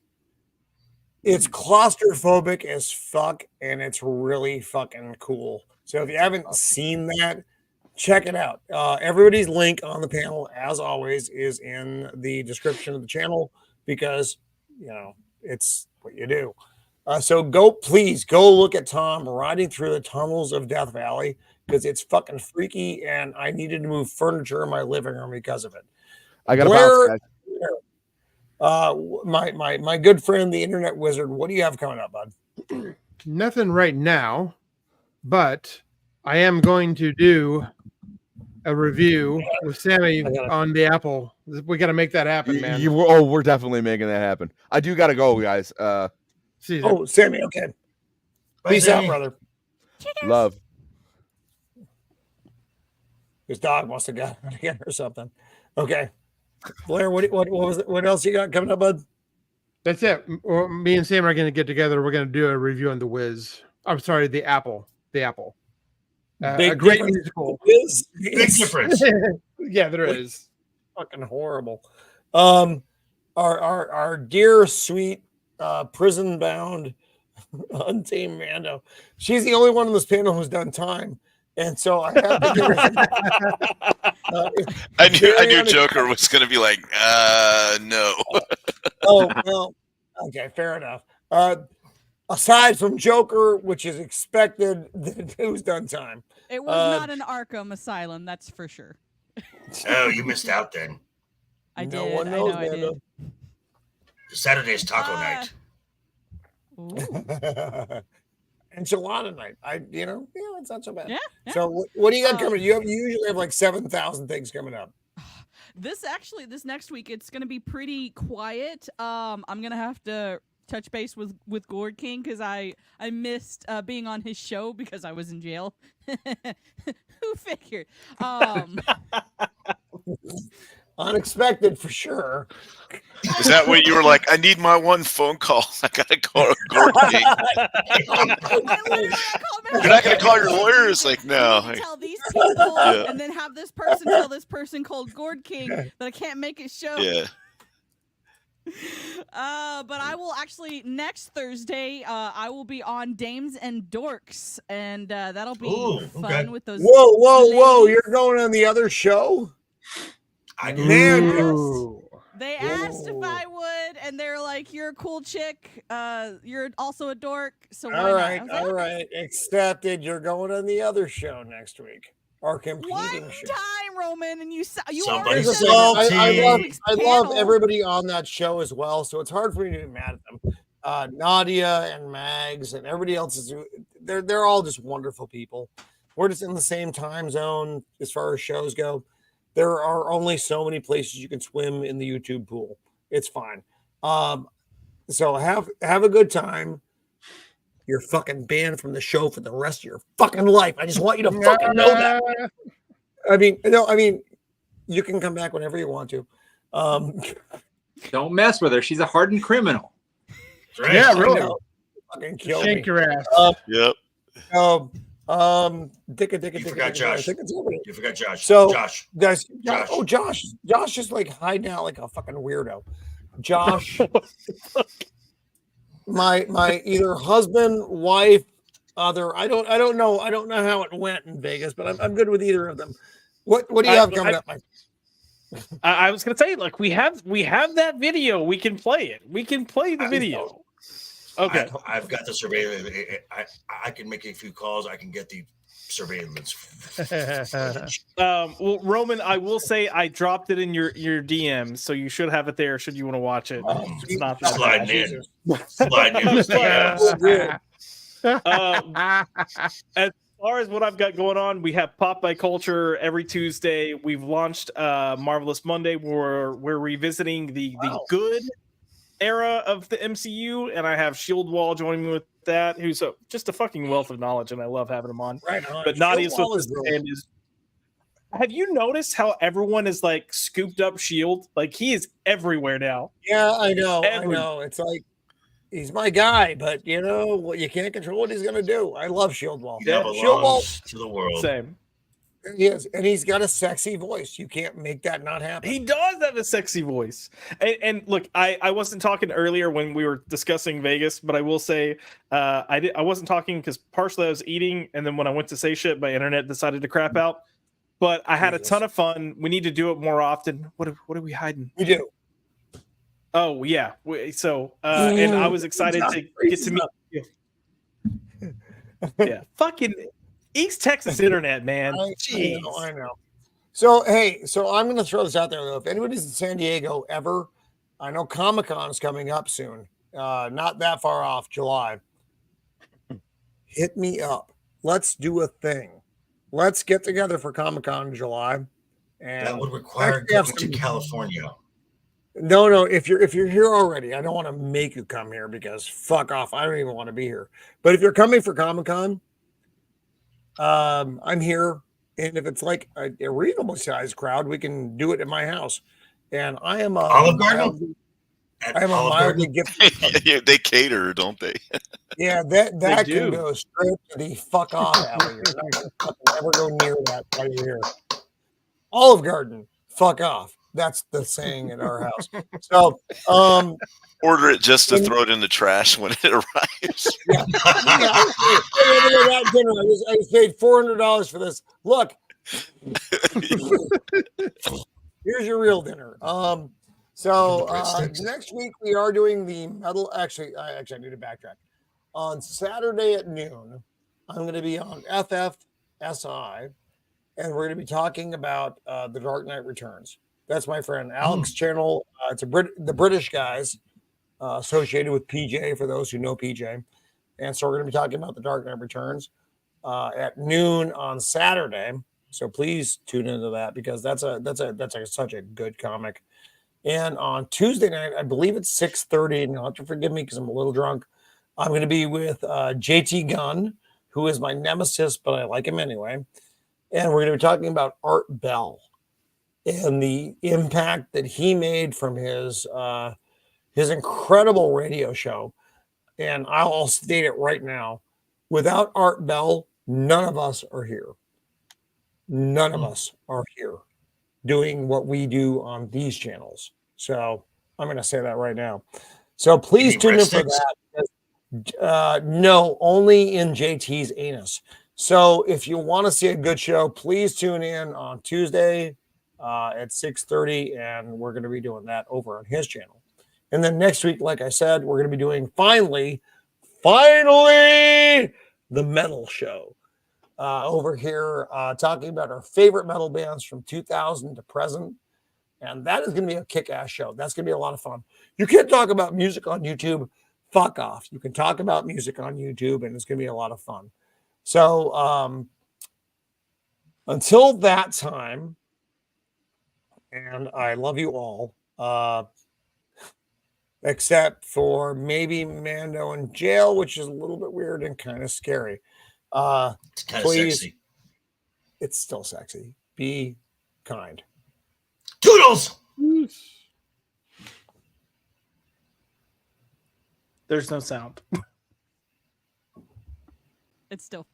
It's claustrophobic as fuck, and it's really fucking cool. So if you haven't seen that, check it out. Everybody's link on the panel, as always, is in the description of the channel because, it's what you do. So please go look at Tom riding through the tunnels of Death Valley because it's fucking freaky, and I needed to move furniture in my living room because of it. I got my good friend, the Internet Wizard. What do you have coming up, bud? Nothing right now, but I am going to do a review with Sammy on the Apple. We got to make that happen, man. We're definitely making that happen. I do got to go, guys. Sammy, okay. Peace out, brother. Love. His dog must have got it again or something. Okay, Blair, what was it? What else you got coming up, bud? That's it. Me and Sam are going to get together. We're going to do a review on the Wiz. I'm sorry, the Apple. The Apple. Big great difference. musical. Big difference. Yeah, there is. Fucking horrible. Our dear sweet prison bound Untamed Mando. She's the only one on this panel who's done time. And so I have to give I knew Joker was going to be like, no. Oh, well, okay, fair enough. Aside from Joker, which is expected, who's done time? It was not an Arkham Asylum, that's for sure. Oh, you missed out then. I No did. one knows, I did. Saturday's taco night. Enchilada night. It's not so bad. Yeah. So what do you got coming? You usually have like 7,000 things coming up. This next week, it's going to be pretty quiet. I'm going to have to touch base with Gord King because I missed being on his show because I was in jail. Who figured? Unexpected for sure. Is that what you were like? I need my one phone call. I gotta call Gordon. You're not gonna call your lawyer? It's like, no. Tell these people and then have this person tell this person called Gord King that I can't make his show. Yeah. But I will actually next Thursday. I will be on Dames and Dorks, and that'll be fun with those. Whoa! You're going on the other show? They asked if I would, and they're like, "You're a cool chick. You're also a dork." So why not? All right. Accepted. You're going on the other show next week. Our competing One show. time, Roman, and you Somebody's I love everybody on that show as well, so it's hard for me to be mad at them. Nadia and Mags and everybody else they're all just wonderful people. We're just in the same time zone as far as shows go. There are only so many places you can swim in the YouTube pool. It's fine. So have a good time. You're fucking banned from the show for the rest of your fucking life. I just want you to fucking know that. I mean, you can come back whenever you want to. Don't mess with her. She's a hardened criminal. Right. Yeah, really. Fucking kill Shake me. your ass. Yep. You forgot Josh. You forgot Josh. So, Josh. Guys, Josh. Josh is like hiding out like a fucking weirdo. Josh, my either husband, wife, other. I don't know how it went in Vegas, but I'm good with either of them. What do you have coming up, Mike? I was gonna say, like, we have that video. We can play it. We can play the video. Okay. I've got the surveillance. I can make a few calls. I can get the surveillance. Well, Roman, I will say I dropped it in your DM, so you should have it there. Should you want to watch it? It's not that sliding in. As far as what I've got going on, we have Pop by Culture every Tuesday. We've launched Marvelous Monday, where we're revisiting the good era of the MCU, and I have Shieldwall joining me with that, who's just a fucking wealth of knowledge, and I love having him on. Right on. But Nadia's with is. Have you noticed how everyone is like scooped up Shield? Like, he is everywhere now. Yeah, I know. It's like he's my guy, but you can't control what he's gonna do. I love Shieldwall. Yeah, Shieldwall to the world. Same. He is, and he's got a sexy voice. You can't make that not happen. He does have a sexy voice. And look, I wasn't talking earlier when we were discussing Vegas, but I will say I wasn't talking because partially I was eating, and then when I went to say shit, my internet decided to crap out. But I had a ton of fun. We need to do it more often. What are we hiding? We do. Oh yeah. And I was excited to get to meet you. Yeah. Fucking East Texas internet, man. I know. So, I'm going to throw this out there, though. If anybody's in San Diego ever, I know Comic-Con is coming up soon. Not that far off, July. Hit me up. Let's do a thing. let's get together for Comic-Con in July. And that would require going to California. No. If you're here already, I don't want to make you come here because fuck off. I don't even want to be here. But if you're coming for Comic-Con, I'm here. And if it's like a reasonable sized crowd, we can do it at my house. And I am Olive Garden. I am a mildly gifted. Yeah, they cater, don't they? Yeah, that can go straight to the fuck off alley. You're not gonna never go near that right here. Olive Garden, fuck off. That's the saying at our house. So, order it just to throw it in the trash when it arrives. Yeah. I was paid $400 for this. Look, here's your real dinner. So next week we are doing the metal. Actually, I need to backtrack. On Saturday at noon, I'm going to be on FFSI, and we're going to be talking about The Dark Knight Returns. That's my friend Alex channel. It's the British guys associated with PJ, for those who know PJ. And so we're going to be talking about The Dark Knight Returns at noon on Saturday. So please tune into that because that's such a good comic. And on Tuesday night, I believe it's 6:30, and you'll have to forgive me because I'm a little drunk. I'm going to be with JT Gunn, who is my nemesis, but I like him anyway. And we're going to be talking about Art Bell and the impact that he made from his incredible radio show. And I'll state it right now. Without Art Bell, none of us are here. None of us are here doing what we do on these channels. So I'm going to say that right now. So please tune in for that. No, only in JT's anus. So if you want to see a good show, please tune in on Tuesday at 6:30, and we're going to be doing that over on his channel. And then next week, like I said, we're going to be doing finally, the metal show over here, talking about our favorite metal bands from 2000 to present. And that is going to be a kick-ass show. That's going to be a lot of fun. You can't talk about music on YouTube. Fuck off. You can talk about music on YouTube, and it's going to be a lot of fun. So until that time, and I love you all, except for maybe Mando in jail, which is a little bit weird and kind of scary. It's kind of sexy. It's still sexy. Be kind. Toodles! There's no sound. It's still